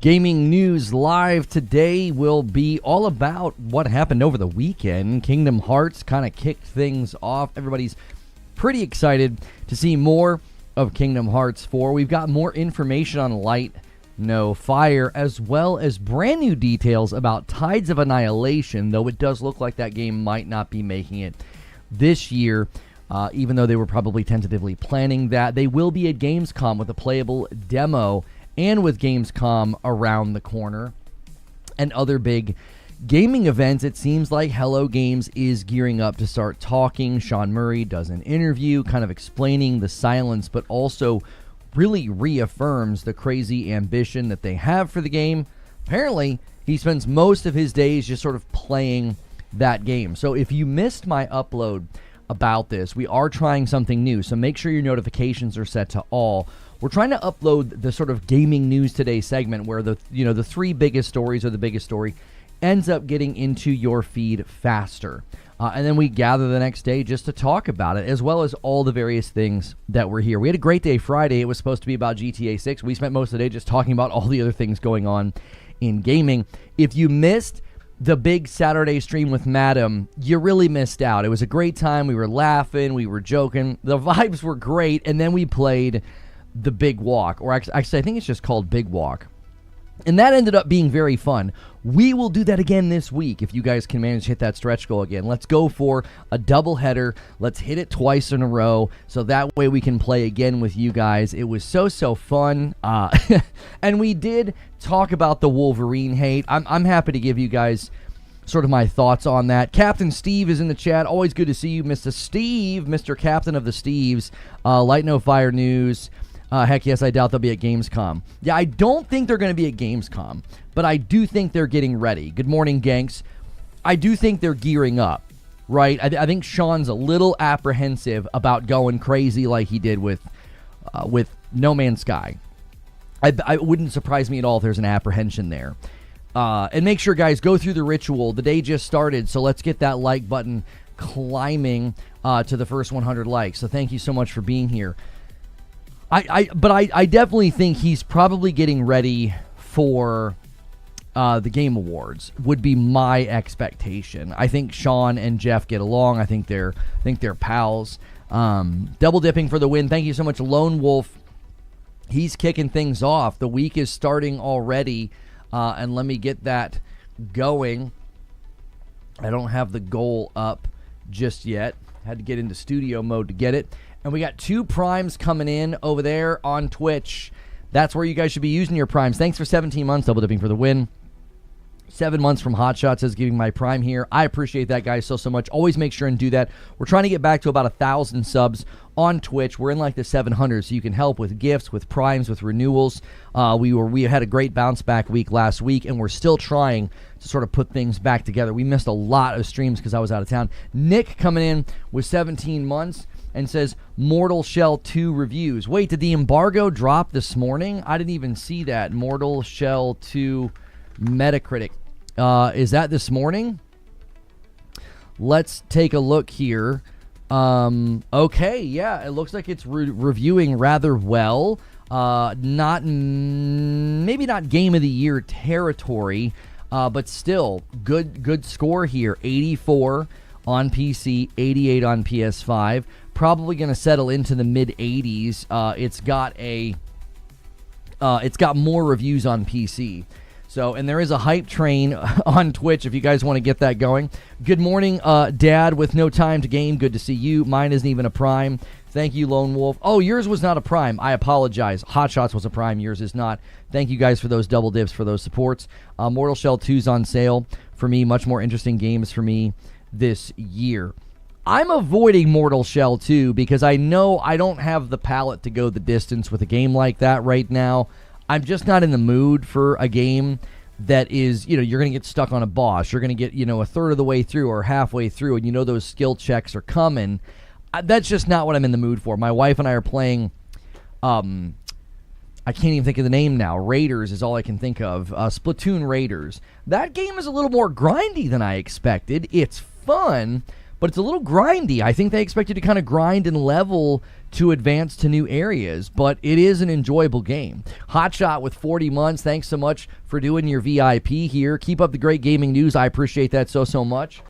Gaming News Live today will be all about what happened over the weekend. Kingdom Hearts kind of kicked things off. Everybody's pretty excited to see more of Kingdom Hearts 4. We've got more information on Light No Fire, as well as brand new details about Tides of Annihilation, though it does look like that game might not be making it this year, even though they were probably tentatively planning that. They will be at Gamescom with a playable demo, and with Gamescom around the corner and other big gaming events. It seems like Hello Games is gearing up to start talking. Sean Murray does an interview kind of explaining the silence, but also really reaffirms the crazy ambition that they have for the game. Apparently, he spends most of his days just sort of playing that game. So if you missed my upload about this, we are trying something new, so make sure your notifications are set to all. We're trying to upload the sort of gaming news today segment where the three biggest stories or the biggest story ends up getting into your feed faster. And then we gather the next day just to talk about it, as well as all the various things that were here. We had a great day Friday. It was supposed to be about GTA 6. We spent most of the day just talking about all the other things going on in gaming. If you missed the big Saturday stream with Madam, you really missed out. It was a great time. We were laughing. We were joking. The vibes were great. And then we played the Big Walk, or actually I think it's just called Big Walk, and that ended up being very fun. We will do that again this week if you guys can manage to hit that stretch goal again. Let's go for a doubleheader. Let's hit it twice in a row, so that way we can play again with you guys. It was so fun, and we did talk about the Wolverine hate. I'm happy to give you guys sort of my thoughts on that. Captain Steve is in the chat. Always good to see you, Mr. Steve, Mr. Captain of the Steves. Light No Fire News. Heck yes, I doubt they'll be at Gamescom. Yeah, I don't think they're going to be at Gamescom, but I do think they're getting ready. Good morning, Ganks. I do think they're gearing up, right? I think Sean's a little apprehensive about going crazy like he did with No Man's Sky. I wouldn't surprise me at all if there's an apprehension there. And make sure, guys, go through the ritual. The day just started, so let's get that like button climbing to the first 100 likes. So thank you so much for being here. But I definitely think he's probably getting ready for the Game Awards, would be my expectation. I think Sean and Jeff get along. I think they're pals. Double dipping for the win. Thank you so much, Lone Wolf. He's kicking things off. The week is starting already, and let me get that going. I don't have the goal up just yet. Had to get into studio mode to get it. And we got 2 primes coming in over there on Twitch. That's where you guys should be using your primes. Thanks for 17 months, double dipping for the win. 7 months from Hotshots is giving my prime here. I appreciate that, guys, so much. Always make sure and do that. We're trying to get back to about 1,000 subs on Twitch. We're in like the 700s, so you can help with gifts, with primes, with renewals. We had a great bounce back week last week, and we're still trying to sort of put things back together. We missed a lot of streams because I was out of town. Nick coming in with 17 months. And says, Mortal Shell 2 reviews. Wait, did the embargo drop this morning? I didn't even see that. Mortal Shell 2 Metacritic. Is that this morning? Let's take a look here. Okay, yeah, it looks like it's reviewing rather well. Maybe not Game of the Year territory, but still, good score here. 84 on PC, 88 on PS5. Probably going to settle into the mid-80s. It's got more reviews on PC. So, and there is a hype train on Twitch if you guys want to get that going. Good morning, Dad with no time to game. Good to see you. Mine isn't even a prime. Thank you, Lone Wolf. Oh, yours was not a prime. I apologize. Hotshots was a prime. Yours is not. Thank you guys for those double dips, for those supports. Mortal Shell 2's on sale for me. Much more interesting games for me this year. I'm avoiding Mortal Shell 2 because I know I don't have the palate to go the distance with a game like that right now. I'm just not in the mood for a game that is, you're going to get stuck on a boss. You're going to get, a third of the way through or halfway through, and those skill checks are coming. That's just not what I'm in the mood for. My wife and I are playing, I can't even think of the name now. Raiders is all I can think of. Splatoon Raiders. That game is a little more grindy than I expected. It's fun, but it's a little grindy. I think they expect you to kind of grind and level to advance to new areas, but it is an enjoyable game. Hotshot with 40 months, thanks so much for doing your VIP here. Keep up the great gaming news. I appreciate that so much.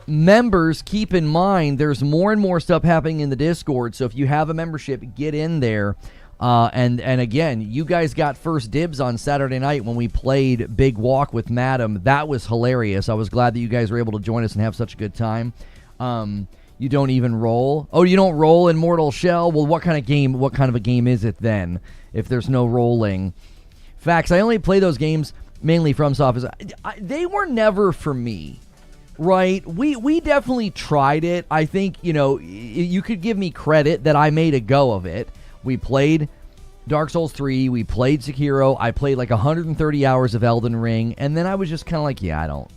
Members, keep in mind, there's more and more stuff happening in the Discord, so if you have a membership, get in there. And again, you guys got first dibs on Saturday night when we played Big Walk with Madam. That was hilarious. I was glad that you guys were able to join us and have such a good time. You don't even roll? Oh, you don't roll in Mortal Shell? Well, what kind of a game is it then if there's no rolling? Facts, I only play those games mainly from Soft. They were never for me. Right, we definitely tried it. I think, you could give me credit that I made a go of it. We played Dark Souls 3, we played Sekiro, I played like 130 hours of Elden Ring, and then I was just kind of like, yeah, I don't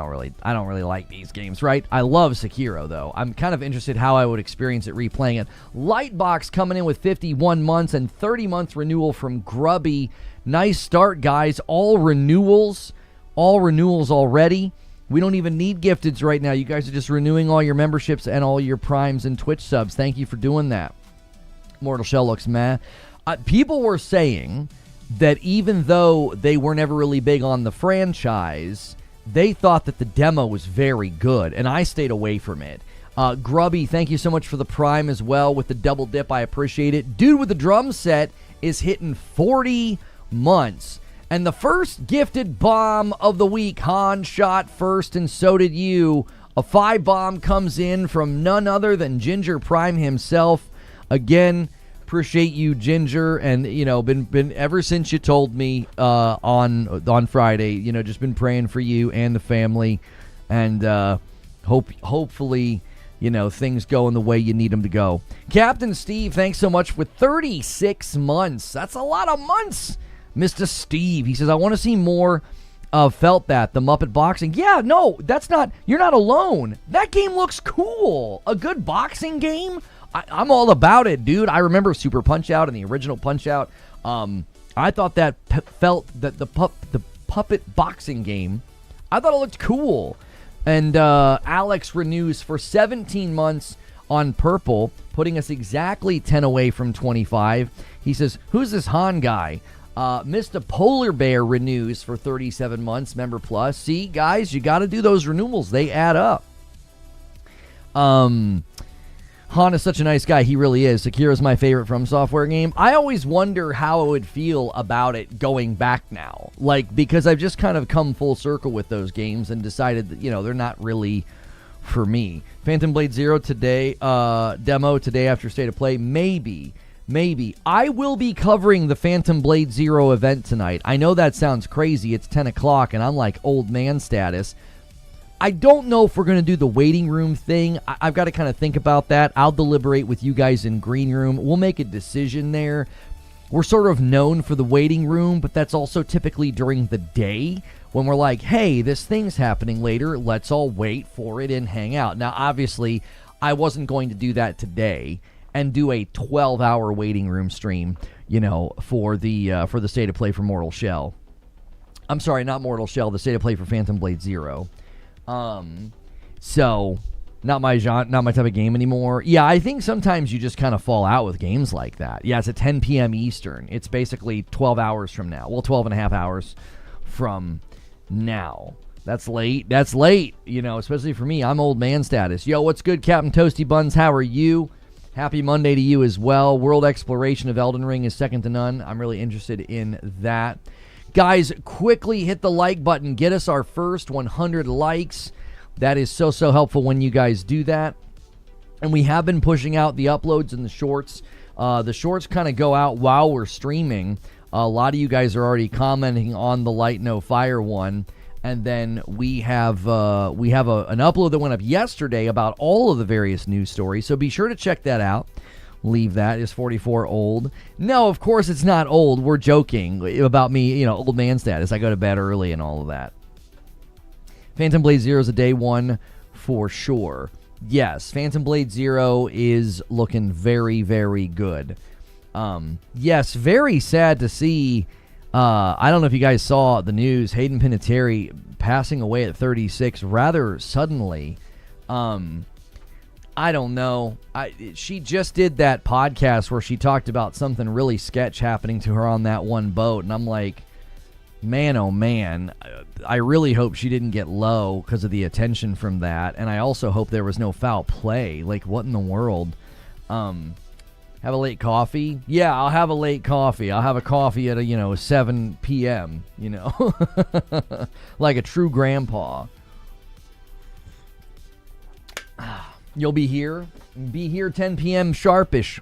really like these games, right? I love Sekiro though. I'm kind of interested how I would experience it replaying it. Lightbox coming in with 51 months and 30 month renewal from Grubby. Nice start, guys. All renewals already. We don't even need gifteds right now. You guys are just renewing all your memberships and all your primes and Twitch subs. Thank you for doing that. Mortal Shell looks meh. People were saying that even though they were never really big on the franchise, they thought that the demo was very good, and I stayed away from it. Grubby, thank you so much for the prime as well with the double dip. I appreciate it. Dude with the drum set is hitting 40 months. And the first gifted bomb of the week, Han shot first, and so did you. A 5 bomb comes in from none other than Ginger Prime himself. Again, appreciate you, Ginger, and been ever since you told me on Friday. Just been praying for you and the family, and hopefully things go in the way you need them to go. Captain Steve, thanks so much for 36 months. That's a lot of months. Mr. Steve, he says, I want to see more of Felt That, the Muppet Boxing. Yeah, no, you're not alone. That game looks cool. A good boxing game? I'm all about it, dude. I remember Super Punch-Out and the original Punch-Out. I thought that the puppet boxing game, I thought it looked cool. And Alex renews for 17 months on Purple, putting us exactly 10 away from 25. He says, who's this Han guy? Mr. Polar Bear renews for 37 months, member plus. See, guys, you got to do those renewals. They add up. Han is such a nice guy. He really is. Sekira's my favorite From Software game. I always wonder how I would feel about it going back now. Because I've just kind of come full circle with those games and decided that, they're not really for me. Phantom Blade Zero today, demo today after State of Play. Maybe. I will be covering the Phantom Blade Zero event tonight. I know that sounds crazy. It's 10 o'clock, and I'm like old man status. I don't know if we're going to do the waiting room thing. I've got to kind of think about that. I'll deliberate with you guys in green room. We'll make a decision there. We're sort of known for the waiting room, but that's also typically during the day when we're like, hey, this thing's happening later. Let's all wait for it and hang out. Now, obviously, I wasn't going to do that today and do a 12-hour waiting room stream, for the State of Play for Mortal Shell. I'm sorry, not Mortal Shell, the State of Play for Phantom Blade Zero. So, not my genre, not my type of game anymore. Yeah, I think sometimes you just kind of fall out with games like that. Yeah, it's at 10 p.m. Eastern. It's basically 12 hours from now. Well, 12 and a half hours from now. That's late. Especially for me. I'm old man status. Yo, what's good, Captain Toasty Buns? How are you? Happy Monday to you as well. World exploration of Elden Ring is second to none. I'm really interested in that. Guys, quickly hit the like button. Get us our first 100 likes. That is so helpful when you guys do that. And we have been pushing out the uploads and the shorts. The shorts kind of go out while we're streaming. A lot of you guys are already commenting on the Light No Fire one. And then we have an upload that went up yesterday about all of the various news stories. So be sure to check that out. Leave that. Is 44 old? No, of course it's not old. We're joking about me, old man status. I go to bed early and all of that. Phantom Blade Zero is a day one for sure. Yes, Phantom Blade Zero is looking very, very good. Yes, very sad to see. I don't know if you guys saw the news. Hayden Panettiere passing away at 36 rather suddenly. I don't know. She just did that podcast where she talked about something really sketch happening to her on that one boat, and I'm like, man, oh man, I really hope she didn't get low because of the attention from that, and I also hope there was no foul play. Like, what in the world? Have a late coffee? Yeah, I'll have a late coffee. I'll have a coffee at 7 p.m., like a true grandpa. You'll be here 10 p.m. sharpish.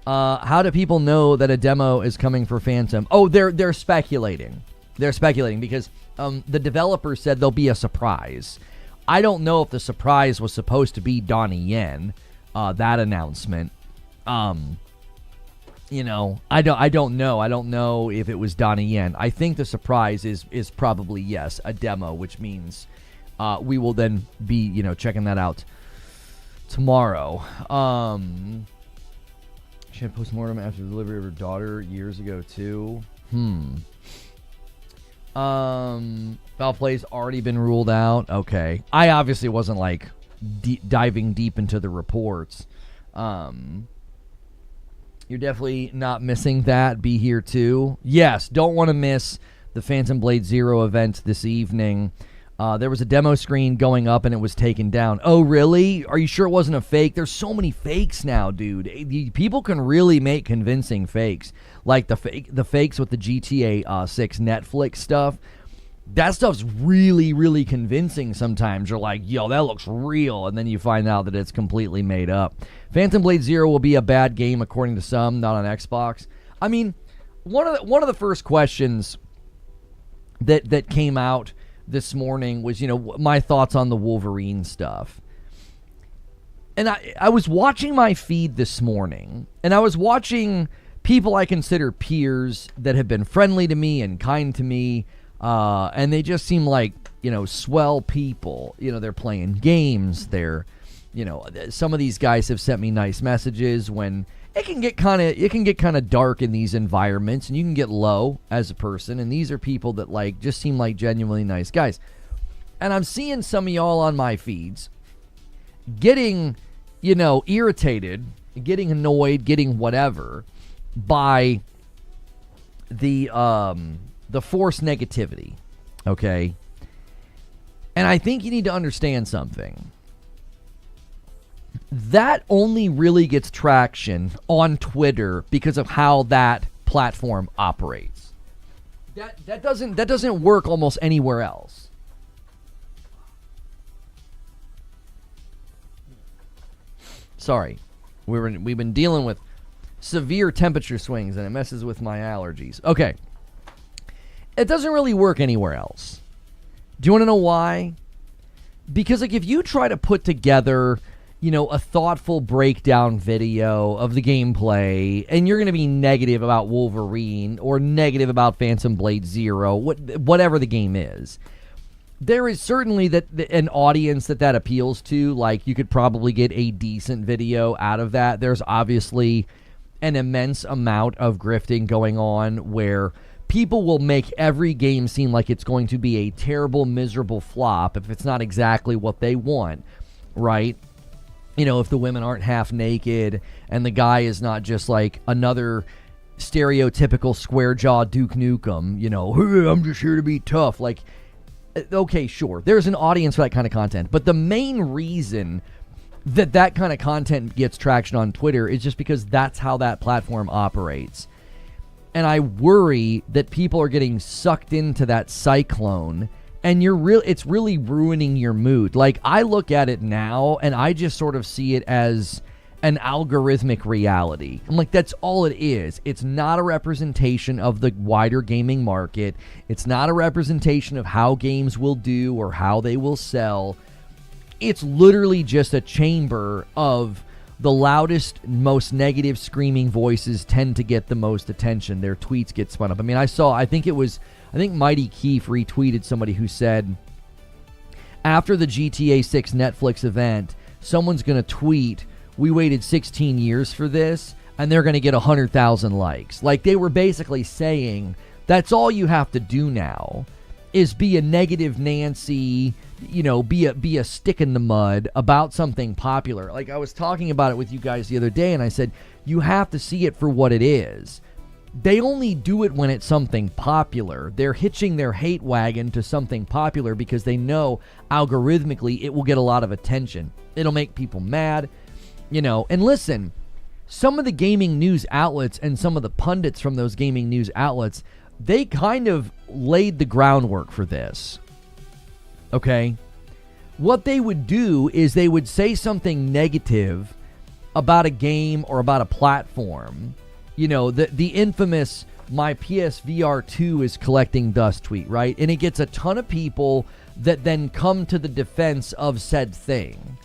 How do people know that a demo is coming for Phantom? Oh, they're speculating. They're speculating because the developer said there'll be a surprise. I don't know if the surprise was supposed to be Donnie Yen, that announcement. I don't know. I don't know if it was Donnie Yen. I think the surprise is probably, yes, a demo, which means we will then be, checking that out tomorrow. She had postmortem after the delivery of her daughter years ago, too. Foul play's already been ruled out. Okay. I obviously wasn't, diving deep into the reports. You're definitely not missing that. Be here, too. Yes, don't want to miss the Phantom Blade Zero event this evening. There was a demo screen going up and it was taken down. Oh, really? Are you sure it wasn't a fake? There's so many fakes now, dude. People can really make convincing fakes. Like the fakes with the GTA 6 Netflix stuff. That stuff's really, really convincing sometimes. You're like, yo, that looks real. And then you find out that it's completely made up. Phantom Blade Zero will be a bad game according to some, not on Xbox. I mean, one of the first questions that came out this morning was, my thoughts on the Wolverine stuff. And I was watching my feed this morning, and I was watching people I consider peers that have been friendly to me and kind to me, and they just seem like, swell people. They're playing games. They're, some of these guys have sent me nice messages when it can get kind of dark in these environments, and you can get low as a person, and these are people that just seem like genuinely nice guys. And I'm seeing some of y'all on my feeds getting, irritated, getting annoyed, getting whatever by the forced negativity, okay? And I think you need to understand something. That only really gets traction on Twitter because of how that platform operates. That doesn't work almost anywhere else. Sorry, we've been dealing with severe temperature swings and it messes with my allergies. Okay, it doesn't really work anywhere else. Do you want to know why? Because if you try to put together a thoughtful breakdown video of the gameplay, and you're going to be negative about Wolverine or negative about Phantom Blade Zero, whatever the game is, there is certainly an audience that appeals to. You could probably get a decent video out of that. There's obviously an immense amount of grifting going on where people will make every game seem like it's going to be a terrible, miserable flop if it's not exactly what they want, right? If the women aren't half naked and the guy is not just another stereotypical square jaw Duke Nukem, hey, I'm just here to be tough. Okay, sure. There's an audience for that kind of content. But the main reason that kind of content gets traction on Twitter is just because that's how that platform operates. And I worry that people are getting sucked into that cyclone, and it's really ruining your mood. I look at it now, and I just sort of see it as an algorithmic reality. I'm like, that's all it is. It's not a representation of the wider gaming market. It's not a representation of how games will do or how they will sell. It's literally just a chamber of the loudest, most negative screaming voices tend to get the most attention. Their tweets get spun up. I mean, I think Mighty Keef retweeted somebody who said, after the GTA 6 Netflix event, someone's going to tweet, we waited 16 years for this, and they're going to get 100,000 likes. They were basically saying, that's all you have to do now. is be a negative Nancy, be a stick in the mud about something popular. Like, I was talking about it with you guys the other day, and I said, you have to see it for what it is. They only do it when it's something popular. They're hitching their hate wagon to something popular because they know algorithmically it will get a lot of attention. It'll make people mad, And listen, some of the gaming news outlets and some of the pundits from those gaming news outlets, they kind of laid the groundwork for this. Okay? What they would do is they would say something negative about a game or about a platform. The infamous "my PSVR 2 is collecting dust" tweet, right? And it gets a ton of people that then come to the defense of said thing.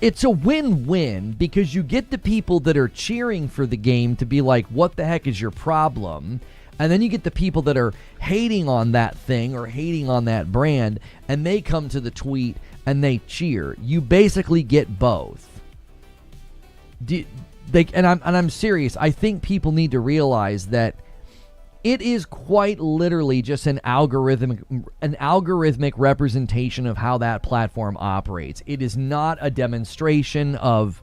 It's a win-win because you get the people that are cheering for the game to be like, what the heck is your problem? And then you get the people that are hating on that thing or hating on that brand, and they come to the tweet and they cheer. You basically get both. I'm serious. I think people need to realize that it is quite literally just an algorithmic representation of how that platform operates. It is not a demonstration of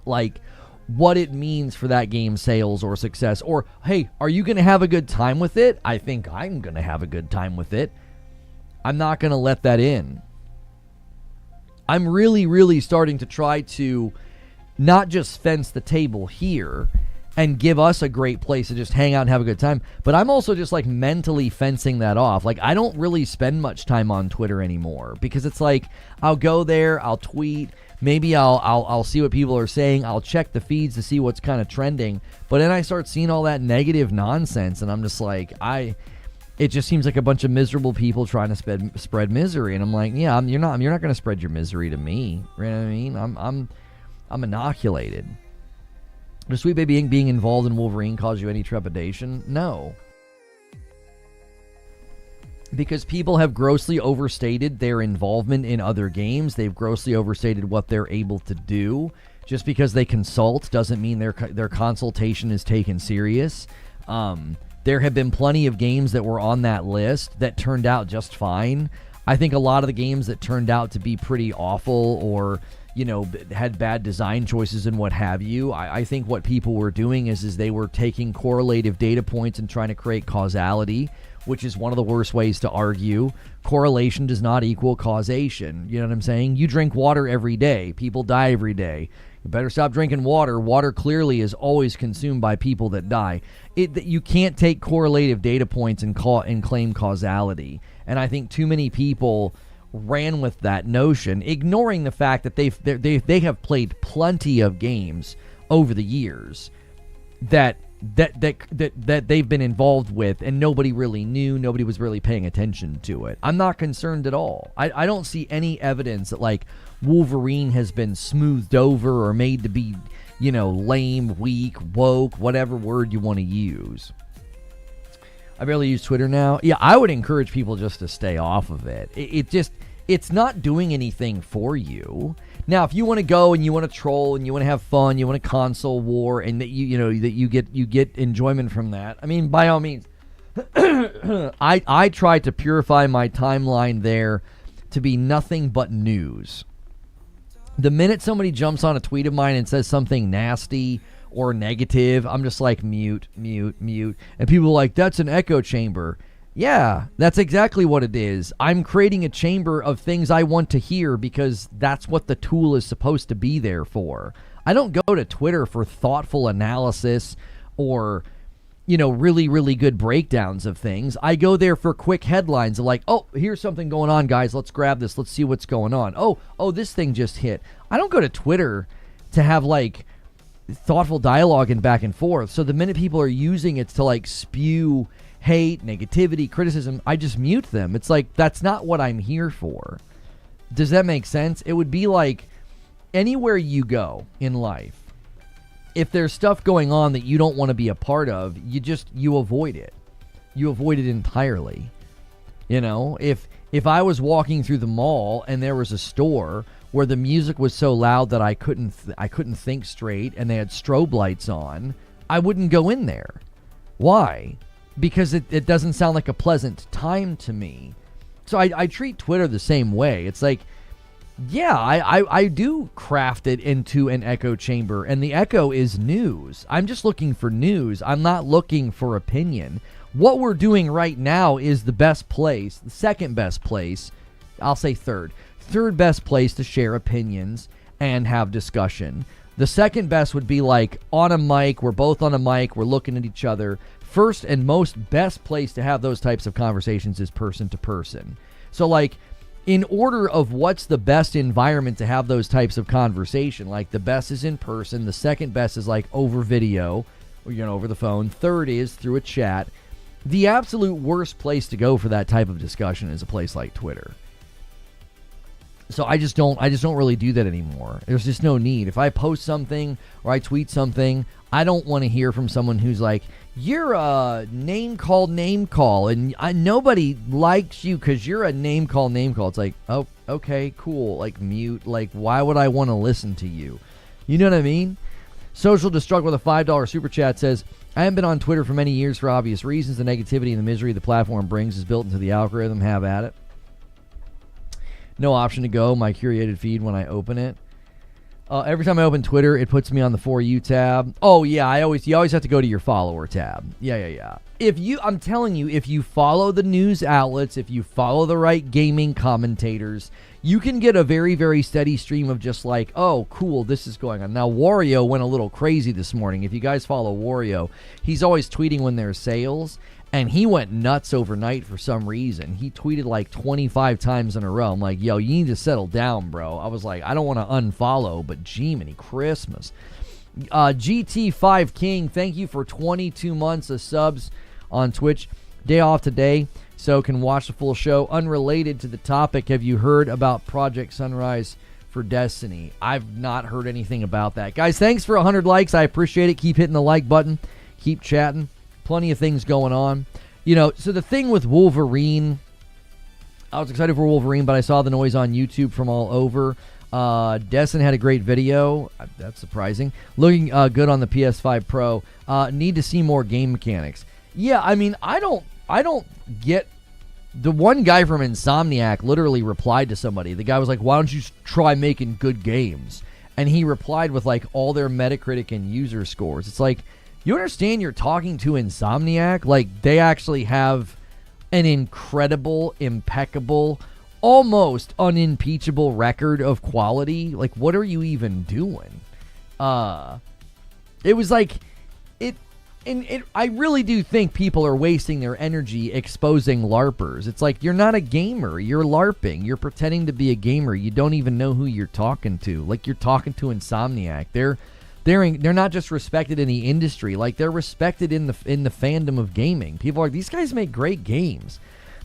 like what it means for that game's sales or success. Or, hey, are you going to have a good time with it? I think I'm going to have a good time with it. I'm not going to let that in. I'm really, really starting to try to not just fence the table here and give us a great place to just hang out and have a good time, but I'm also just like mentally fencing that off. Like, I don't really spend much time on Twitter anymore because it's like I'll go there, I'll tweet, maybe I'll see what people are saying, I'll check the feeds to see what's kind of trending, but then I start seeing all that negative nonsense, and I'm just like, it just seems like a bunch of miserable people trying to spread misery, and I'm like, yeah, you're not going to spread your misery to me. You know what I mean? I'm inoculated. Does Sweet Baby Ink being involved in Wolverine cause you any trepidation? No. Because people have grossly overstated their involvement in other games. They've grossly overstated what they're able to do. Just because they consult doesn't mean their consultation is taken serious. There have been plenty of games that were on that list that turned out just fine. I think a lot of the games that turned out to be pretty awful or had bad design choices and what have you, I think what people were doing is they were taking correlative data points and trying to create causality, which is one of the worst ways to argue. Correlation does not equal causation. You know what I'm saying? You drink water every day. People die every day. You better stop drinking water. Water clearly is always consumed by people that die. You can't take correlative data points and claim causality. And I think too many people ran with that notion, ignoring the fact that they have played plenty of games over the years that they've been involved with, and nobody really knew, nobody was really paying attention to it. I'm not concerned at all. I don't see any evidence that like Wolverine has been smoothed over or made to be, lame, weak, woke, whatever word you want to use. I barely use Twitter now. Yeah, I would encourage people just to stay off of it. It's not doing anything for you. Now, if you want to go and you want to troll and you want to have fun, you want a console war, and that you get enjoyment from that, I mean, by all means. I try to purify my timeline there to be nothing but news. The minute somebody jumps on a tweet of mine and says something nasty or negative, I'm just like, mute. And people are like, that's an echo chamber. Yeah, that's exactly what it is. I'm creating a chamber of things I want to hear because that's what the tool is supposed to be there for. I don't go to Twitter for thoughtful analysis or, really, really good breakdowns of things. I go there for quick headlines of like, oh, here's something going on, guys. Let's grab this. Let's see what's going on. Oh, this thing just hit. I don't go to Twitter to have like thoughtful dialogue and back and forth. So the minute people are using it to like spew hate, negativity, criticism, I just mute them. It's like, that's not what I'm here for. Does that make sense? It would be like anywhere you go in life, if there's stuff going on that you don't want to be a part of, you avoid it. You avoid it entirely. If I was walking through the mall and there was a store where the music was so loud that I couldn't think straight and they had strobe lights on, I wouldn't go in there. Why? because it doesn't sound like a pleasant time to me. So I treat Twitter the same way. It's like, yeah, I do craft it into an echo chamber, and the echo is news. I'm just looking for news. I'm not looking for opinion. What we're doing right now is the best place, the second best place, I'll say third best place to share opinions and have discussion. The second best would be like on a mic. We're both on a mic. We're looking at each other. First and most best place to have those types of conversations is person to person. So like in order of what's the best environment to have those types of conversation, like the best is in person. The second best is like over video or, over the phone. Third is through a chat. The absolute worst place to go for that type of discussion is a place like Twitter. So I just don't really do that anymore. There's just no need. If I post something or I tweet something, I don't want to hear from someone who's like, you're a name call, and nobody likes you because you're a name call. It's like, oh, okay, cool. Like mute. Like, why would I want to listen to you? You know what I mean? Social Destruct with a $5 super chat says, I haven't been on Twitter for many years for obvious reasons. The negativity and the misery the platform brings is built into the algorithm. Have at it. No option to go my curated feed when I open it. Every time I open Twitter, it puts me on the For You tab. Oh yeah, you always have to go to your follower tab. Yeah. I'm telling you, if you follow the news outlets, if you follow the right gaming commentators, you can get a very, very steady stream of just like, oh, cool, this is going on. Now, Wario went a little crazy this morning. If you guys follow Wario, he's always tweeting when there's sales. And he went nuts overnight for some reason. He tweeted like 25 times in a row. I'm like, yo, you need to settle down, bro. I was like, I don't want to unfollow, but Jiminy Christmas. GT5 King, thank you for 22 months of subs on Twitch. Day off today, so can watch the full show. Unrelated to the topic, have you heard about Project Sunrise for Destiny? I've not heard anything about that. Guys, thanks for 100 likes. I appreciate it. Keep hitting the like button. Keep chatting. Plenty of things going on. So the thing with Wolverine, I was excited for Wolverine, but I saw the noise on YouTube from all over. Destin had a great video. That's surprising. Looking good on the PS5 Pro. Need to see more game mechanics. Yeah, I mean, I don't get... The one guy from Insomniac literally replied to somebody. The guy was like, why don't you try making good games? And he replied with like all their Metacritic and user scores. It's like, you understand you're talking to Insomniac? Like, they actually have an incredible, impeccable, almost unimpeachable record of quality. Like, what are you even doing? It was like, I really do think people are wasting their energy exposing LARPers. It's like, you're not a gamer. You're LARPing. You're pretending to be a gamer. You don't even know who you're talking to. Like, you're talking to Insomniac. They're not just respected in the industry, like they're respected in the fandom of gaming. People are like, these guys make great games.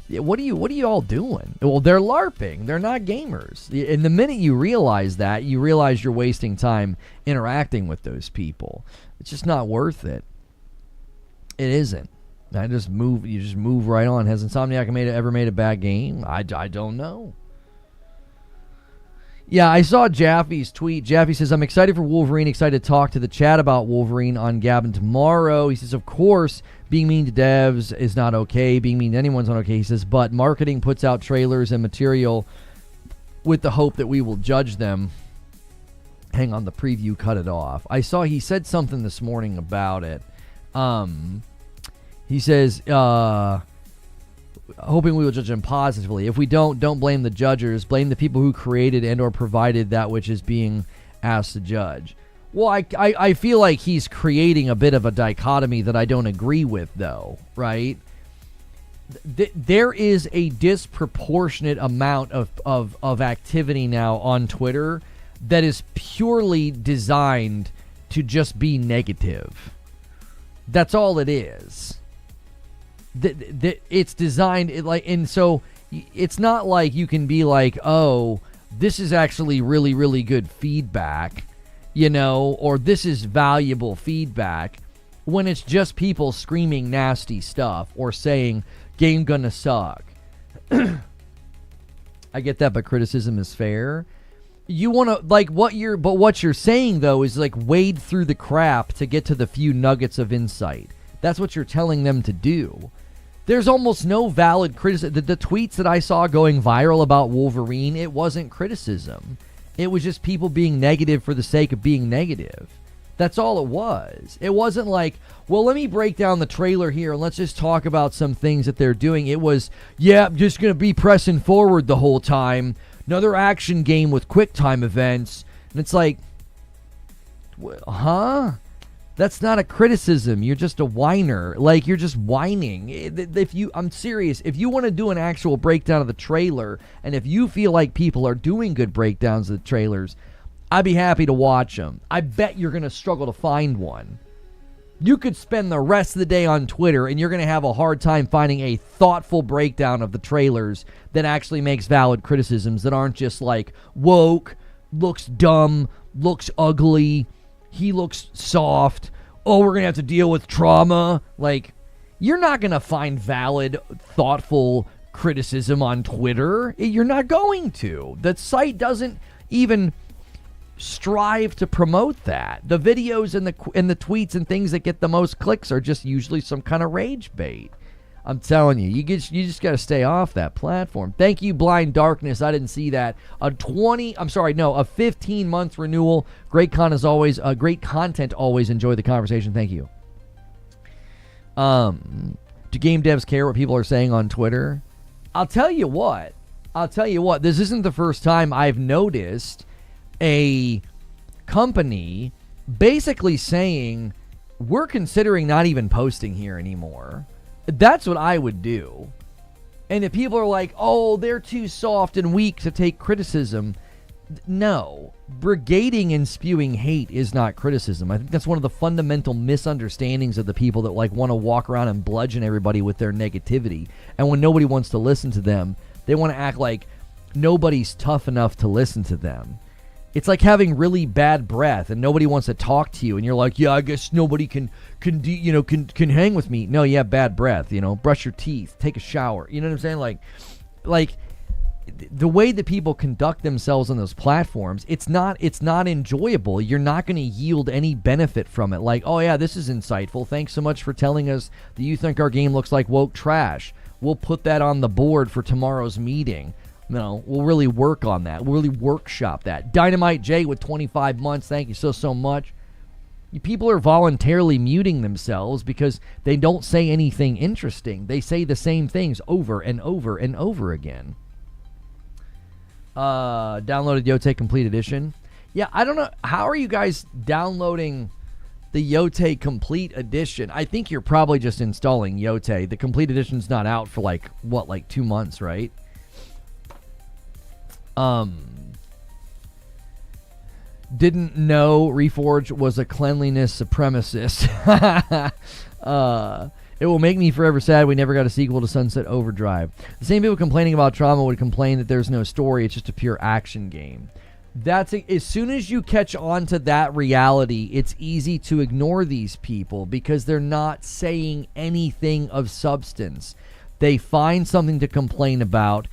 What are you all doing? Well, they're LARPing. They're not gamers. And the minute you realize that, you realize you're wasting time interacting with those people. It's just not worth it. It isn't. You just move right on. Has Insomniac ever made a bad game? I don't know. Yeah, I saw Jaffe's tweet. Jaffe says, I'm excited for Wolverine, excited to talk to the chat about Wolverine on Gavin tomorrow. He says, of course, being mean to devs is not okay. Being mean to anyone's not okay. He says, but marketing puts out trailers and material with the hope that we will judge them. Hang on, the preview cut it off. I saw he said something this morning about it. He says, hoping we will judge them positively. If we don't blame the judges. Blame the people who created and or provided that which is being asked to judge. Well, I feel like he's creating a bit of a dichotomy that I don't agree with, though, right? There is a disproportionate amount of activity now on Twitter that is purely designed to just be negative. That's all it is. It's designed and so it's not like you can be like, oh, this is actually really, really good feedback, or this is valuable feedback, when it's just people screaming nasty stuff or saying game gonna suck. I get that, but criticism is fair. You want to what you're saying though is like wade through the crap to get to the few nuggets of insight. That's what you're telling them to do. There's almost no valid criticism. The tweets that I saw going viral about Wolverine, it wasn't criticism. It was just people being negative for the sake of being negative. That's all it was. It wasn't like, well, let me break down the trailer here and let's just talk about some things that they're doing. It was, yeah, I'm just going to be pressing forward the whole time. Another action game with quick time events. And it's like, huh? That's not a criticism. You're just a whiner. Like, you're just whining. I'm serious. If you want to do an actual breakdown of the trailer, and if you feel like people are doing good breakdowns of the trailers, I'd be happy to watch them. I bet you're going to struggle to find one. You could spend the rest of the day on Twitter, and you're going to have a hard time finding a thoughtful breakdown of the trailers that actually makes valid criticisms that aren't just like, woke, looks dumb, looks ugly, he looks soft. Oh, we're going to have to deal with trauma. Like, you're not going to find valid, thoughtful criticism on Twitter. You're not going to. The site doesn't even strive to promote that. The videos and the tweets and things that get the most clicks are just usually some kind of rage bait. I'm telling you, you just got to stay off that platform. Thank you, Blind Darkness. I didn't see that. A 15-month renewal. Great content always. Enjoy the conversation. Thank you. Do game devs care what people are saying on Twitter? I'll tell you what. This isn't the first time I've noticed a company basically saying, we're considering not even posting here anymore. That's what I would do. And if people are like, oh, they're too soft and weak to take criticism, no. Brigading and spewing hate is not criticism. I think that's one of the fundamental misunderstandings of the people that like want to walk around and bludgeon everybody with their negativity. And when nobody wants to listen to them, they want to act like nobody's tough enough to listen to them. It's like having really bad breath and nobody wants to talk to you, and you're like, yeah, I guess nobody can hang with me. No, you have bad breath, brush your teeth, take a shower. You know what I'm saying? Like the way that people conduct themselves on those platforms, it's not enjoyable. You're not going to yield any benefit from it. Like, oh yeah, this is insightful. Thanks so much for telling us that you think our game looks like woke trash. We'll put that on the board for tomorrow's meeting. No, we'll really work on that. We'll really workshop that. Dynamite J with 25 months. Thank you so much. People are voluntarily muting themselves because they don't say anything interesting. They say the same things over and over and over again. Downloaded Yote Complete Edition. Yeah, I don't know. How are you guys downloading the Yote Complete Edition? I think you're probably just installing Yote. The Complete Edition's not out for like 2 months, right? Didn't know Reforge was a cleanliness supremacist. It will make me forever sad we never got a sequel to Sunset Overdrive. The same people complaining about Trauma would complain that there's no story, it's just a pure action game. As soon as you catch on to that reality, it's easy to ignore these people because they're not saying anything of substance. They find something to complain about,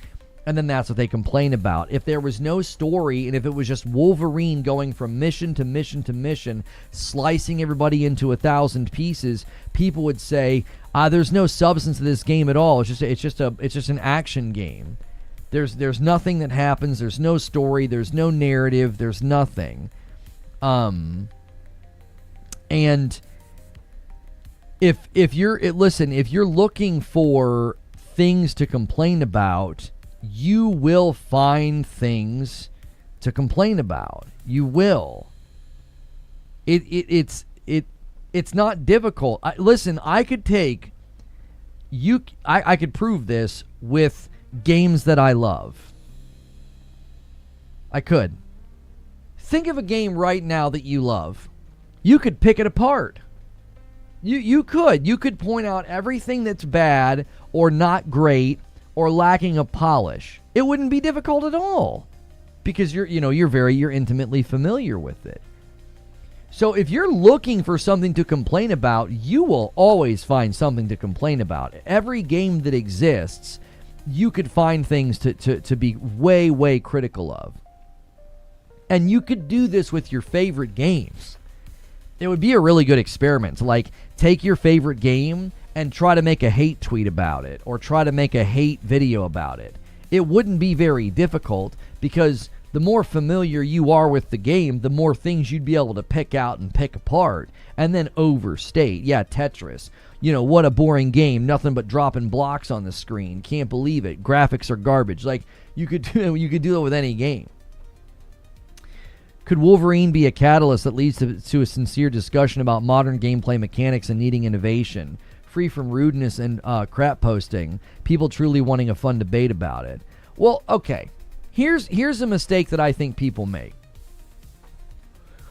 and then that's what they complain about. If there was no story, and if it was just Wolverine going from mission to mission to mission, slicing everybody into 1,000 pieces, people would say, there's no substance to this game at all. It's just an action game. There's nothing that happens. There's no story. There's no narrative. There's nothing. And if you're looking for things to complain about, you will find things to complain about. You will. It's not difficult. I could take you. I could prove this with games that I love. I could. Think of a game right now that you love. You could pick it apart. You could point out everything that's bad or not great or lacking a polish. It wouldn't be difficult at all because you're intimately familiar with it. So if you're looking for something to complain about, you will always find something to complain about. Every game that exists, you could find things to be way, way critical of. And you could do this with your favorite games. It would be a really good experiment to like take your favorite game and try to make a hate tweet about it or try to make a hate video about it. It wouldn't be very difficult because the more familiar you are with the game, the more things you'd be able to pick out and pick apart and then overstate. Yeah, Tetris. You know, what a boring game. Nothing but dropping blocks on the screen. Can't believe it. Graphics are garbage. Like, you could do it with any game. Could Wolverine be a catalyst that leads to a sincere discussion about modern gameplay mechanics and needing innovation, free from rudeness and crap posting, people truly wanting a fun debate about it? Well, okay. Here's a mistake that I think people make.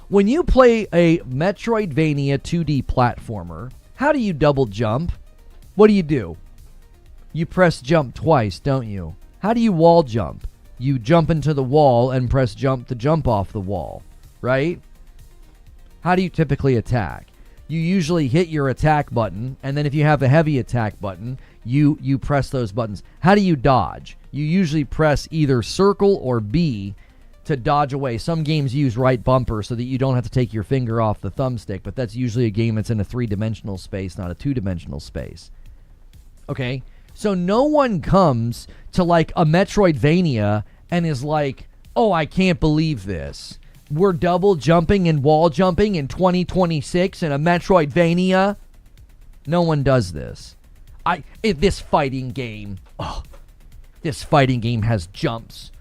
When you play a Metroidvania 2D platformer, how do you double jump? What do? You press jump twice, don't you? How do you wall jump? You jump into the wall and press jump to jump off the wall, right? How do you typically attack? You usually hit your attack button, and then if you have a heavy attack button, you press those buttons. How do you dodge? You usually press either circle or B to dodge away. Some games use right bumper so that you don't have to take your finger off the thumbstick, but that's usually a game that's in a 3-dimensional space, not a 2-dimensional space. Okay? So no one comes to like a Metroidvania and is like, oh, I can't believe this. We're double jumping and wall jumping in 2026 in a Metroidvania. No one does this. This fighting game has jumps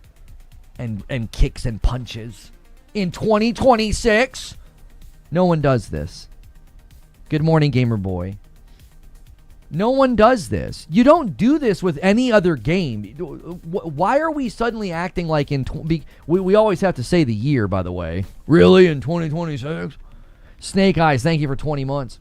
and kicks and punches in 2026. No one does this. Good morning, Gamer Boy. No one does this. You don't do this with any other game. Why are we suddenly acting like we always have to say the year, by the way. Really? In 2026? Snake Eyes, thank you for 20 months.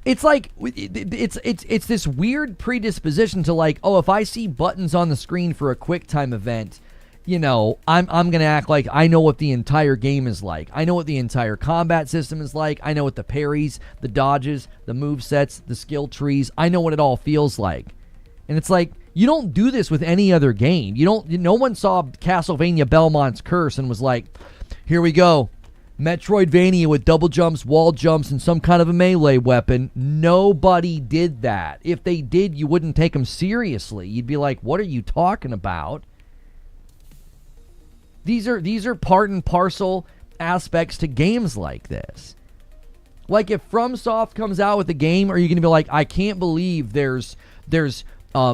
It's like, it's this weird predisposition to like, oh, if I see buttons on the screen for a QuickTime event, you know, I'm going to act like I know what the entire game is like. I know what the entire combat system is like. I know what the parries, the dodges, the movesets, the skill trees, I know what it all feels like. And it's like, you don't do this with any other game. No one saw Castlevania Belmont's Curse and was like, here we go. Metroidvania with double jumps, wall jumps, and some kind of a melee weapon. Nobody did that. If they did, you wouldn't take them seriously. You'd be like, what are you talking about? These are part and parcel aspects to games like this. Like if FromSoft comes out with a game, are you going to be like, I can't believe there's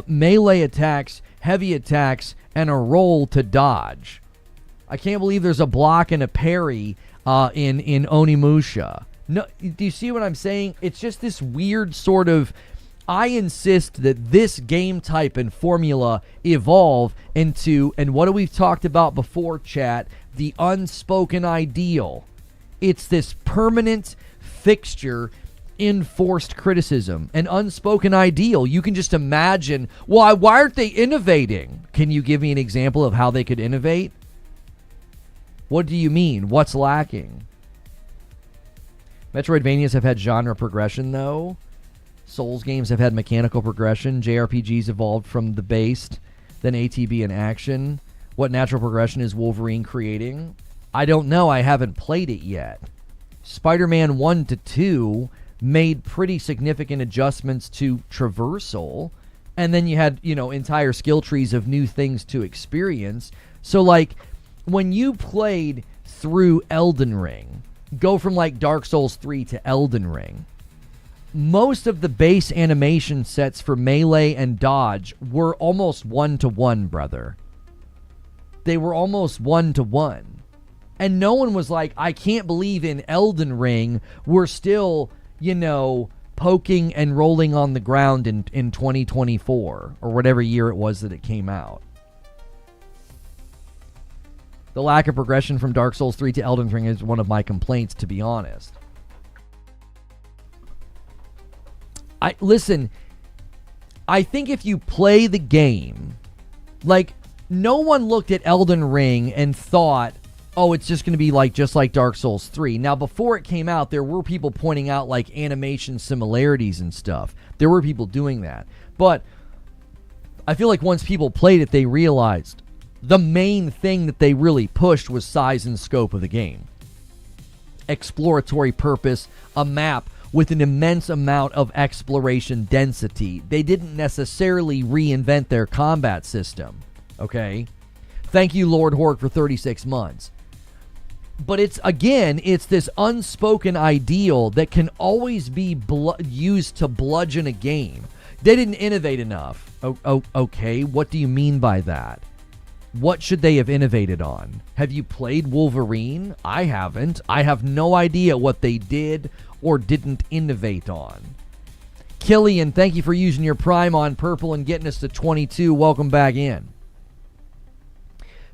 melee attacks, heavy attacks, and a roll to dodge. I can't believe there's a block and a parry in Onimusha. No, do you see what I'm saying? It's just this weird sort of, I insist that this game type and formula evolve into, and what we've talked about before, chat, the unspoken ideal. It's this permanent fixture in forced criticism, an unspoken ideal. You can just imagine, why aren't they innovating? Can you give me an example of how they could innovate? What do you mean? What's lacking? Metroidvanias have had genre progression, though. Souls games have had mechanical progression. JRPGs evolved from the base, then ATB and action. What natural progression is Wolverine creating? I don't know. I haven't played it yet. Spider-Man 1 to 2 made pretty significant adjustments to traversal, and then you had, entire skill trees of new things to experience. So, like, when you played through Elden Ring, go from, like, Dark Souls 3 to Elden Ring, most of the base animation sets for melee and dodge were almost 1-to-1, brother. They were almost 1-to-1. And no one was like, I can't believe in Elden Ring we're still, poking and rolling on the ground in 2024, or whatever year it was that it came out. The lack of progression from Dark Souls 3 to Elden Ring is one of my complaints, to be honest. Listen, I think if you play the game, like, no one looked at Elden Ring and thought, oh, it's just going to be just like Dark Souls 3. Now, before it came out, there were people pointing out, like, animation similarities and stuff. There were people doing that. But I feel like once people played it, they realized the main thing that they really pushed was size and scope of the game. Exploratory purpose, a map with an immense amount of exploration density. They didn't necessarily reinvent their combat system, okay? Thank you, Lord Hork, for 36 months. But it's this unspoken ideal that can always be used to bludgeon a game. They didn't innovate enough. Okay, what do you mean by that? What should they have innovated on? Have you played Wolverine? I haven't. I have no idea what they did or didn't innovate on. Killian, thank you for using your Prime on Purple and getting us to 22. Welcome back in.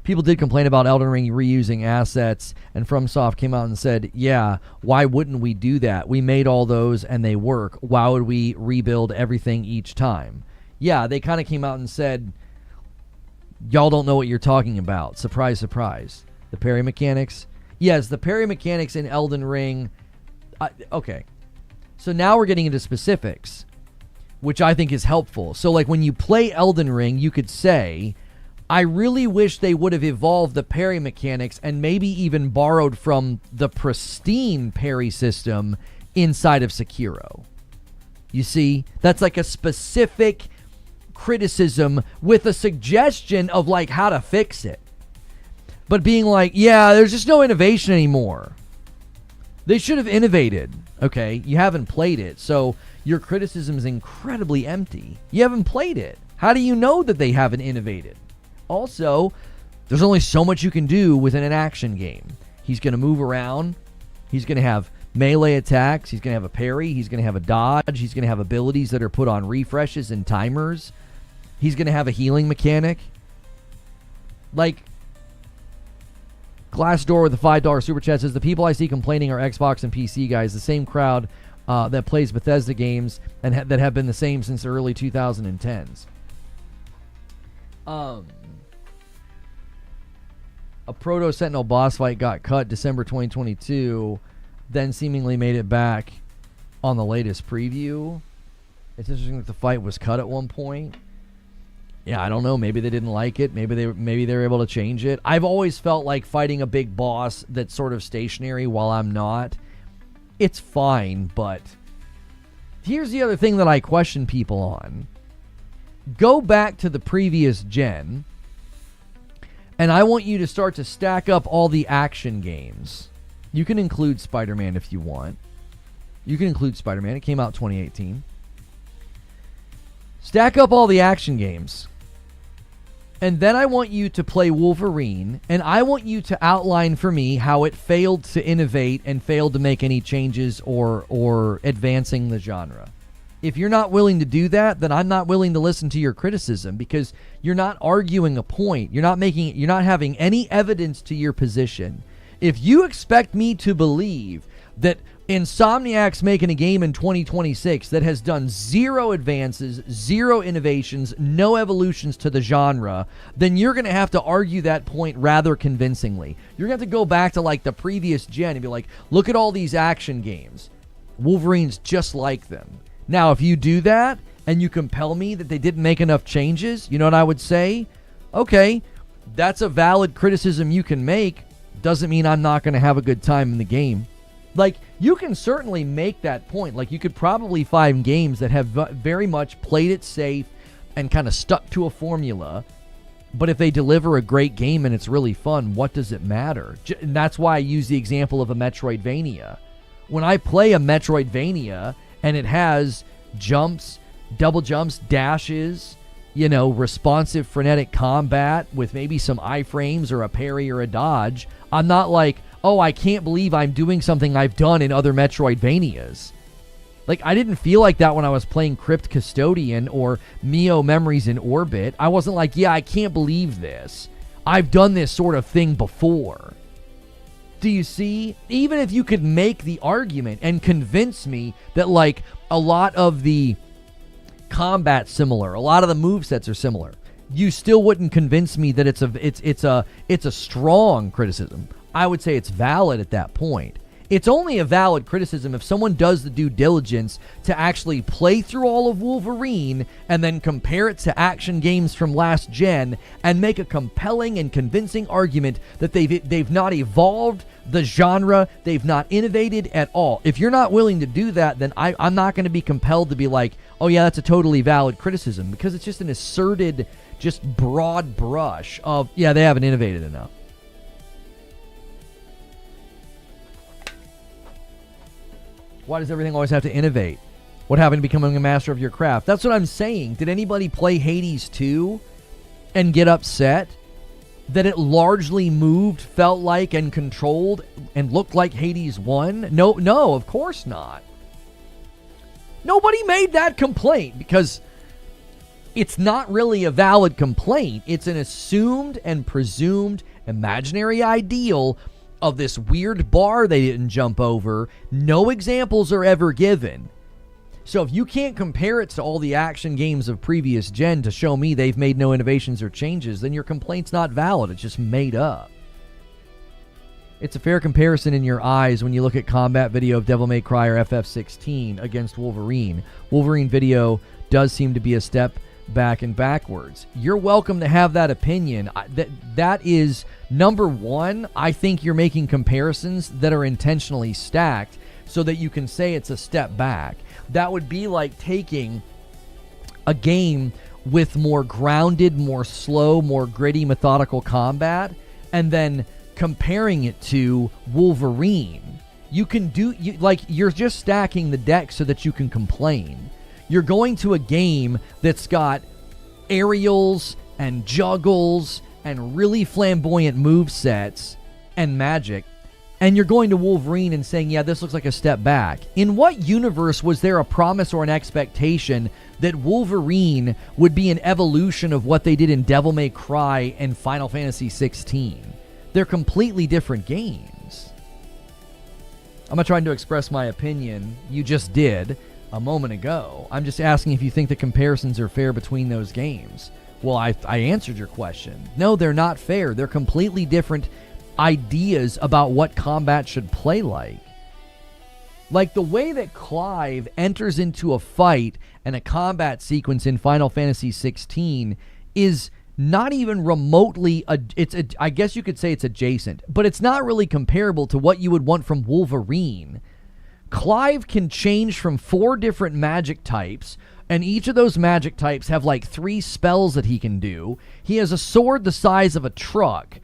People did complain about Elden Ring reusing assets, and FromSoft came out and said, yeah, why wouldn't we do that? We made all those and they work. Why would we rebuild everything each time? Yeah, they kind of came out and said, y'all don't know what you're talking about. Surprise, surprise. The parry mechanics? Yes, the parry mechanics in Elden Ring. Okay. So now we're getting into specifics, which I think is helpful. So like when you play Elden Ring, you could say, I really wish they would have evolved the parry mechanics and maybe even borrowed from the pristine parry system inside of Sekiro. You see? That's like a specific criticism with a suggestion of like how to fix it. But being like, yeah, there's just no innovation anymore. They should have innovated. Okay, you haven't played it, so your criticism is incredibly empty. You haven't played it. How do you know that they haven't innovated? Also, there's only so much you can do within an action game. He's going to move around. He's going to have melee attacks. He's going to have a parry. He's going to have a dodge. He's going to have abilities that are put on refreshes and timers. He's going to have a healing mechanic. Like, Glassdoor with the $5 super chat says, the people I see complaining are Xbox and PC guys, the same crowd that plays Bethesda games and that have been the same since the early 2010s. A Proto Sentinel boss fight got cut December 2022, then seemingly made it back on the latest preview. It's interesting that the fight was cut at one point. Yeah, I don't know. Maybe they didn't like it. Maybe they were able to change it. I've always felt like fighting a big boss that's sort of stationary while I'm not. It's fine, but here's the other thing that I question people on. Go back to the previous gen, and I want you to start to stack up all the action games. You can include Spider-Man if you want. You can include Spider-Man. It came out 2018. Stack up all the action games. And then I want you to play Wolverine, and I want you to outline for me how it failed to innovate and failed to make any changes or advancing the genre. If you're not willing to do that, then I'm not willing to listen to your criticism, because you're not arguing a point. You're not having any evidence to your position. If you expect me to believe that Insomniac's making a game in 2026 that has done zero advances, zero innovations, no evolutions to the genre, then you're going to have to argue that point rather convincingly. You're going to have to go back to like the previous gen and be like, look at all these action games. Wolverine's just like them. Now, if you do that and you compel me that they didn't make enough changes, you know what I would say? Okay, that's a valid criticism you can make. Doesn't mean I'm not going to have a good time in the game. Like, you can certainly make that point. Like, you could probably find games that have very much played it safe and kind of stuck to a formula. But if they deliver a great game and it's really fun, what does it matter? And that's why I use the example of a Metroidvania. When I play a Metroidvania and it has jumps, double jumps, dashes, you know, responsive frenetic combat with maybe some iframes or a parry or a dodge, I'm not like, oh, I can't believe I'm doing something I've done in other Metroidvanias. Like, I didn't feel like that when I was playing Crypt Custodian or Mio Memories in Orbit. I wasn't like, yeah, I can't believe this. I've done this sort of thing before. Do you see? Even if you could make the argument and convince me that, like, a lot of the combat's similar, a lot of the movesets are similar, you still wouldn't convince me that it's a strong criticism. I would say it's valid at that point. It's only a valid criticism if someone does the due diligence to actually play through all of Wolverine and then compare it to action games from last gen and make a compelling and convincing argument that they've not evolved the genre, they've not innovated at all. If you're not willing to do that, then I'm not going to be compelled to be like, oh yeah, that's a totally valid criticism, because it's just an asserted, just broad brush of, yeah, they haven't innovated enough. Why does everything always have to innovate? What happened to becoming a master of your craft? That's what I'm saying. Did anybody play Hades 2 and get upset that it largely moved, felt like, and controlled and looked like Hades 1? No, of course not. Nobody made that complaint because it's not really a valid complaint. It's an assumed and presumed imaginary ideal of this weird bar they didn't jump over. No examples are ever given. So if you can't compare it to all the action games of previous gen to show me they've made no innovations or changes, then your complaint's not valid. It's just made up. It's a fair comparison in your eyes when you look at combat video of Devil May Cry or FF16 against Wolverine. Wolverine video does seem to be a step back and backwards. You're welcome to have that opinion. That is, number one, I think you're making comparisons that are intentionally stacked so that you can say it's a step back. That would be like taking a game with more grounded, more slow, more gritty, methodical combat and then comparing it to Wolverine. You're just stacking the deck so that you can complain. You're going to a game that's got aerials and juggles and really flamboyant movesets and magic, and you're going to Wolverine and saying, yeah, this looks like a step back. In what universe was there a promise or an expectation that Wolverine would be an evolution of what they did in Devil May Cry and Final Fantasy 16? They're completely different games. I'm not trying to express my opinion. You just did a moment ago. I'm just asking if you think the comparisons are fair between those games. Well, I answered your question. No, they're not fair. They're completely different ideas about what combat should play like. Like the way that Clive enters into a fight and a combat sequence in Final Fantasy 16 is not even remotely, I guess you could say it's adjacent, but it's not really comparable to what you would want from Wolverine. Clive can change from 4 different magic types, and each of those magic types have like 3 spells that he can do. He has a sword the size of a truck.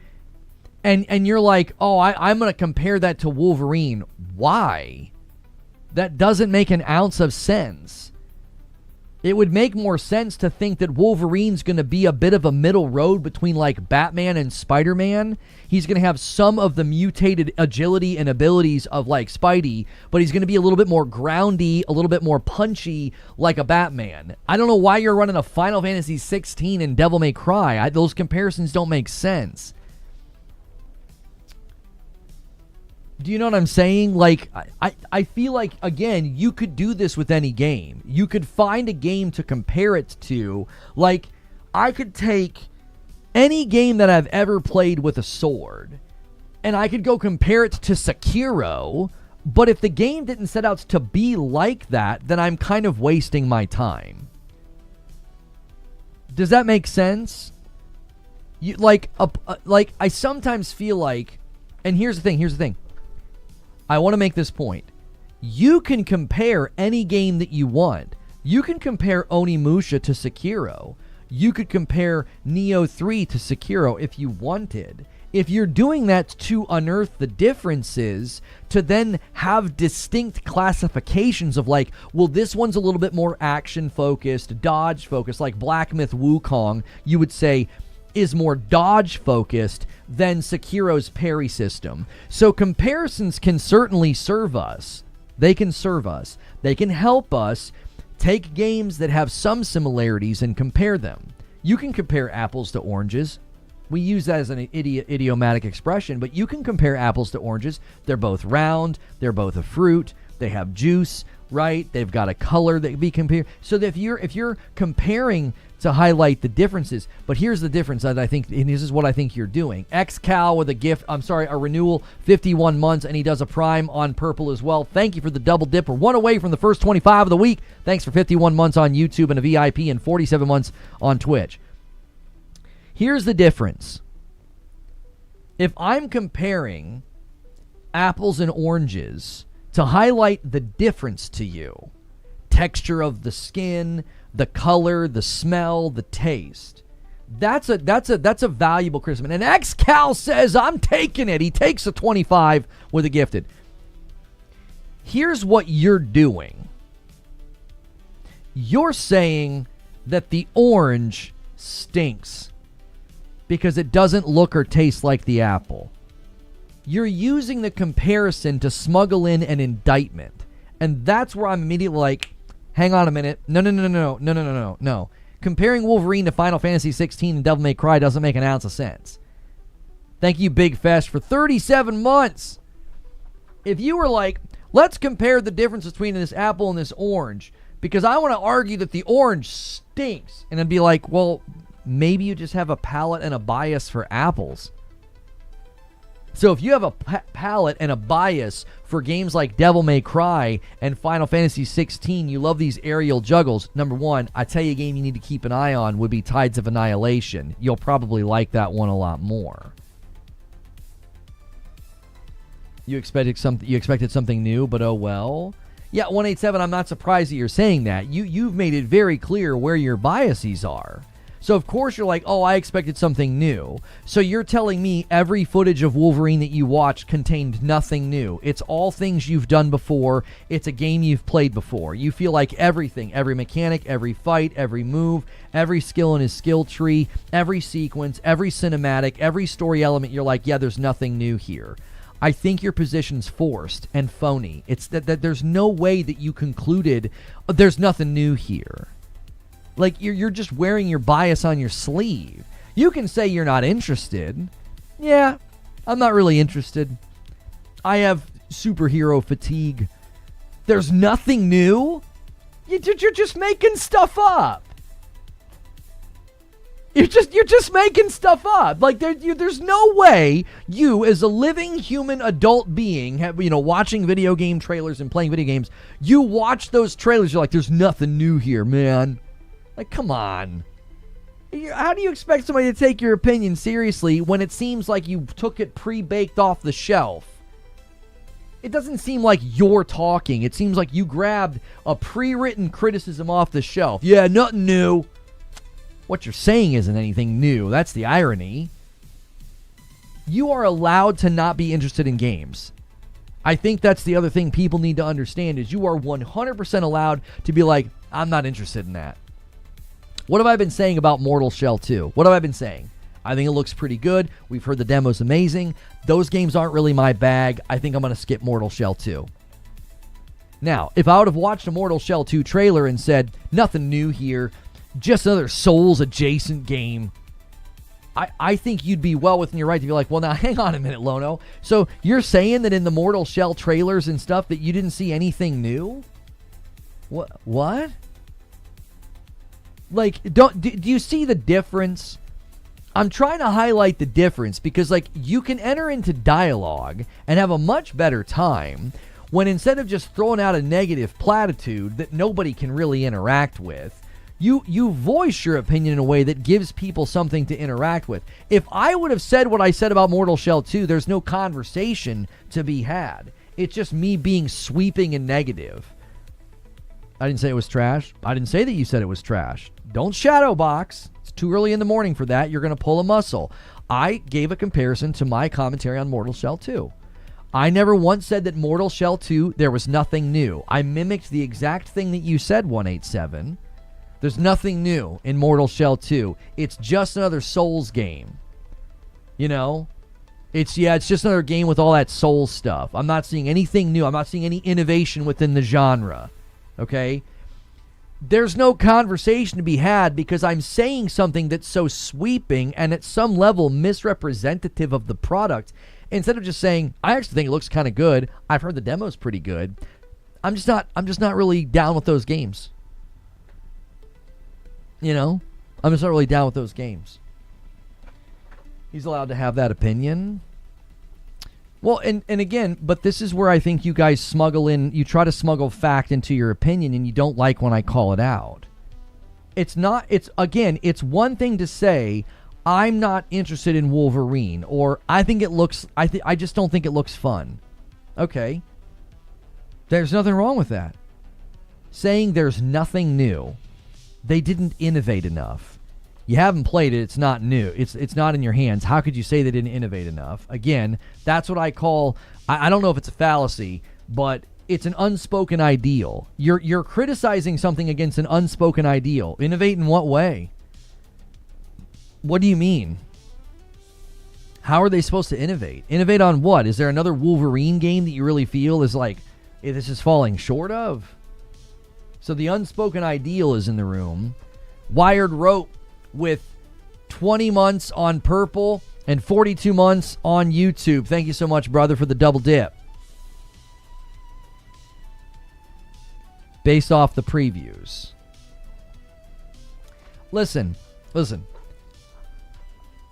And you're like, oh, I'm going to compare that to Wolverine. Why? That doesn't make an ounce of sense. It would make more sense to think that Wolverine's going to be a bit of a middle road between like Batman and Spider-Man. He's going to have some of the mutated agility and abilities of like Spidey, but he's going to be a little bit more groundy, a little bit more punchy like a Batman. I don't know why you're running a Final Fantasy 16 and Devil May Cry. Those comparisons don't make sense. Do you know what I'm saying? Like, I feel like, again, you could do this with any game. You could find a game to compare it to. Like, I could take any game that I've ever played with a sword, and I could go compare it to Sekiro, but if the game didn't set out to be like that, then I'm kind of wasting my time. Does that make sense? I sometimes feel like, and here's the thing. I want to make this point. You can compare any game that you want. You can compare Onimusha to Sekiro. You could compare Neo 3 to Sekiro if you wanted. If you're doing that to unearth the differences, to then have distinct classifications of like, well, this one's a little bit more action-focused, dodge-focused, like Black Myth Wukong, you would say, is more dodge-focused than Sekiro's parry system. So comparisons can certainly serve us. They can serve us. They can help us take games that have some similarities and compare them. You can compare apples to oranges. We use that as an idiomatic expression, but you can compare apples to oranges. They're both round. They're both a fruit. they have juice, right? They've got a color that can be compared. So that if you're comparing to highlight the differences, but here's the difference that I think, and this is what I think you're doing. XCal with a renewal, 51 months, and he does a Prime on purple as well. Thank you for the double dip. We're one away from the first 25 of the week. Thanks for 51 months on YouTube and a VIP and 47 months on Twitch. Here's the difference. If I'm comparing apples and oranges to highlight the difference to you, texture of the skin, the color, the smell, the taste, that's a valuable criticism. And XCal says, I'm taking it. He takes a 25 with a gifted. Here's what you're doing. You're saying that the orange stinks because it doesn't look or taste like the apple. You're using the comparison to smuggle in an indictment. And that's where I'm immediately like, hang on a minute. No. Comparing Wolverine to Final Fantasy 16 and Devil May Cry doesn't make an ounce of sense. Thank you, Big Fest, for 37 months. If you were like, let's compare the difference between this apple and this orange, because I want to argue that the orange stinks. And I'd be like, well, maybe you just have a palate and a bias for apples. So if you have a palate and a bias for games like Devil May Cry and Final Fantasy 16, you love these aerial juggles. Number one, I tell you a game you need to keep an eye on would be Tides of Annihilation. You'll probably like that one a lot more. You expected something new, but oh well. Yeah, 187, I'm not surprised that you're saying that. You've made it very clear where your biases are. So, of course, you're like, oh, I expected something new. So you're telling me every footage of Wolverine that you watched contained nothing new. It's all things you've done before. It's a game you've played before. You feel like everything, every mechanic, every fight, every move, every skill in his skill tree, every sequence, every cinematic, every story element, you're like, yeah, there's nothing new here. I think your position's forced and phony. It's that there's no way that you concluded there's nothing new here. Like, you're just wearing your bias on your sleeve. You can say you're not interested. Yeah, I'm not really interested. I have superhero fatigue. There's nothing new? You're just making stuff up. You're just making stuff up. Like, there's no way you, as a living human adult being, watching video game trailers and playing video games, you watch those trailers, you're like, there's nothing new here, man. Like, come on. How do you expect somebody to take your opinion seriously when it seems like you took it pre-baked off the shelf? It doesn't seem like you're talking. It seems like you grabbed a pre-written criticism off the shelf. Yeah, nothing new. What you're saying isn't anything new. That's the irony. You are allowed to not be interested in games. I think that's the other thing people need to understand is you are 100% allowed to be like, I'm not interested in that. What have I been saying about Mortal Shell 2? What have I been saying? I think it looks pretty good. We've heard the demo's amazing. Those games aren't really my bag. I think I'm going to skip Mortal Shell 2. Now, if I would have watched a Mortal Shell 2 trailer and said, nothing new here, just another Souls-adjacent game, I think you'd be well within your right to be like, well, now, hang on a minute, Lono. So you're saying that in the Mortal Shell trailers and stuff that you didn't see anything new? What? Like, do you see the difference? I'm trying to highlight the difference because, like, you can enter into dialogue and have a much better time when instead of just throwing out a negative platitude that nobody can really interact with, you voice your opinion in a way that gives people something to interact with. If I would have said what I said about Mortal Shell 2, there's no conversation to be had. It's just me being sweeping and negative. I didn't say it was trash. I didn't say that you said it was trash. Don't shadow box. It's too early in the morning for that. You're going to pull a muscle. I gave a comparison to my commentary on Mortal Shell 2. I never once said that Mortal Shell 2, there was nothing new. I mimicked the exact thing that you said, 187. There's nothing new in Mortal Shell 2. It's just another Souls game. You know? It's just another game with all that Souls stuff. I'm not seeing anything new. I'm not seeing any innovation within the genre. Okay? There's no conversation to be had because I'm saying something that's so sweeping and at some level misrepresentative of the product. Instead of just saying, I actually think it looks kind of good. I've heard the demo's pretty good. I'm just not really down with those games. You know? I'm just not really down with those games. He's allowed to have that opinion. Well, and again, but this is where I think you guys you try to smuggle fact into your opinion, and you don't like when I call it out. It's one thing to say, I'm not interested in Wolverine, or I just don't think it looks fun. Okay. There's nothing wrong with that. Saying there's nothing new. They didn't innovate enough. You haven't played it. It's not new. It's not in your hands. How could you say they didn't innovate enough? Again, that's what I call, I don't know if it's a fallacy, but it's an unspoken ideal. You're criticizing something against an unspoken ideal. Innovate in what way? What do you mean? How are they supposed to innovate? Innovate on what? Is there another Wolverine game that you really feel is like, this is falling short of? So the unspoken ideal is in the room. Wired Rope with 20 months on Purple and 42 months on YouTube. Thank you so much, brother, for the double dip. Based off the previews. Listen.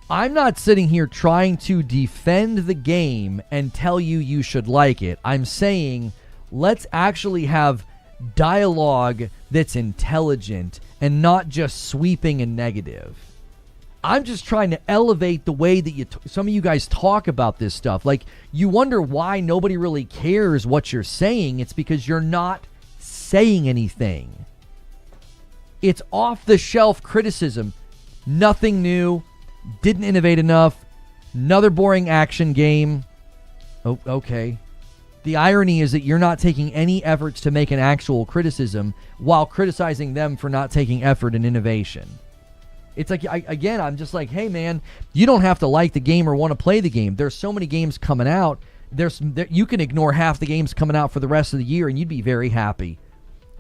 I'm not sitting here trying to defend the game and tell you should like it. I'm saying let's actually have dialogue that's intelligent and not just sweeping and negative. I'm just trying to elevate the way that some of you guys talk about this stuff. Like, you wonder why nobody really cares what you're saying. It's because you're not saying anything. It's off-the-shelf criticism. Nothing new. Didn't innovate enough. Another boring action game. Oh, okay. The irony is that you're not taking any efforts to make an actual criticism while criticizing them for not taking effort and innovation. It's like, I'm just like, hey, man, you don't have to like the game or want to play the game. There's so many games coming out. You can ignore half the games coming out for the rest of the year, and you'd be very happy.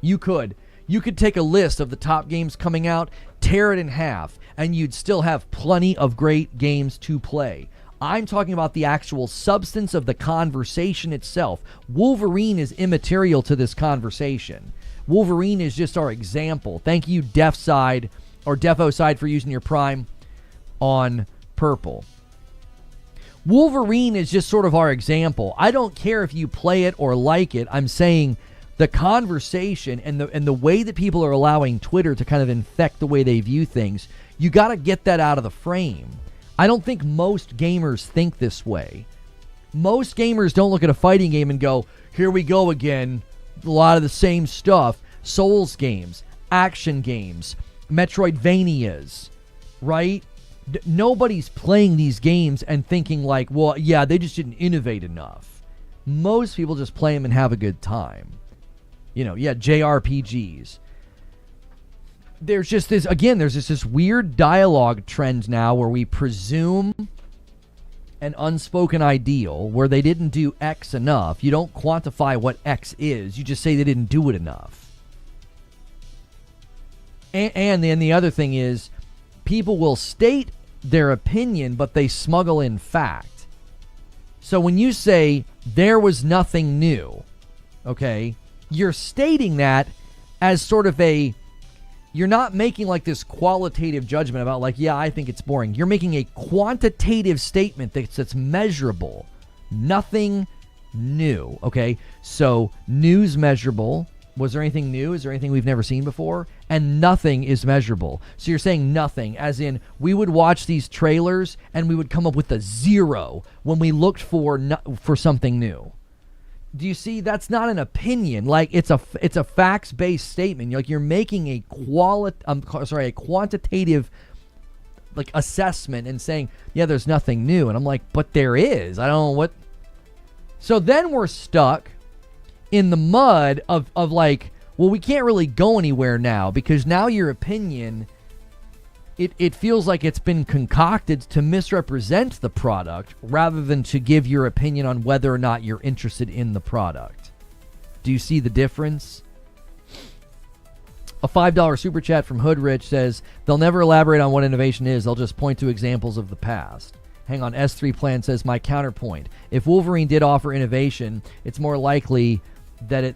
You could. You could take a list of the top games coming out, tear it in half, and you'd still have plenty of great games to play. I'm talking about the actual substance of the conversation itself. Wolverine is immaterial to this conversation. Wolverine is just our example. Thank you, Defo Side, for using your Prime on Purple. Wolverine is just sort of our example. I don't care if you play it or like it. I'm saying the conversation and the way that people are allowing Twitter to kind of infect the way they view things, you got to get that out of the frame. I don't think most gamers think this way. Most gamers don't look at a fighting game and go, here we go again, a lot of the same stuff. Souls games, action games, Metroidvanias, right? Nobody's playing these games and thinking like, well, yeah, they just didn't innovate enough. Most people just play them and have a good time. JRPGs. There's just this weird dialogue trend now where we presume an unspoken ideal where they didn't do X enough. You don't quantify what X is. You just say they didn't do it enough. And then the other thing is, people will state their opinion, but they smuggle in fact. So when you say there was nothing new, okay, you're stating that as sort of you're not making like this qualitative judgment about like, yeah, I think it's boring. You're making a quantitative statement that's measurable. Nothing new, okay? So news measurable. Was there anything new? Is there anything we've never seen before? And nothing is measurable. So you're saying nothing, as in we would watch these trailers and we would come up with a 0 when we looked for something new. Do you see? That's not an opinion. Like, it's a facts-based statement. You're making a quantitative like assessment and saying, yeah, there's nothing new. And I'm like, but there is. I don't know what. So then we're stuck in the mud of like, well, we can't really go anywhere now because now your opinion, it feels like it's been concocted to misrepresent the product rather than to give your opinion on whether or not you're interested in the product. Do you see the difference? A $5 super chat from Hoodrich says, they'll never elaborate on what innovation is. They'll just point to examples of the past. Hang on, S3 Plan says, my counterpoint. If Wolverine did offer innovation, it's more likely that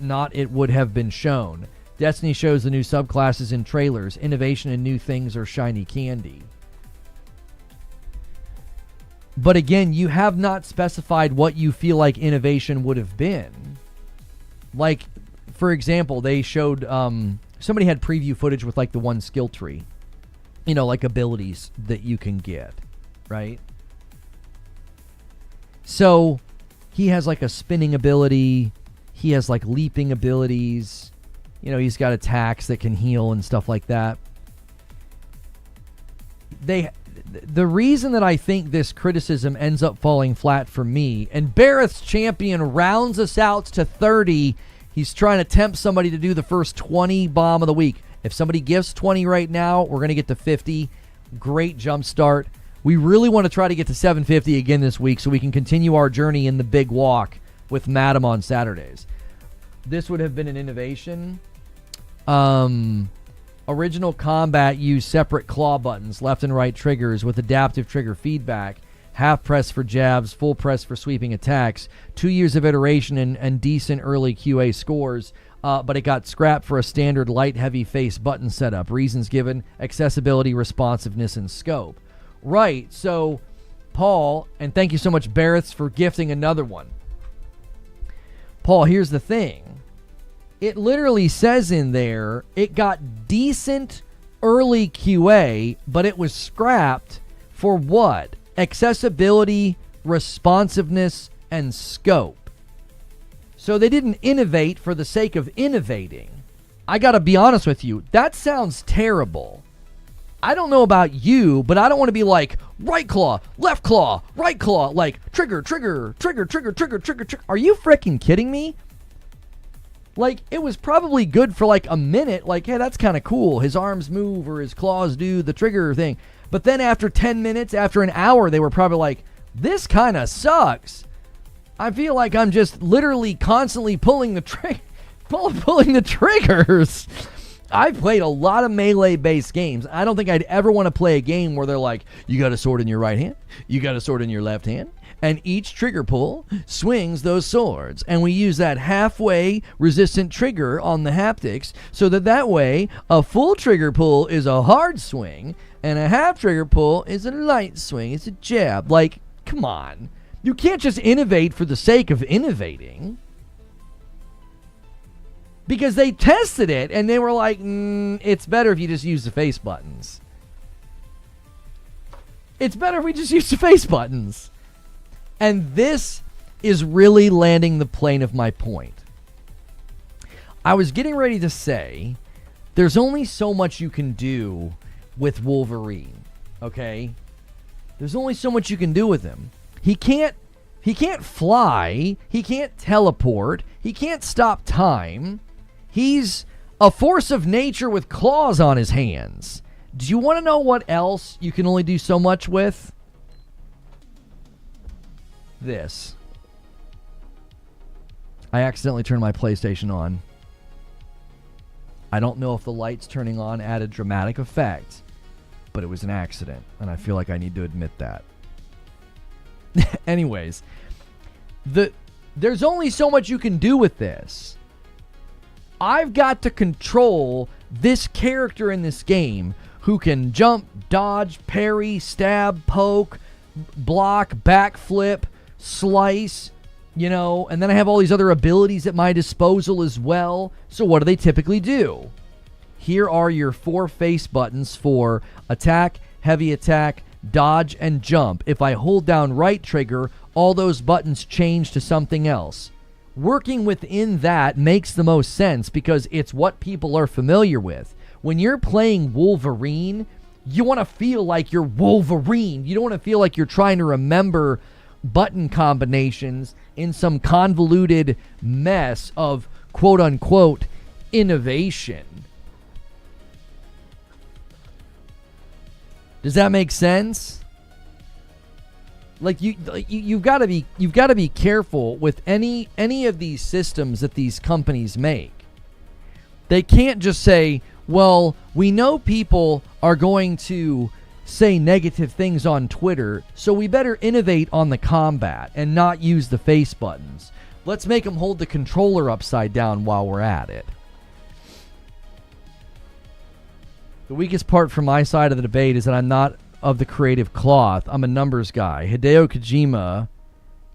not it would have been shown. Destiny shows the new subclasses in trailers. Innovation and new things are shiny candy. But again, you have not specified what you feel like innovation would have been. Like, for example, they showed somebody had preview footage with like the one skill tree, you know, like abilities that you can get, right? So he has like a spinning ability, he has like leaping abilities, you know, he's got attacks that can heal and stuff like that. The reason that I think this criticism ends up falling flat for me, and Barrett's champion rounds us out to 30. He's trying to tempt somebody to do the first 20 bomb of the week. If somebody gives 20 right now, we're going to get to 50. Great jump start. We really want to try to get to 750 again this week so we can continue our journey in the big walk with Madam on Saturdays. This would have been an innovation. Original combat used separate claw buttons, left and right triggers with adaptive trigger feedback, half press for jabs, full press for sweeping attacks, 2 years of iteration and decent early QA scores, but it got scrapped for a standard light heavy face button setup. Reasons given: accessibility, responsiveness, and scope. Right, so Paul, and thank you so much Barretts for gifting another one. Paul, here's the thing. It literally says in there, it got decent early QA, but it was scrapped for what? Accessibility, responsiveness, and scope. So they didn't innovate for the sake of innovating. I gotta be honest with you, that sounds terrible. I don't know about you, but I don't want to be like, right claw, right claw, like trigger. Are you freaking kidding me? Like, it was probably good for like a minute. Like, hey, that's kind of cool. His arms move or his claws do the trigger thing. But then after 10 minutes, after an hour, they were probably like, this kind of sucks. I feel like I'm just literally constantly pulling the triggers. I've played a lot of melee-based games. I don't think I'd ever want to play a game where they're like, you got a sword in your right hand, you got a sword in your left hand, and each trigger pull swings those swords. And we use that halfway resistant trigger on the haptics so that way a full trigger pull is a hard swing and a half trigger pull is a light swing. It's a jab. Like, come on. You can't just innovate for the sake of innovating. Because they tested it and they were like, it's better if you just use the face buttons. It's better if we just use the face buttons. And this is really landing the plane of my point. I was getting ready to say, there's only so much you can do with Wolverine, okay? There's only so much you can do with him. He can't fly, he can't teleport, he can't stop time. He's a force of nature with claws on his hands. Do you want to know what else you can only do so much with? This. I accidentally turned my PlayStation on. I don't know if the lights turning on added dramatic effect, but it was an accident, and I feel like I need to admit that. Anyways, there's only so much you can do with this. I've got to control this character in this game who can jump, dodge, parry, stab, poke, block, backflip, slice, you know, and then I have all these other abilities at my disposal as well. So what do they typically do? Here are your 4 face buttons for attack, heavy attack, dodge, and jump. If I hold down right trigger, all those buttons change to something else. Working within that makes the most sense because it's what people are familiar with. When you're playing Wolverine, you want to feel like you're Wolverine. You don't want to feel like you're trying to remember button combinations in some convoluted mess of quote-unquote innovation. Does that make sense? Like you've got to be careful with any of these systems that these companies make. They can't just say, well, we know people are going to say negative things on Twitter, so we better innovate on the combat and not use the face buttons. Let's make him hold the controller upside down while we're at it. The weakest part from my side of the debate is that I'm not of the creative cloth. I'm a numbers guy. Hideo Kojima,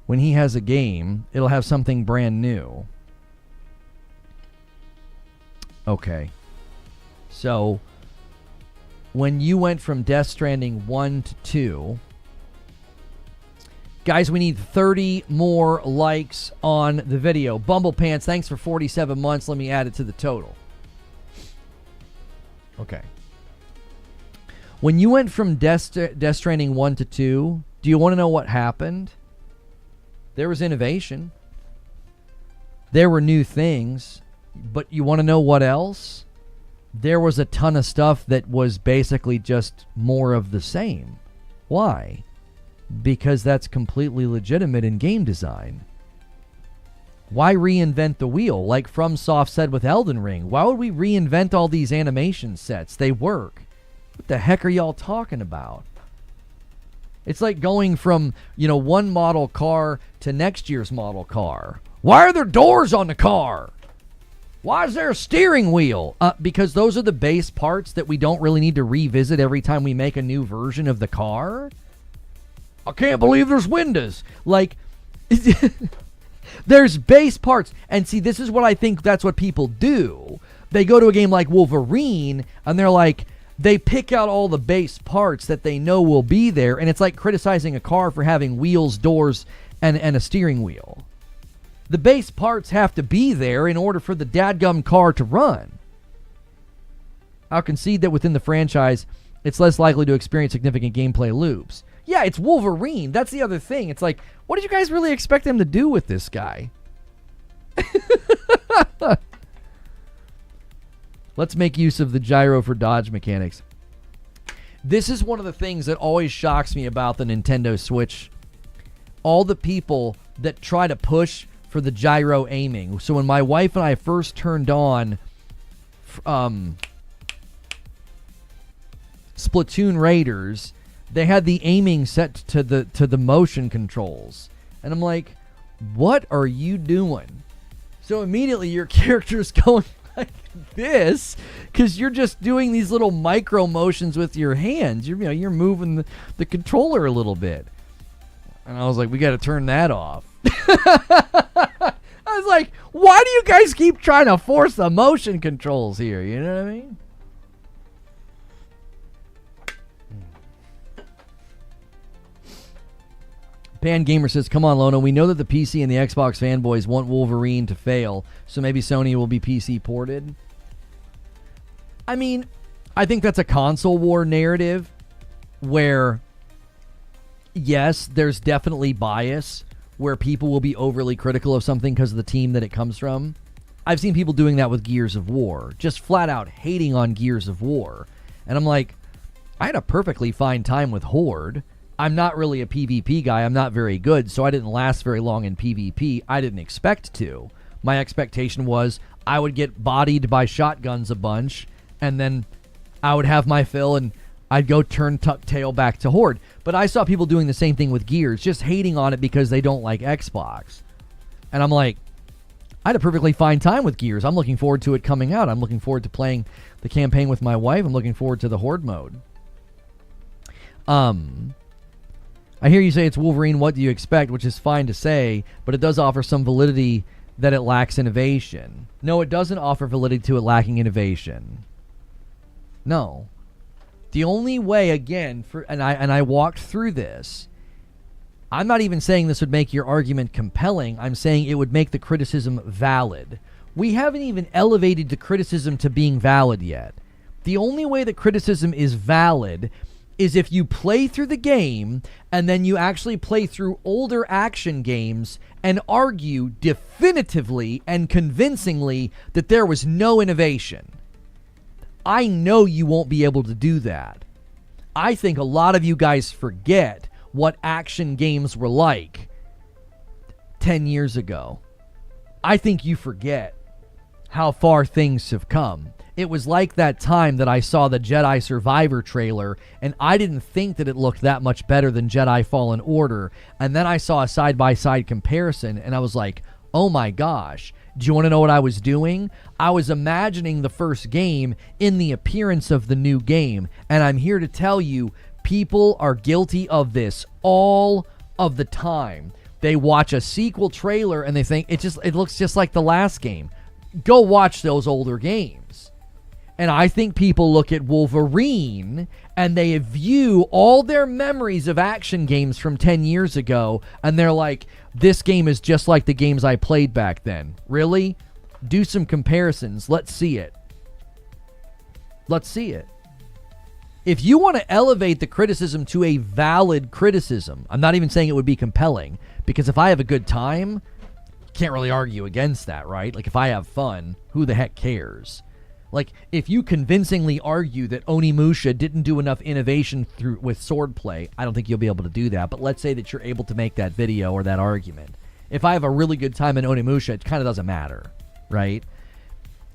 when he has a game, it'll have something brand new. Okay. So, when you went from Death Stranding 1 to 2... Guys, we need 30 more likes on the video. Bumblepants, thanks for 47 months. Let me add it to the total. Okay. When you went from Death Stranding 1 to 2, do you want to know what happened? There was innovation. There were new things. But you want to know what else? There was a ton of stuff that was basically just more of the same. Why? Because that's completely legitimate in game design. Why reinvent the wheel? Like FromSoft said with Elden Ring. Why would we reinvent all these animation sets? They work. What the heck are y'all talking about? It's like going from, one model car to next year's model car. Why are there doors on the car? Why is there a steering wheel? Because those are the base parts that we don't really need to revisit every time we make a new version of the car. I can't believe there's windows. Like, there's base parts. And see, this is what I think that's what people do. They go to a game like Wolverine, and they're like, they pick out all the base parts that they know will be there, and it's like criticizing a car for having wheels, doors, and a steering wheel. The base parts have to be there in order for the dadgum car to run. I'll concede that within the franchise, it's less likely to experience significant gameplay loops. Yeah, it's Wolverine. That's the other thing. It's like, what did you guys really expect them to do with this guy? Let's make use of the gyro for dodge mechanics. This is one of the things that always shocks me about the Nintendo Switch. All the people that try to push for the gyro aiming. So when my wife and I first turned on Splatoon Raiders, they had the aiming set to the motion controls. And I'm like, what are you doing? So immediately your character's going like this because you're just doing these little micro motions with your hands. You're moving the controller a little bit. And I was like, we got to turn that off. I was like, why do you guys keep trying to force the motion controls here? You know what I mean? Pan Gamer says, come on, Lono. We know that the PC and the Xbox fanboys want Wolverine to fail, so maybe Sony will be PC ported. I mean, I think that's a console war narrative where, yes, there's definitely bias where people will be overly critical of something because of the team that it comes from. I've seen people doing that with Gears of War, just flat out hating on Gears of War. And I'm like, I had a perfectly fine time with Horde. I'm not really a PvP guy. I'm not very good, so I didn't last very long in PvP. I didn't expect to. My expectation was I would get bodied by shotguns a bunch, and then I would have my fill, and I'd go turn tail back to Horde. But I saw people doing the same thing with Gears, just hating on it because they don't like Xbox. And I'm like, I had a perfectly fine time with Gears. I'm looking forward to it coming out. I'm looking forward to playing the campaign with my wife. I'm looking forward to the Horde mode. I hear you say it's Wolverine, what do you expect, which is fine to say, but it does offer some validity that it lacks innovation. No, it doesn't offer validity to it lacking innovation. No. The only way, again, and I walked through this, I'm not even saying this would make your argument compelling, I'm saying it would make the criticism valid. We haven't even elevated the criticism to being valid yet. The only way that criticism is valid is if you play through the game and then you actually play through older action games and argue definitively and convincingly that there was no innovation. I know you won't be able to do that. I think a lot of you guys forget what action games were like 10 years ago. I think you forget how far things have come. It was like that time that I saw the Jedi Survivor trailer, and I didn't think that it looked that much better than Jedi Fallen Order. And then I saw a side-by-side comparison, and I was like, oh my gosh. Do you want to know what I was doing? I was imagining the first game in the appearance of the new game. And I'm here to tell you, people are guilty of this all of the time. They watch a sequel trailer and they think it looks just like the last game. Go watch those older games. And I think people look at Wolverine and they view all their memories of action games from 10 years ago and they're like, this game is just like the games I played back then. Really? Do some comparisons. Let's see it. Let's see it. If you want to elevate the criticism to a valid criticism, I'm not even saying it would be compelling, because if I have a good time, can't really argue against that, right? Like, if I have fun, who the heck cares? Like, if you convincingly argue that Onimusha didn't do enough innovation with swordplay, I don't think you'll be able to do that. But let's say that you're able to make that video or that argument. If I have a really good time in Onimusha, it kind of doesn't matter, right?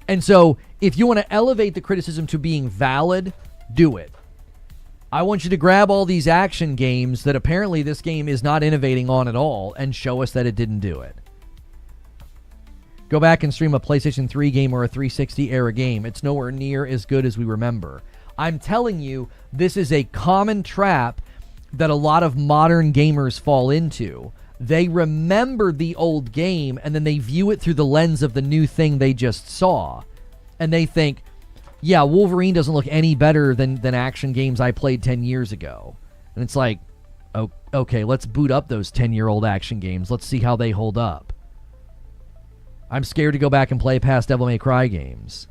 And so, if you want to elevate the criticism to being valid, do it. I want you to grab all these action games that apparently this game is not innovating on at all and show us that it didn't do it. Go back and stream a PlayStation 3 game or a 360 era game. It's nowhere near as good as we remember. I'm telling you, this is a common trap that a lot of modern gamers fall into. They remember the old game and then they view it through the lens of the new thing they just saw. And they think, yeah, Wolverine doesn't look any better than action games I played 10 years ago. And it's like, oh, okay, let's boot up those 10-year-old action games. Let's see how they hold up. I'm scared to go back and play past Devil May Cry games.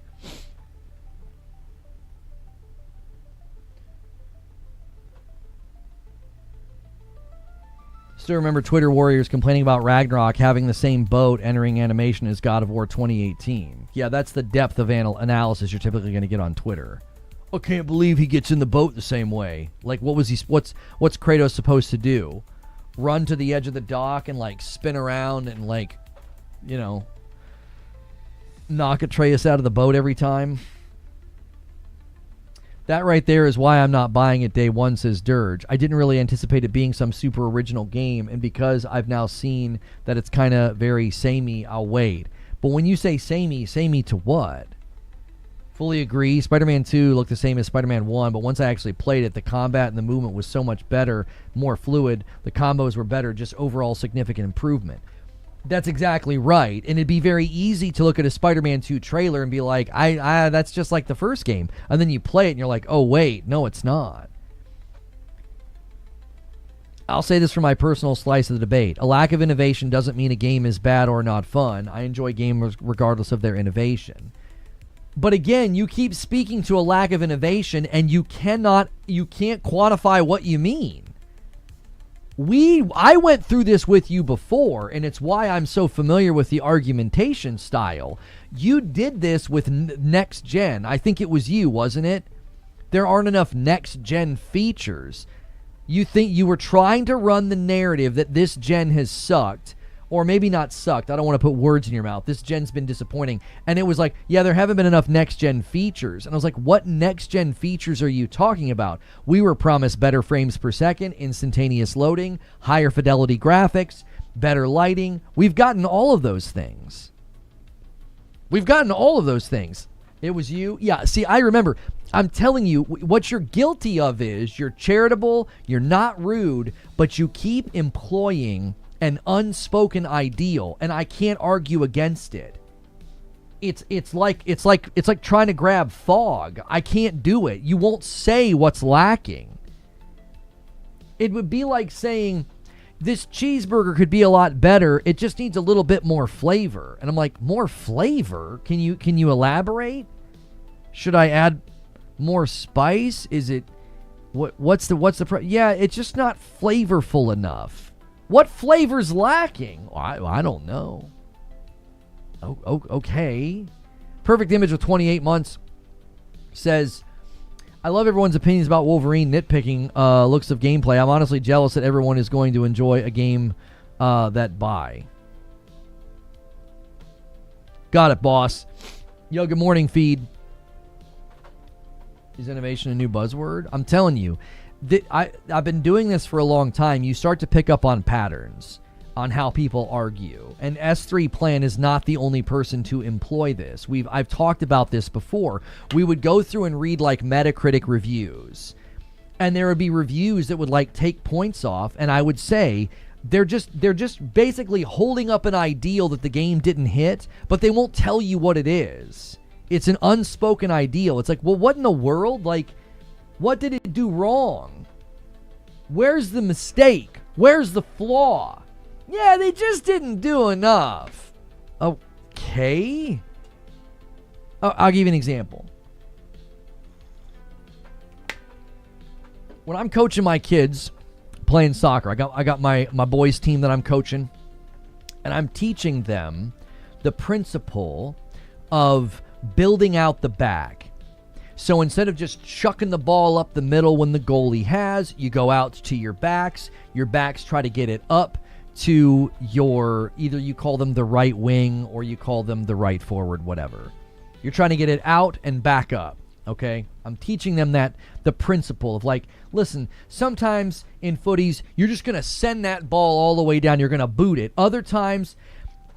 Still remember Twitter warriors complaining about Ragnarok having the same boat entering animation as God of War 2018. Yeah, that's the depth of analysis you're typically going to get on Twitter. I can't believe he gets in the boat the same way. Like, what's Kratos supposed to do? Run to the edge of the dock and, like, spin around and, like, you know, knock Atreus out of the boat every time? That right there is why I'm not buying it day one, says Dirge. I didn't really anticipate it being some super original game, and because I've now seen that it's kind of very samey, I'll wait. But when you say samey to what? Fully agree. Spider-Man 2 looked the same as Spider-Man 1, but once I actually played it, the combat and the movement was so much better, more fluid. The combos were better, just overall significant improvement. That's exactly right. And it'd be very easy to look at a Spider-Man 2 trailer and be like, that's just like the first game. And then you play it and you're like, oh, wait, no, it's not. I'll say this for my personal slice of the debate. A lack of innovation doesn't mean a game is bad or not fun. I enjoy gamers regardless of their innovation. But again, you keep speaking to a lack of innovation and you can't quantify what you mean. I went through this with you before, and it's why I'm so familiar with the argumentation style. You did this with next gen. I think it was you, wasn't it? There aren't enough next gen features. You think you were trying to run the narrative that this gen has sucked, or maybe not sucked. I don't want to put words in your mouth. This gen's been disappointing. And it was like, yeah, there haven't been enough next-gen features. And I was like, what next-gen features are you talking about? We were promised better frames per second, instantaneous loading, higher fidelity graphics, better lighting. We've gotten all of those things. It was you? Yeah, see, I remember. I'm telling you, what you're guilty of is you're charitable, you're not rude, but you keep employing an unspoken ideal, and I can't argue against it. It's like trying to grab fog. I can't do it. You won't say what's lacking. It would be like saying this cheeseburger could be a lot better. It just needs a little bit more flavor. And I'm like, more flavor? Can you elaborate? Should I add more spice? Is it what's the yeah, it's just not flavorful enough. What flavor's lacking? I don't know. Okay. Perfect Image with 28 months says, I love everyone's opinions about Wolverine nitpicking looks of gameplay. I'm honestly jealous that everyone is going to enjoy a game that buy. Got it, boss. Yo, good morning, feed. Is innovation a new buzzword? I'm telling you. I've been doing this for a long time. You start to pick up on patterns. on how people argue. And S3 Plan is not the only person to employ this. I've talked about this before. We would go through and read like Metacritic reviews, and there would be reviews that would like take points off, and I would say they're just basically holding up an ideal that the game didn't hit, but they won't tell you what it is. It's an unspoken ideal. It's like, well, what in the world? Like, what did it do wrong? Where's the mistake? Where's the flaw? Yeah, they just didn't do enough. Okay. I'll give you an example. When I'm coaching my kids playing soccer, I got my boys team that I'm coaching, and I'm teaching them the principle of building out the back. So instead of just chucking the ball up the middle when the goalie has, you go out to your backs. Your backs try to get it up to your, either you call them the right wing or you call them the right forward, whatever. You're trying to get it out and back up, okay? I'm teaching them the principle of like, listen, sometimes in footies, you're just going to send that ball all the way down. You're going to boot it. Other times,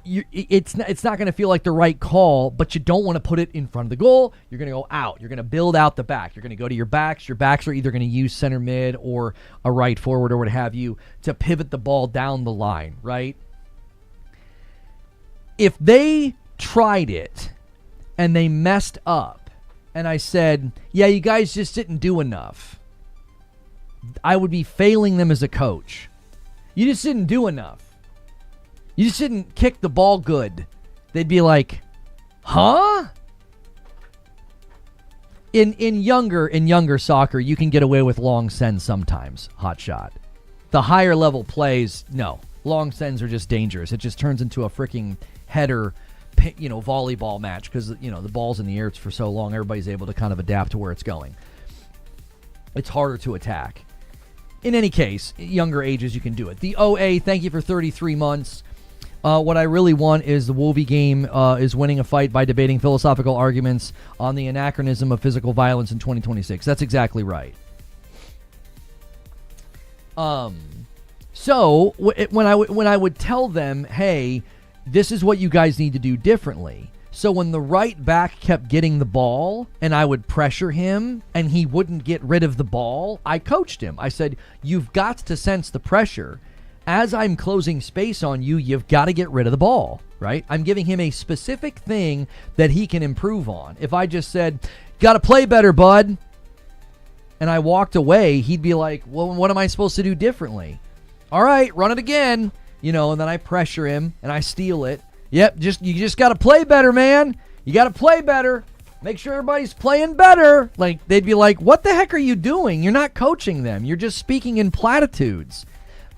it's not going to feel like the right call, but you don't want to put it in front of the goal. You're going to go out. You're going to build out the back. You're going to go to your backs. Your backs are either going to use center mid or a right forward or what have you to pivot the ball down the line, right? If they tried it and they messed up and I said, yeah, you guys just didn't do enough, I would be failing them as a coach. You just didn't do enough. You just didn't kick the ball good. They'd be like, huh? In younger soccer, you can get away with long sends sometimes, hot shot. The higher level plays, no. Long sends are just dangerous. It just turns into a freaking header, volleyball match because, the ball's in the air for so long, everybody's able to kind of adapt to where it's going. It's harder to attack. In any case, younger ages, you can do it. The OA, thank you for 33 months. What I really want is the Wolvie game is winning a fight by debating philosophical arguments on the anachronism of physical violence in 2026. That's exactly right. So when I would tell them, hey, this is what you guys need to do differently. So when the right back kept getting the ball and I would pressure him and he wouldn't get rid of the ball, I coached him. I said, you've got to sense the pressure. As I'm closing space on you, you've got to get rid of the ball, right? I'm giving him a specific thing that he can improve on. If I just said, got to play better, bud, and I walked away, he'd be like, well, what am I supposed to do differently? All right, run it again, and then I pressure him and I steal it. Yep, you just got to play better, man. You got to play better. Make sure everybody's playing better. Like, they'd be like, what the heck are you doing? You're not coaching them. You're just speaking in platitudes.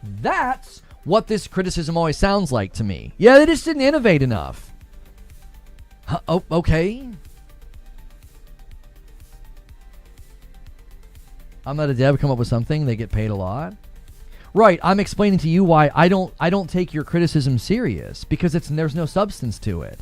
That's what this criticism always sounds like to me. Yeah, they just didn't innovate enough. Oh, okay. I'm not a dev. Come up with something. They get paid a lot. Right. I'm explaining to you why I don't take your criticism serious because there's no substance to it.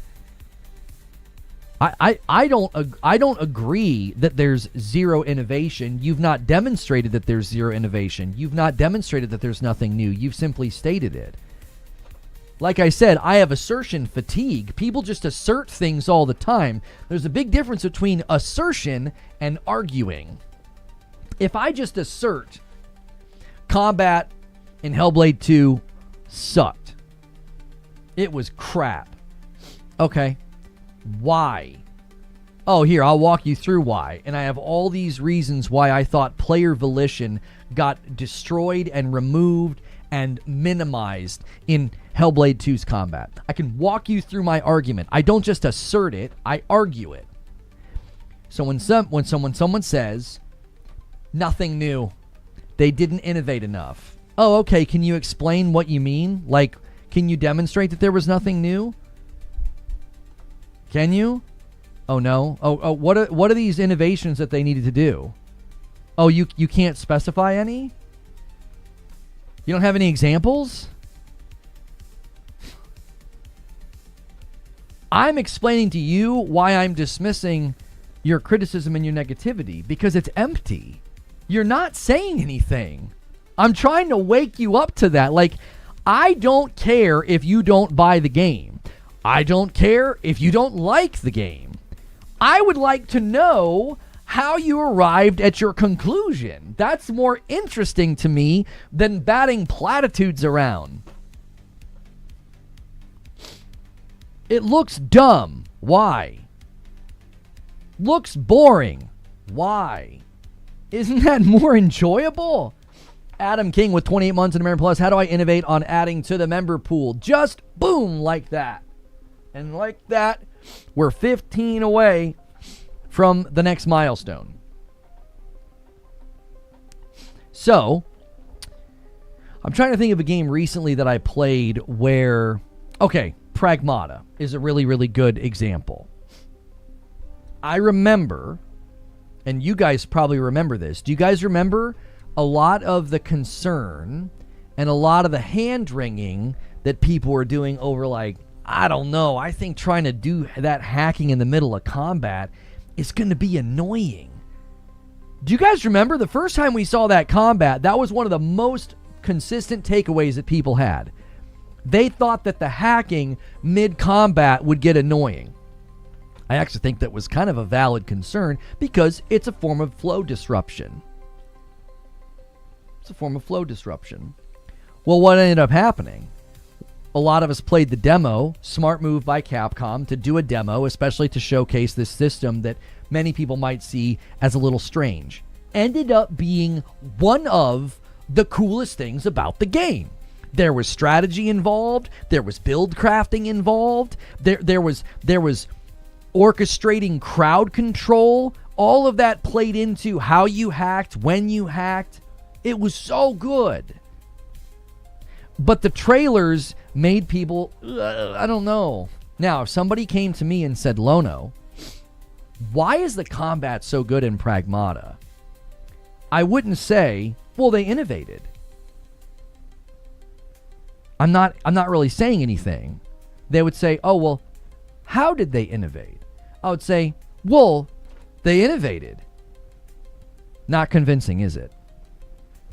I don't agree that there's zero innovation. You've not demonstrated that there's zero innovation. You've not demonstrated that there's nothing new. You've simply stated it. Like I said, I have assertion fatigue. People just assert things all the time. There's a big difference between assertion and arguing. If I just assert combat in Hellblade 2 sucked. It was crap. Okay. Why? Oh, here, I'll walk you through why. And I have all these reasons why I thought player volition got destroyed and removed and minimized in Hellblade 2's combat. I can walk you through my argument. I don't just assert it, I argue it. So when someone says, nothing new, they didn't innovate enough. Oh, okay, can you explain what you mean? Like, can you demonstrate that there was nothing new? Can you? Oh, no? Oh, what are these innovations that they needed to do? Oh, you can't specify any? You don't have any examples? I'm explaining to you why I'm dismissing your criticism and your negativity, because it's empty. You're not saying anything. I'm trying to wake you up to that. Like, I don't care if you don't buy the game. I don't care if you don't like the game. I would like to know how you arrived at your conclusion. That's more interesting to me than batting platitudes around. It looks dumb. Why? Looks boring. Why? Isn't that more enjoyable? Adam King with 28 months in American Plus. How do I innovate on adding to the member pool? Just boom, like that. And like that, we're 15 away from the next milestone. So, I'm trying to think of a game recently that I played where, okay, Pragmata is a really, really good example. I remember, and you guys probably remember this. Do you guys remember a lot of the concern and a lot of the hand-wringing that people were doing over, like, I don't know, I think trying to do that hacking in the middle of combat is going to be annoying. Do you guys remember the first time we saw that combat? That was one of the most consistent takeaways that people had. They thought that the hacking mid-combat would get annoying. I actually think that was kind of a valid concern because it's a form of flow disruption. It's a form of flow disruption. Well, what ended up happening? A lot of us played the demo, smart move by Capcom to do a demo, especially to showcase this system that many people might see as a little strange. Ended up being one of the coolest things about the game. There was strategy involved, there was build crafting involved, there was orchestrating crowd control. All of that played into how you hacked, when you hacked. It was so good. But the trailers made people, I don't know. Now, if somebody came to me and said, Lono, why is the combat so good in Pragmata? I wouldn't say, well, they innovated. I'm not really saying anything. They would say, oh, well, how did they innovate? I would say, well, they innovated. Not convincing, is it?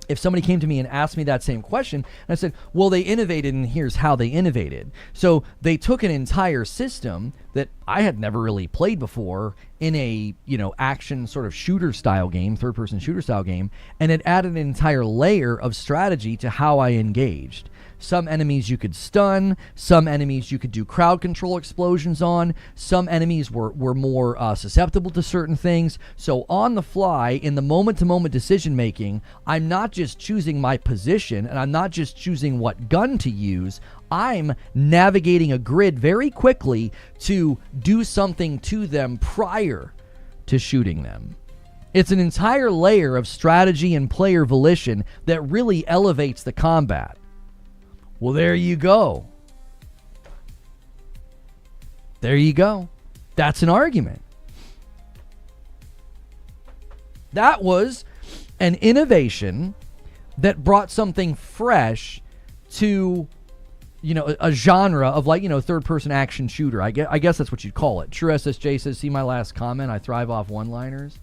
If somebody came to me and asked me that same question, and I said, well, they innovated, and here's how they innovated. So they took an entire system that I had never really played before in a, action sort of shooter style game, third-person shooter style game, and it added an entire layer of strategy to how I engaged. Some enemies you could stun, some enemies you could do crowd control explosions on, some enemies were more susceptible to certain things. So on the fly, in the moment-to-moment decision-making, I'm not just choosing my position, and I'm not just choosing what gun to use, I'm navigating a grid very quickly to do something to them prior to shooting them. It's an entire layer of strategy and player volition that really elevates the combat. Well, there you go. There you go. That's an argument. That was an innovation that brought something fresh to, a genre of third-person action shooter. I guess that's what you'd call it. True SSJ says, see my last comment, I thrive off one-liners.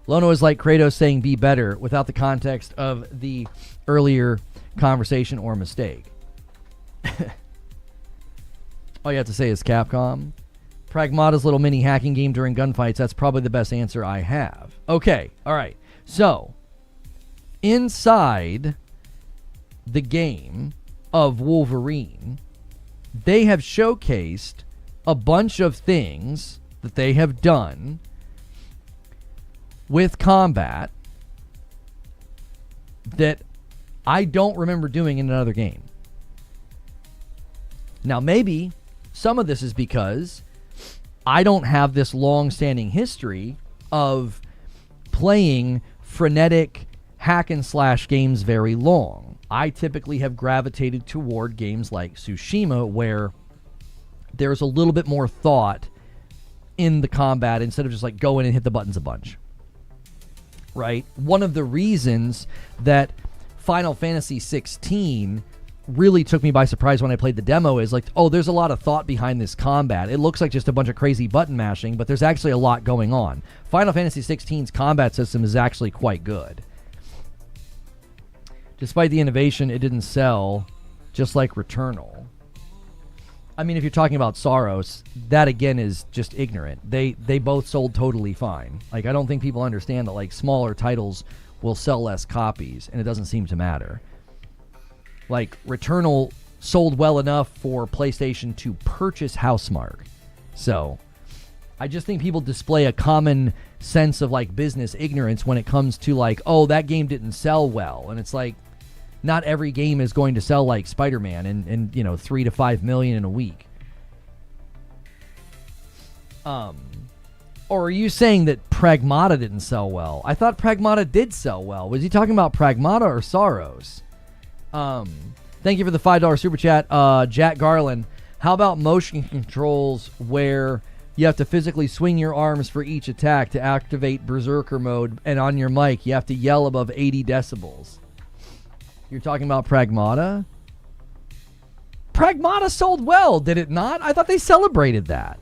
Lono is like Kratos saying be better without the context of the earlier conversation or mistake. All you have to say is Capcom. Pragmata's little mini hacking game during gunfights, that's probably the best answer I have. Okay, all right. So, inside the game of Wolverine, they have showcased a bunch of things that they have done with combat that I don't remember doing in another game. Now, maybe some of this is because I don't have this long-standing history of playing frenetic hack-and-slash games very long. I typically have gravitated toward games like Tsushima, where there's a little bit more thought in the combat instead of just like go in and hit the buttons a bunch. Right? One of the reasons that Final Fantasy 16 really took me by surprise when I played the demo is like, oh, there's a lot of thought behind this combat. It looks like just a bunch of crazy button mashing, but there's actually a lot going on. Final Fantasy 16's combat system is actually quite good. Despite the innovation, it didn't sell, just like Returnal. I mean, if you're talking about Soros, that again is just ignorant. They both sold totally fine. Like, I don't think people understand that, like, smaller titles will sell less copies, and it doesn't seem to matter. Like, Returnal sold well enough for PlayStation to purchase Housemarque. So, I just think people display a common sense of, like, business ignorance when it comes to, like, oh, that game didn't sell well. And it's like, not every game is going to sell like Spider-Man and 3 to 5 million in a week. Or are you saying that Pragmata didn't sell well? I thought Pragmata did sell well. Was he talking about Pragmata or Soros? Thank you for the $5 super chat, Jack Garland. How about motion controls where you have to physically swing your arms for each attack to activate Berserker mode, and on your mic you have to yell above 80 decibels? You're talking about Pragmata? Pragmata sold well, did it not? I thought they celebrated that.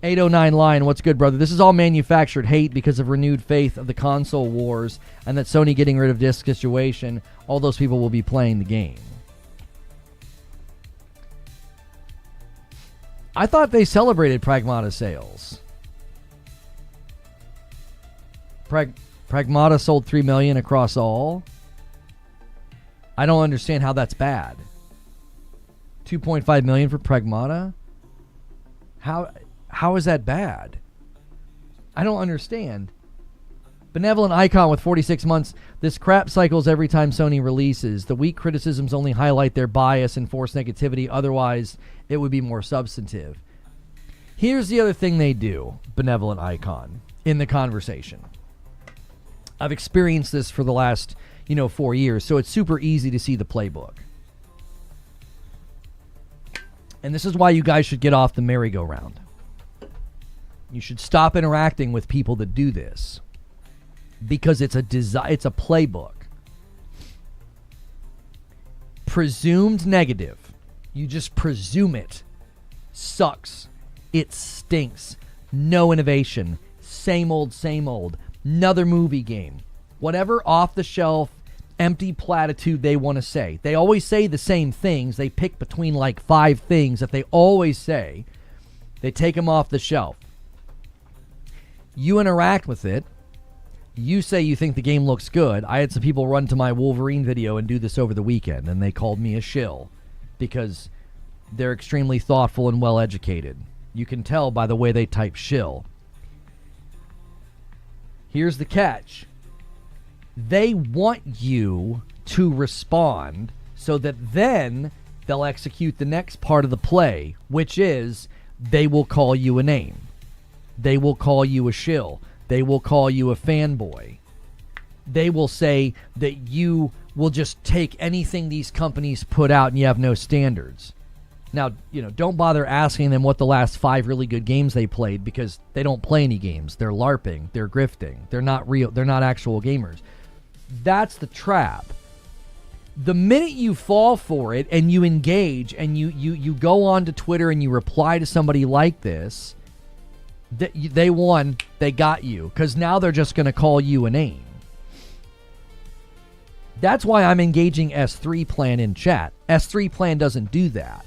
809 Line, what's good, brother? This is all manufactured hate because of renewed faith of the console wars and that Sony getting rid of disc situation. All those people will be playing the game. I thought they celebrated Pragmata sales. Pragmata sold 3 million across all. I don't understand how that's bad. 2.5 million for Pragmata? How is that bad? I don't understand. Benevolent Icon with 46 months. This crap cycles every time Sony releases. The weak criticisms only highlight their bias and force negativity. Otherwise, it would be more substantive. Here's the other thing they do, Benevolent Icon, in the conversation. I've experienced this for the last 4 years, so it's super easy to see the playbook. And this is why you guys should get off the merry-go-round. You should stop interacting with people that do this, because it's a playbook. Presumed negative. You just presume it. Sucks. It stinks. No innovation. Same old, same old. Another movie game. Whatever off-the-shelf, empty platitude they want to say. They always say the same things. They pick between like 5 things that they always say. They take them off the shelf. You interact with it. You say you think the game looks good. I had some people run to my Wolverine video and do this over the weekend, and they called me a shill because they're extremely thoughtful and well-educated. You can tell by the way they type shill. Here's the catch. They want you to respond so that then they'll execute the next part of the play, which is they will call you a name. They will call you a shill. They will call you a fanboy. They will say that you will just take anything these companies put out and you have no standards. Now, don't bother asking them what the last 5 really good games they played, because they don't play any games. They're LARPing. They're grifting. They're not real. They're not actual gamers. That's the trap. The minute you fall for it and you engage and you go on to Twitter and you reply to somebody like this, they won. They got you, because now they're just going to call you a name. That's why I'm engaging S3 Plan in chat. S3 Plan doesn't do that.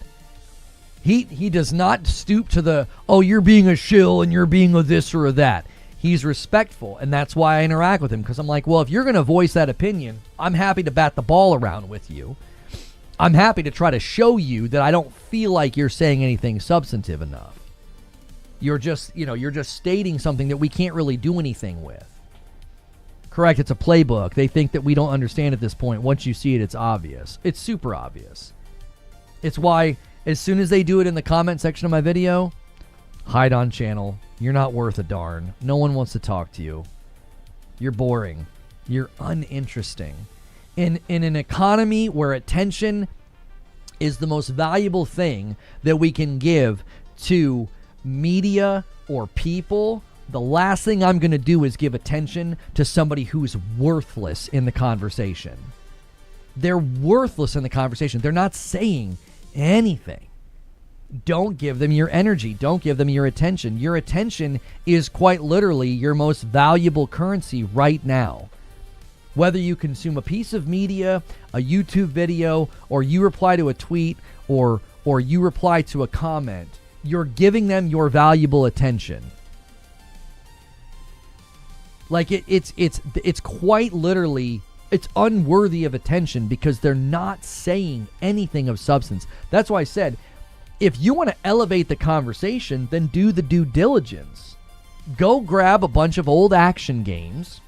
He does not stoop to the, oh, you're being a shill and you're being a this or a that. He's respectful, and that's why I interact with him, because I'm like, well, if you're going to voice that opinion, I'm happy to bat the ball around with you. I'm happy to try to show you that I don't feel like you're saying anything substantive enough. You're just stating something that we can't really do anything with. Correct, it's a playbook. They think that we don't understand at this point. Once you see it, it's obvious. It's super obvious. It's why, as soon as they do it in the comment section of my video, hide on channel. You're not worth a darn. No one wants to talk to you. You're boring. You're uninteresting. In an economy where attention is the most valuable thing that we can give to media or people, the last thing I'm going to do is give attention to somebody who's worthless in the conversation. They're worthless in the conversation. They're not saying anything. Don't give them your energy. Don't give them your attention. Your attention is quite literally your most valuable currency right now. Whether you consume a piece of media, a YouTube video, or you reply to a tweet, or you reply to a comment, you're giving them your valuable attention. Like it's quite literally, it's unworthy of attention because they're not saying anything of substance. That's why I said, if you want to elevate the conversation, then do the due diligence. Go grab a bunch of old action games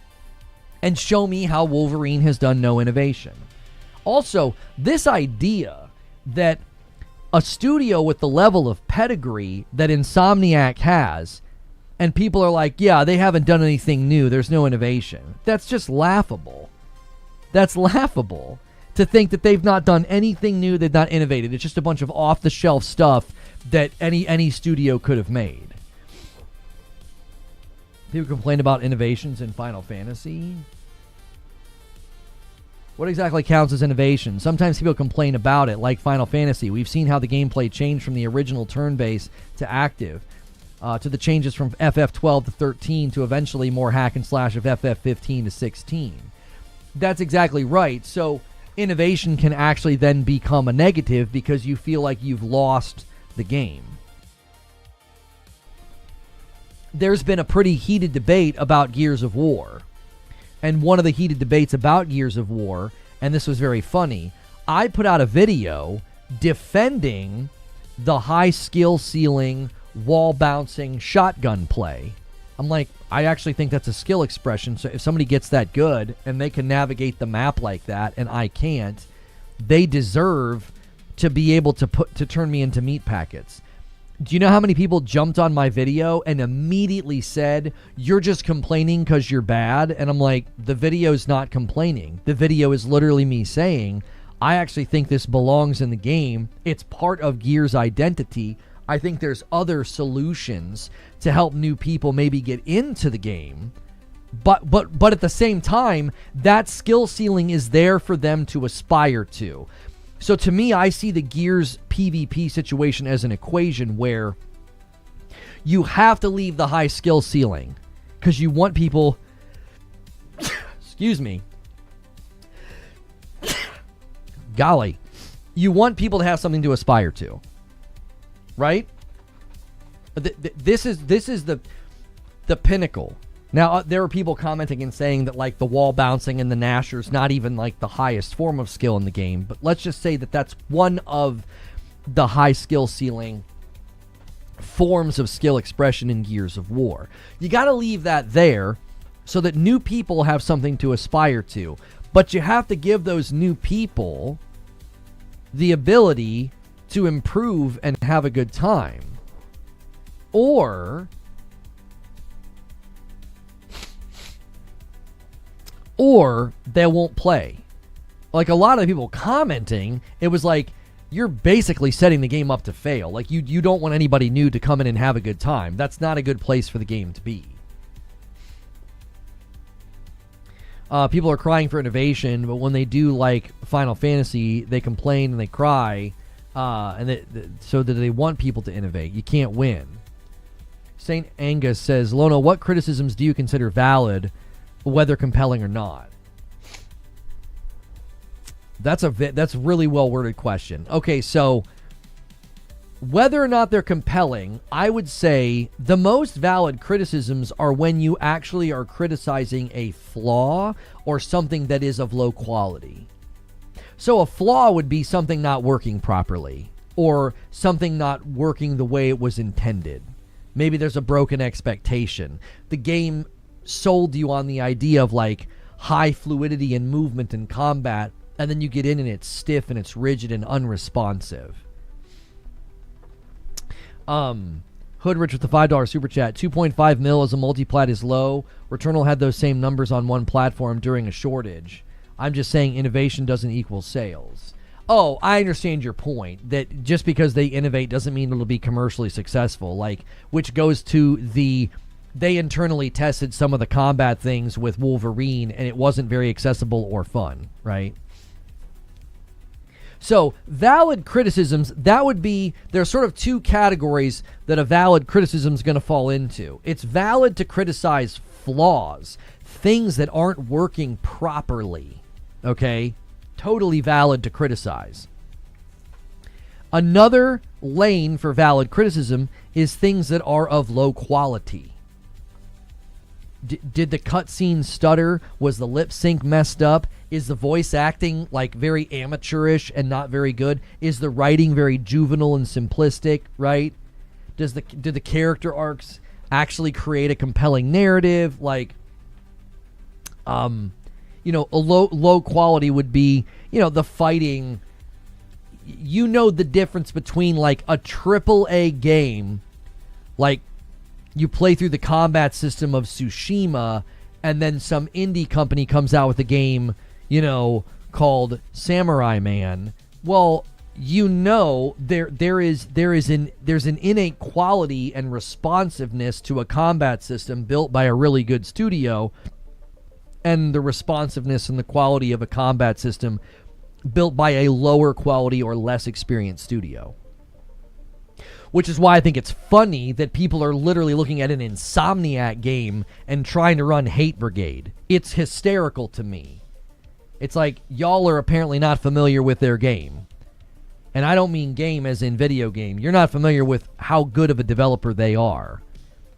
and show me how Wolverine has done no innovation. Also, this idea that a studio with the level of pedigree that Insomniac has, and people are like, yeah, they haven't done anything new, there's no innovation. That's just laughable. That's laughable to think that they've not done anything new, they've not innovated. It's just a bunch of off-the-shelf stuff that any studio could have made. People complain about innovations in Final Fantasy. What exactly counts as innovation? Sometimes people complain about it, like Final Fantasy. We've seen how the gameplay changed from the original turn-based to active, to the changes from FF12 to 13 to eventually more hack and slash of FF15 to 16. That's exactly right. So innovation can actually then become a negative because you feel like you've lost the game. There's been a pretty heated debate about Gears of War. And one of the heated debates about Gears of War, and this was very funny, I put out a video defending the high skill ceiling, wall bouncing shotgun play. I'm like, I actually think that's a skill expression. So if somebody gets that good and they can navigate the map like that and I can't, they deserve to be able to turn me into meat packets. Do you know how many people jumped on my video and immediately said, you're just complaining because you're bad? And I'm like, the video's not complaining. The video is literally me saying, I actually think this belongs in the game. It's part of Gears' identity. I think there's other solutions to help new people maybe get into the game. But at the same time, that skill ceiling is there for them to aspire to. So to me, I see the Gears PvP situation as an equation where you have to leave the high skill ceiling because you want people, excuse me, golly, you want people to have something to aspire to, right? This is the pinnacle. Now, there are people commenting and saying that, like, the wall bouncing and the Nasher's not even, like, the highest form of skill in the game. But let's just say that that's one of the high skill ceiling forms of skill expression in Gears of War. You got to leave that there so that new people have something to aspire to. But you have to give those new people the ability to improve and have a good time. Or they won't play. Like, a lot of people commenting, it was like, you're basically setting the game up to fail. Like, you don't want anybody new to come in and have a good time. That's not a good place for the game to be. People are crying for innovation, but when they do, like, Final Fantasy, they complain and they cry, so that they want people to innovate. You can't win. St. Angus says, Lono, what criticisms do you consider valid, whether compelling or not? That's a really well-worded question. Okay, so whether or not they're compelling, I would say the most valid criticisms are when you actually are criticizing a flaw or something that is of low quality. So a flaw would be something not working properly or something not working the way it was intended. Maybe there's a broken expectation. The game sold you on the idea of, like, high fluidity and movement in combat, and then you get in and it's stiff and it's rigid and unresponsive. Hoodrich with the $5 super chat. 2.5 mil as a multiplat is low. Returnal had those same numbers on one platform during a shortage. I'm just saying innovation doesn't equal sales. Oh, I understand your point, that just because they innovate doesn't mean it'll be commercially successful, like, which goes to they internally tested some of the combat things with Wolverine and it wasn't very accessible or fun, right? So valid criticisms, that would be, there's sort of two categories that a valid criticism is going to fall into. It's valid to criticize flaws, things that aren't working properly, okay? Totally valid to criticize. Another lane for valid criticism is things that are of low quality. Did the cutscene stutter? Was the lip sync messed up? Is the voice acting like very amateurish and not very good? Is the writing very juvenile and simplistic, right? Did the character arcs actually create a compelling narrative? Like, a low quality would be, the fighting. You know the difference between like a AAA game, like you play through the combat system of Tsushima, and then some indie company comes out with a game, called Samurai Man. Well, there's an innate quality and responsiveness to a combat system built by a really good studio, and the responsiveness and the quality of a combat system built by a lower quality or less experienced studio. Which is why I think it's funny that people are literally looking at an Insomniac game and trying to run Hate Brigade. It's hysterical to me. It's like, y'all are apparently not familiar with their game. And I don't mean game as in video game. You're not familiar with how good of a developer they are.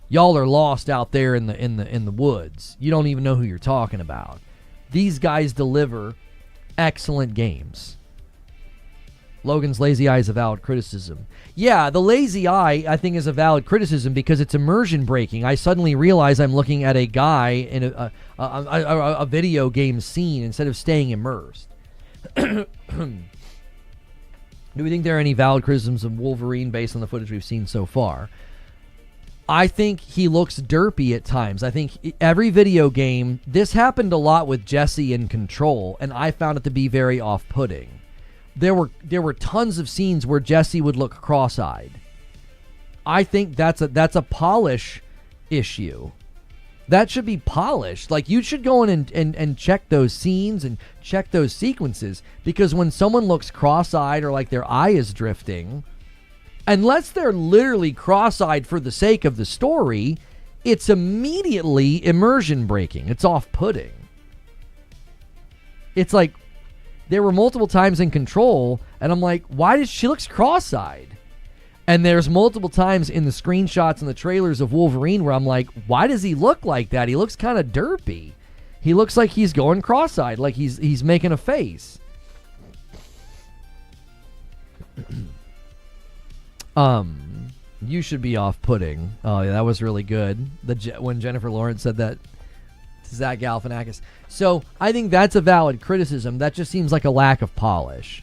Y'all are lost out there in the woods. You don't even know who you're talking about. These guys deliver excellent games. Logan's lazy eye is a valid criticism. Yeah, the lazy eye, I think, is a valid criticism because it's immersion breaking. I suddenly realize I'm looking at a guy in a video game scene instead of staying immersed. Do we think there are any valid criticisms of Wolverine based on the footage we've seen so far? I think he looks derpy at times. I think every video game, this happened a lot with Jesse in Control, and I found it to be very off-putting. There were tons of scenes where Jesse would look cross-eyed. I think that's a polish issue. That should be polished. Like, you should go in and check those scenes and check those sequences, because when someone looks cross-eyed or like their eye is drifting, unless they're literally cross-eyed for the sake of the story, it's immediately immersion breaking. It's off-putting. It's like, there were multiple times in Control, and I'm like, why does she looks cross-eyed? And there's multiple times in the screenshots and the trailers of Wolverine where I'm like, why does he look like that? He looks kind of derpy. He looks like he's going cross-eyed, like he's making a face. You should be off-putting. Oh, yeah, that was really good. When Jennifer Lawrence said that to Zach Galifianakis. So I think that's a valid criticism. That just seems like a lack of polish.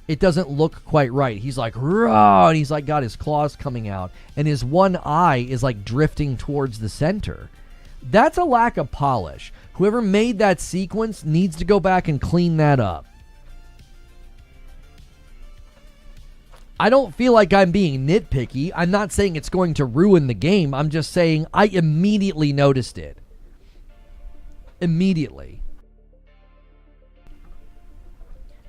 It doesn't look quite right. He's like, raw, and he's like got his claws coming out, and his one eye is like drifting towards the center. That's a lack of polish. Whoever made that sequence needs to go back and clean that up. I don't feel like I'm being nitpicky. I'm not saying it's going to ruin the game. I'm just saying I immediately noticed it. Immediately.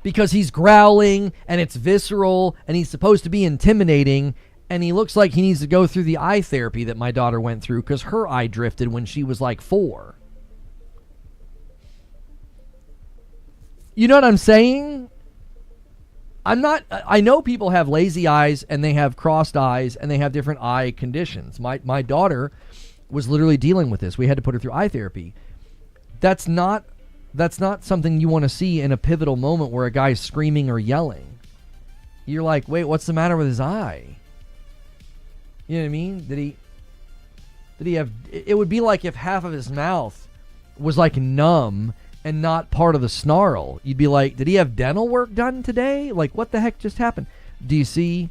Because he's growling, and it's visceral, and he's supposed to be intimidating, and he looks like he needs to go through the eye therapy that my daughter went through because her eye drifted when she was like 4. You know what I'm saying? I know people have lazy eyes, and they have crossed eyes, and they have different eye conditions. My daughter was literally dealing with this. We had to put her through eye therapy. That's not something you want to see in a pivotal moment where a guy's screaming or yelling. You're like, wait, what's the matter with his eye? You know what I mean? Did he have... It would be like if half of his mouth was like numb and not part of the snarl. You'd be like, did he have dental work done today? Like, what the heck just happened? Do you see?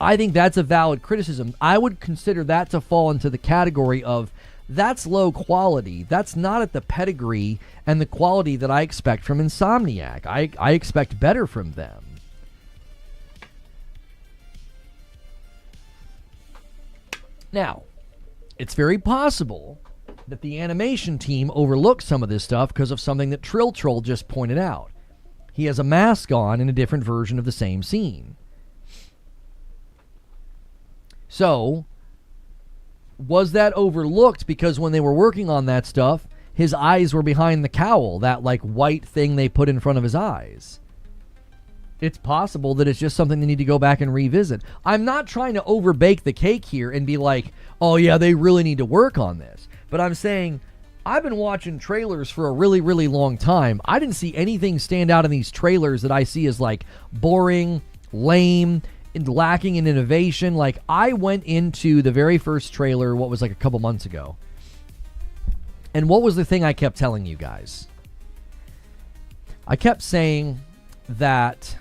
I think that's a valid criticism. I would consider that to fall into the category of that's low quality. That's not at the pedigree and the quality that I expect from Insomniac. I expect better from them. Now, it's very possible that the animation team overlooked some of this stuff because of something that Trill Troll just pointed out. He has a mask on in a different version of the same scene. So, was that overlooked because when they were working on that stuff, his eyes were behind the cowl, that like white thing they put in front of his eyes? It's possible that it's just something they need to go back and revisit. I'm not trying to overbake the cake here and be like, oh yeah, they really need to work on this. But I'm saying, I've been watching trailers for a really, really long time. I didn't see anything stand out in these trailers that I see as like boring, lame, and lacking in innovation. Like, I went into the very first trailer, what was like a couple months ago. And what was the thing I kept telling you guys? I kept saying that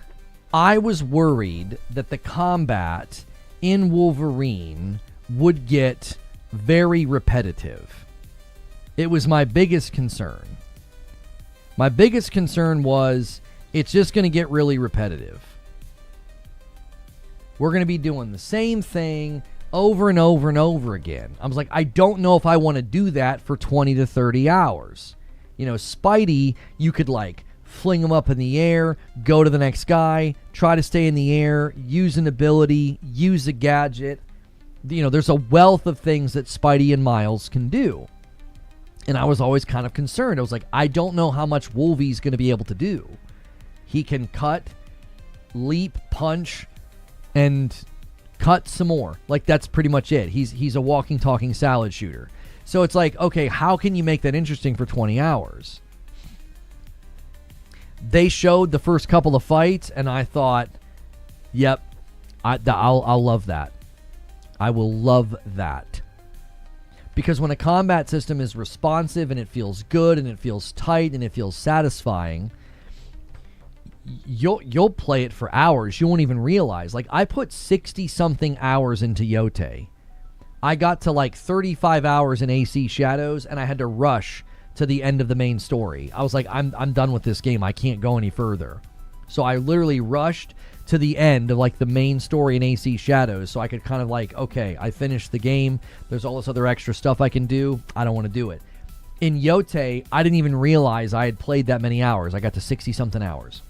I was worried that the combat in Wolverine would get very repetitive. It was my biggest concern. My biggest concern was it's just going to get really repetitive. We're going to be doing the same thing over and over and over again. I was like, I don't know if I want to do that for 20 to 30 hours. You know, Spidey, you could like fling him up in the air, go to the next guy, try to stay in the air, use an ability, use a gadget. You know, there's a wealth of things that Spidey and Miles can do. And I was always kind of concerned. I was like, I don't know how much Wolvie's going to be able to do. He can cut, leap, punch, and cut some more. Like, that's pretty much it. He's a walking, talking salad shooter. So it's like, okay, how can you make that interesting for 20 hours? They showed the first couple of fights, and I thought, yep, I'll love that. I will love that. Because when a combat system is responsive and it feels good and it feels tight and it feels satisfying, you'll play it for hours. You won't even realize. Like, I put 60-something hours into Yote. I got to like 35 hours in AC Shadows, and I had to rush to the end of the main story. I was like, I'm done with this game. I can't go any further. So I literally rushed to the end of like the main story in AC Shadows so I could kind of like, okay, I finished the game. There's all this other extra stuff I can do. I don't want to do it. In Yote, I didn't even realize I had played that many hours. I got to 60-something hours.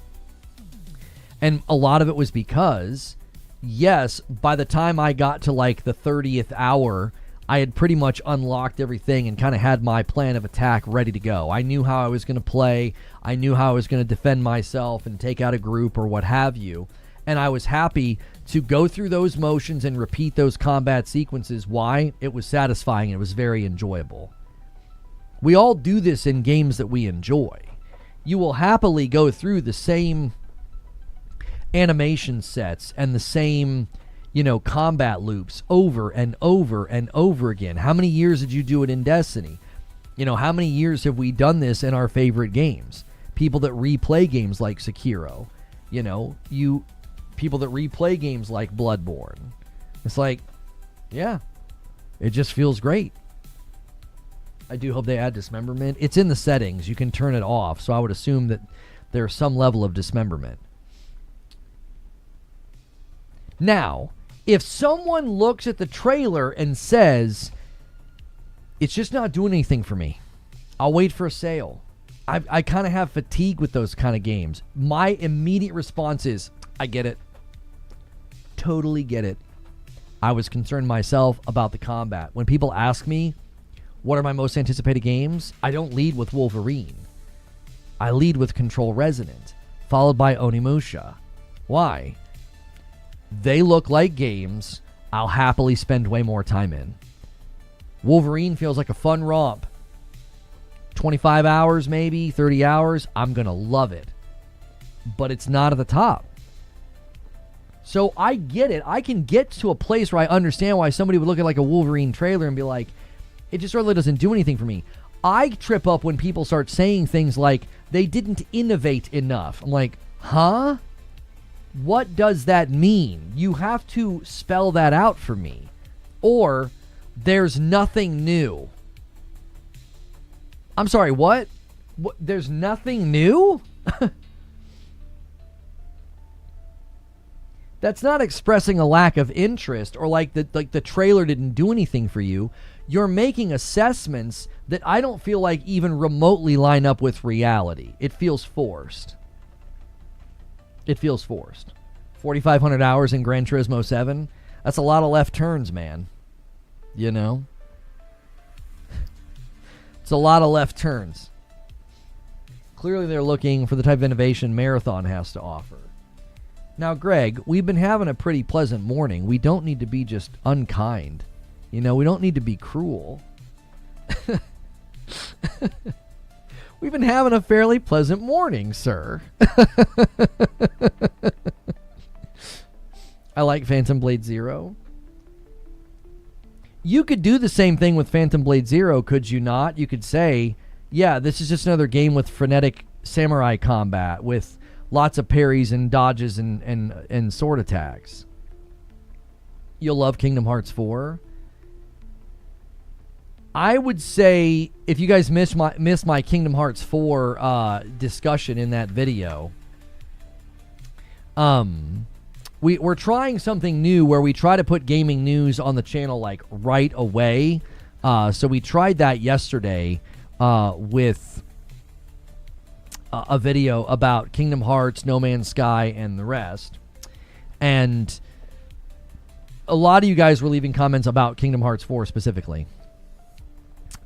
And a lot of it was because, yes, by the time I got to like the 30th hour, I had pretty much unlocked everything and kind of had my plan of attack ready to go. I knew how I was going to play. I knew how I was going to defend myself and take out a group or what have you. And I was happy to go through those motions and repeat those combat sequences. Why? It was satisfying. It was very enjoyable. We all do this in games that we enjoy. You will happily go through the same animation sets and the same, you know, combat loops over and over and over again. How many years did you do it in Destiny? You know, how many years have we done this in our favorite games? People that replay games like Sekiro, you know, people that replay games like Bloodborne. It's like, yeah, it just feels great. I do hope they add dismemberment. It's in the settings. You can turn it off, so I would assume that there's some level of dismemberment. Now, if someone looks at the trailer and says, it's just not doing anything for me, I'll wait for a sale. I kind of have fatigue with those kind of games. My immediate response is, I get it. Totally get it. I was concerned myself about the combat. When people ask me, what are my most anticipated games? I don't lead with Wolverine. I lead with Control Resonant, followed by Onimusha. Why? They look like games I'll happily spend way more time in. Wolverine feels like a fun romp. 25 hours maybe, 30 hours, I'm going to love it. But it's not at the top. So I get it. I can get to a place where I understand why somebody would look at like a Wolverine trailer and be like, it just really doesn't do anything for me. I trip up when people start saying things like, they didn't innovate enough. I'm like, huh? What does that mean? You have to spell that out for me. Or, there's nothing new. I'm sorry, what? There's nothing new? That's not expressing a lack of interest or like the trailer didn't do anything for you. You're making assessments that I don't feel like even remotely line up with reality. It feels forced. It feels forced. 4,500 hours in Gran Turismo 7. That's a lot of left turns, man. You know? It's a lot of left turns. Clearly they're looking for the type of innovation Marathon has to offer. Now, Greg, we've been having a pretty pleasant morning. We don't need to be just unkind. You know, we don't need to be cruel. We've been having a fairly pleasant morning, sir. I like Phantom Blade Zero. You could do the same thing with Phantom Blade Zero, could you not? You could say, yeah, this is just another game with frenetic samurai combat, with lots of parries and dodges and sword attacks. You'll love Kingdom Hearts 4. I would say, if you guys missed my Kingdom Hearts 4 discussion in that video, we're trying something new where we try to put gaming news on the channel like right away. So we tried that yesterday with a video about Kingdom Hearts, No Man's Sky, and the rest. And a lot of you guys were leaving comments about Kingdom Hearts 4 specifically.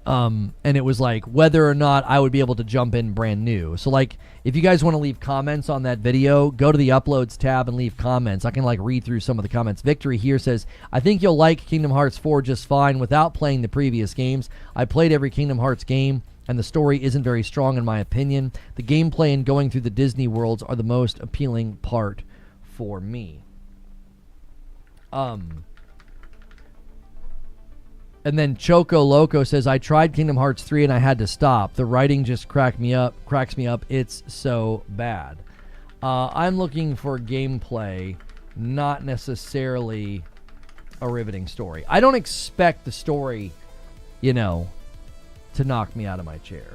And it was like whether or not I would be able to jump in brand new. So like, if you guys want to leave comments on that video, go to the uploads tab and leave comments. I can like read through some of the comments. Victory here says, I think you'll like Kingdom Hearts 4 just fine without playing the previous games. I played every Kingdom Hearts game and the story isn't very strong in my opinion. The gameplay and going through the Disney worlds are the most appealing part for me. And then Choco Loco says, I tried Kingdom Hearts 3 and I had to stop. The writing just cracks me up. It's so bad. I'm looking for gameplay, not necessarily a riveting story. I don't expect the story, you know, to knock me out of my chair.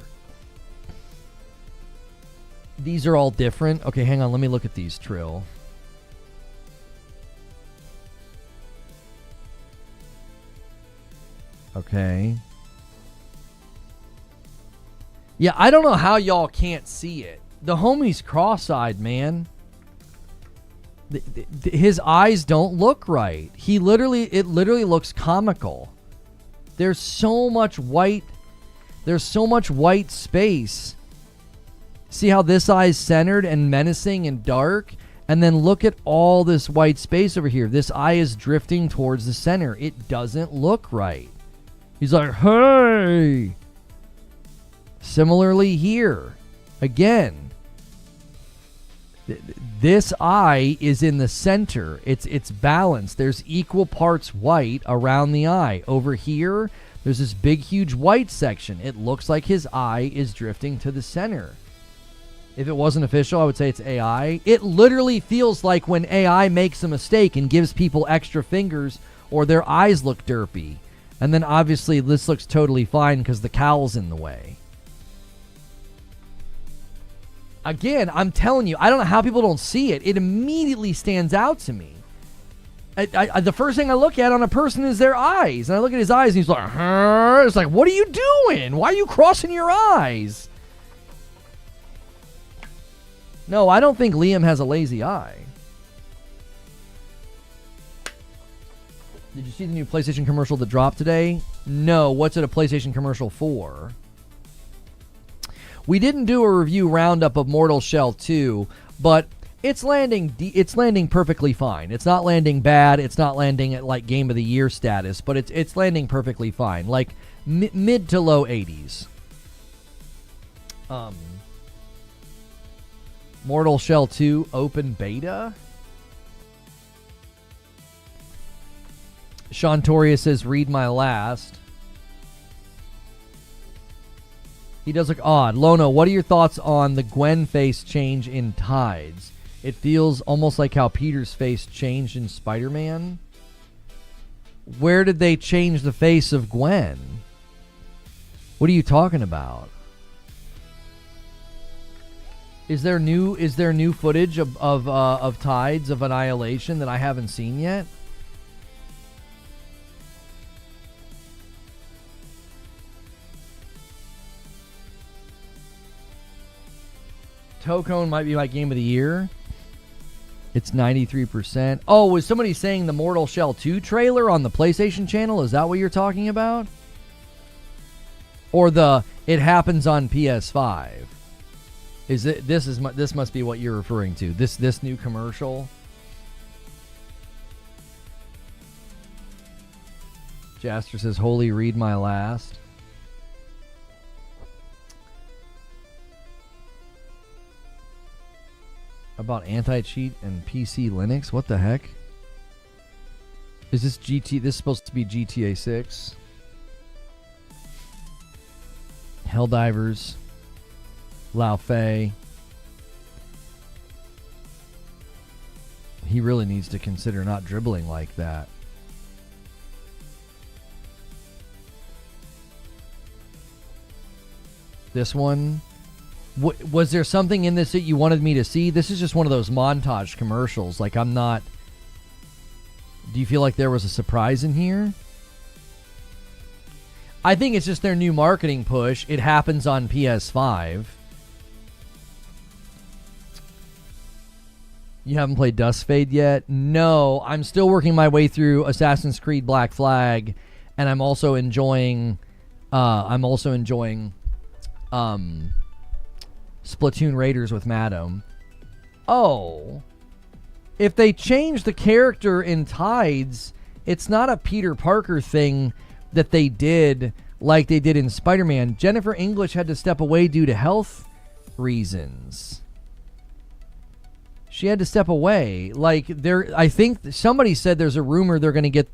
These are all different. Okay, hang on. Let me look at these, Trill. Okay. Yeah, I don't know how y'all can't see it. The homie's cross-eyed, man. His eyes don't look right. It literally looks comical. There's so much white. There's so much white space. See how this eye's centered and menacing and dark? And then look at all this white space over here. This eye is drifting towards the center. It doesn't look right. He's like, hey. Similarly here. Again. This eye is in the center. It's balanced. There's equal parts white around the eye. Over here, there's this big, huge white section. It looks like his eye is drifting to the center. If it wasn't official, I would say it's AI. It literally feels like when AI makes a mistake and gives people extra fingers or their eyes look derpy. And then obviously this looks totally fine because the cowl's in the way. Again, I'm telling you, I don't know how people don't see it. It immediately stands out to me. The first thing I look at on a person is their eyes. And I look at his eyes and he's like, huh? It's like, what are you doing? Why are you crossing your eyes? No, I don't think Liam has a lazy eye. Did you see the new PlayStation commercial that dropped today? No. What's it a PlayStation commercial for? We didn't do a review roundup of Mortal Shell 2, but it's landing perfectly fine. It's not landing bad. It's not landing at like Game of the Year status, but it's landing perfectly fine. Like mid to low 80s. Mortal Shell 2 open beta? Sean Toria says, read my last. He does look odd. Lono, what are your thoughts on the Gwen face change in Tides? It feels almost like how Peter's face changed in Spider-Man. Where did they change the face of Gwen? What are you talking about? Is there new footage of Tides of Annihilation that I haven't seen yet? Tocone might be my Game of the Year. It's 93%. Oh, was somebody saying the Mortal Shell 2 trailer on the PlayStation channel? Is that what you're talking about? Or the it happens on PS5? Is it this must be what you're referring to. This new commercial? Jaster says, "Holy, read my last." About anti-cheat and PC Linux? What the heck? Is this GT? This is supposed to be GTA 6. Helldivers. Lao Fei. He really needs to consider not dribbling like that. This one. Was there something in this that you wanted me to see? This is just one of those montage commercials. Like, I'm not... Do you feel like there was a surprise in here? I think it's just their new marketing push. It happens on PS5. You haven't played Dust Fade yet? No, I'm still working my way through Assassin's Creed Black Flag, and I'm also enjoying Splatoon Raiders with Madam. Oh. If they change the character in Tides, it's not a Peter Parker thing that they did like they did in Spider-Man. Jennifer English had to step away due to health reasons. She had to step away. Like, I think somebody said there's a rumor they're going to get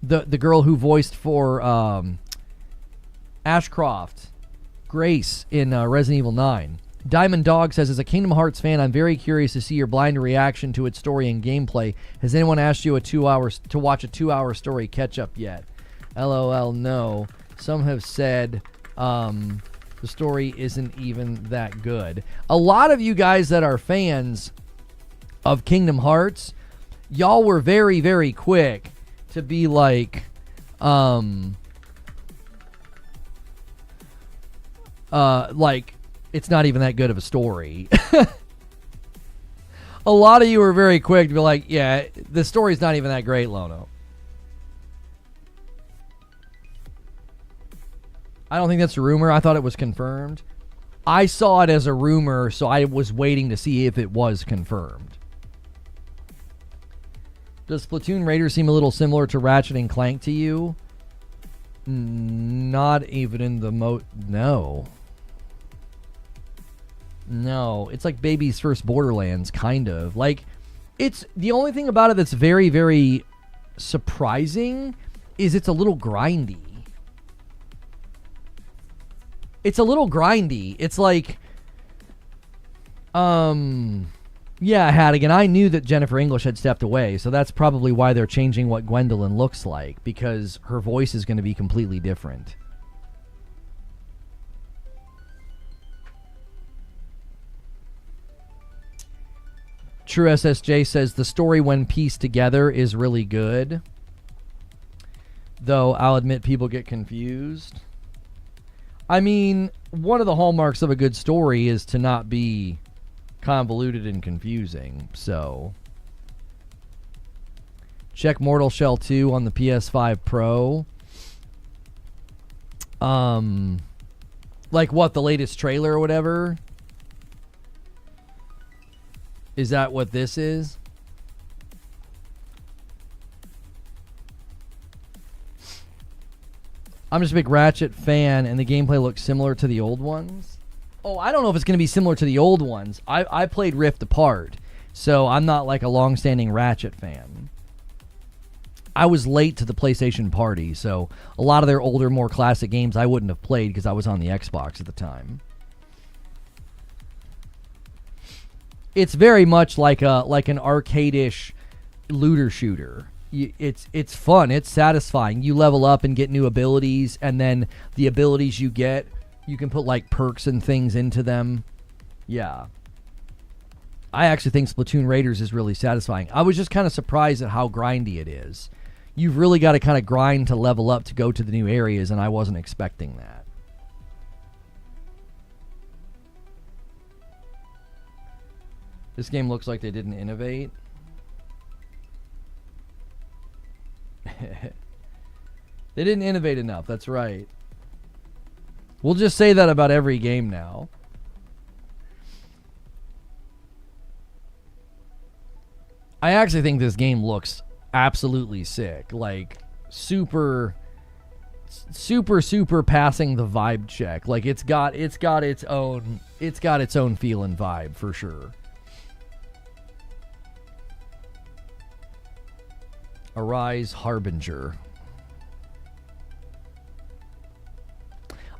the girl who voiced for Ashcroft, Grace, in Resident Evil 9. Diamond Dog says, as a Kingdom Hearts fan, I'm very curious to see your blind reaction to its story and gameplay. Has anyone asked you to watch a 2-hour story catch-up yet? LOL, no. Some have said the story isn't even that good. A lot of you guys that are fans of Kingdom Hearts, y'all were very, very quick to be like, it's not even that good of a story. A lot of you were very quick to be like, yeah, the story's not even that great, Lono. I don't think that's a rumor. I thought it was confirmed. I saw it as a rumor, so I was waiting to see if it was confirmed. Does Splatoon Raiders seem a little similar to Ratchet and Clank to you? Not even in the No. No, it's like baby's first Borderlands, kind of. Like, it's the only thing about it that's very, very surprising is it's a little grindy. It's a little grindy. It's like, yeah, Hattigan, I knew that Jennifer English had stepped away, so that's probably why they're changing what Gwendolyn looks like, because her voice is going to be completely different. True SSJ says the story when pieced together is really good. Though I'll admit people get confused. I mean, one of the hallmarks of a good story is to not be convoluted and confusing. So, check Mortal Shell 2 on the PS5 Pro. Like what, the latest trailer or whatever? Is that what this is? I'm just a big Ratchet fan, and the gameplay looks similar to the old ones. Oh, I don't know if it's going to be similar to the old ones. I played Rift Apart, so I'm not like a long-standing Ratchet fan. I was late to the PlayStation party, so a lot of their older, more classic games I wouldn't have played because I was on the Xbox at the time. It's very much like an arcade-ish looter shooter. It's fun. It's satisfying. You level up and get new abilities, and then the abilities you get, you can put like perks and things into them. Yeah. I actually think Splatoon Raiders is really satisfying. I was just kind of surprised at how grindy it is. You've really got to kind of grind to level up to go to the new areas, and I wasn't expecting that. This game looks like they didn't innovate. They didn't innovate enough. That's right. We'll just say that about every game now. I actually think this game looks absolutely sick. Like, super passing the vibe check. Like, it's got its own feel and vibe for sure. Arise Harbinger.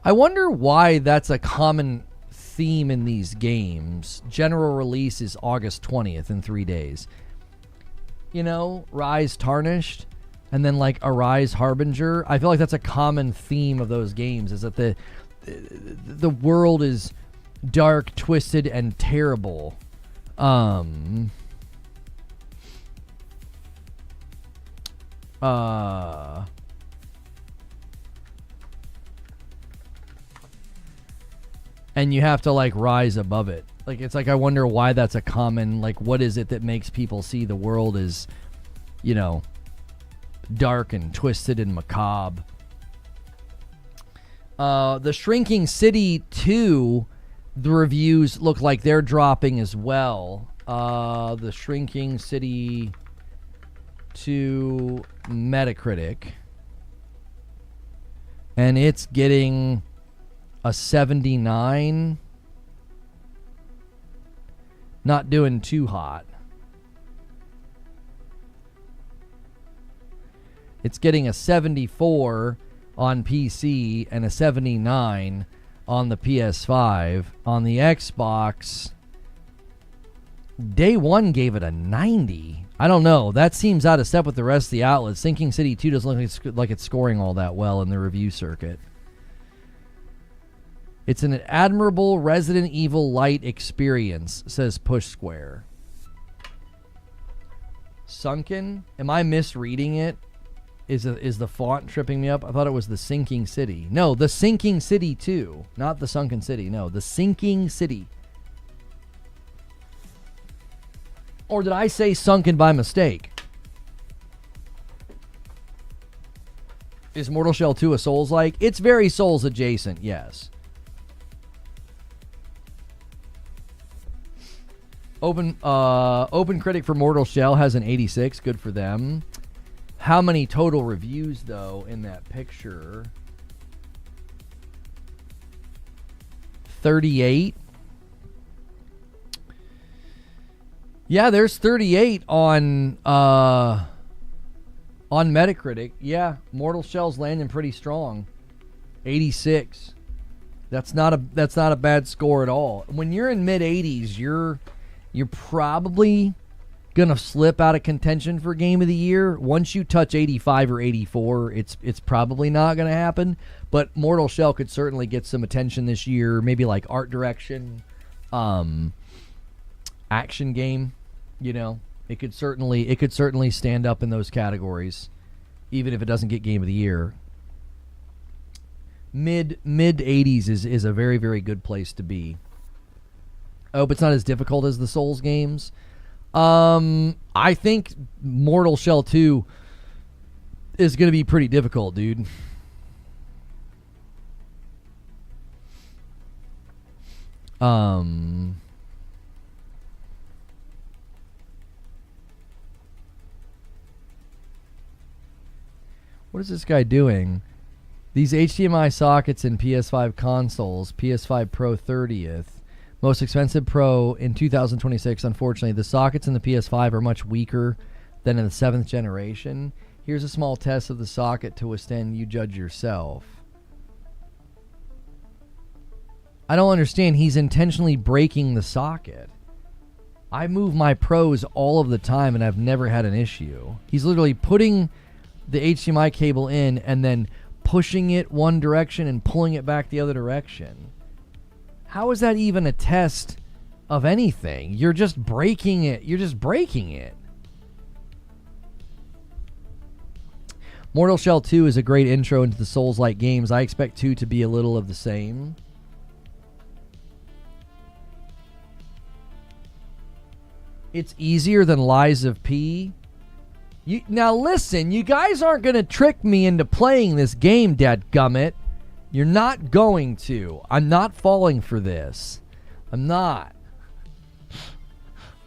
I wonder why that's a common theme in these games. General release is August 20th in 3 days. You know, Rise Tarnished, and then like Arise Harbinger. I feel like that's a common theme of those games, is that the world is dark, twisted, and terrible. And you have to like rise above it. Like, it's like, I wonder why that's a common, like, what is it that makes people see the world as, you know, dark and twisted and macabre. The Shrinking City 2, the reviews look like they're dropping as well. The Shrinking City 2 Metacritic. And it's getting a 79. Not doing too hot. It's getting a 74 on PC and a 79 on the PS5. On the Xbox, day one gave it a 90. I don't know. That seems out of step with the rest of the outlets. Sinking City 2 doesn't look like it's scoring all that well in the review circuit. It's an admirable Resident Evil light experience, says Push Square. Sunken? Am I misreading it? Is the font tripping me up? I thought it was the Sinking City. No, the Sinking City 2. Not the Sunken City. No, the Sinking City. Or did I say sunken by mistake? Is Mortal Shell 2 a Souls-like? It's very Souls adjacent, yes. Open Critic for Mortal Shell has an 86. Good for them. How many total reviews, though, in that picture? 38. Yeah, there's 38 on Metacritic. Yeah, Mortal Shell's landing pretty strong. 86. That's not a bad score at all. When you're in mid 80s, you're probably gonna slip out of contention for Game of the Year. Once you touch 85 or 84, it's probably not gonna happen. But Mortal Shell could certainly get some attention this year. Maybe like art direction, action game. You know, it could certainly stand up in those categories, even if it doesn't get Game of the Year. Mid 80s is a very, very good place to be. I hope it's not as difficult as the Souls games. I think Mortal Shell 2 is going to be pretty difficult, dude. What is this guy doing? These HDMI sockets in PS5 consoles, PS5 Pro 30th. Most expensive Pro in 2026. Unfortunately, the sockets in the PS5 are much weaker than in the 7th generation. Here's a small test of the socket to withstand. You judge yourself. I don't understand. He's intentionally breaking the socket. I move my Pros all of the time, and I've never had an issue. He's literally putting the HDMI cable in and then pushing it one direction and pulling it back the other direction. How is that even a test of anything? You're just breaking it. You're just breaking it. Mortal Shell 2 is a great intro into the Souls-like games. I expect 2 to be a little of the same. It's easier than Lies of P. Now listen, you guys aren't going to trick me into playing this game, dadgummit. You're not going to. I'm not falling for this. I'm not.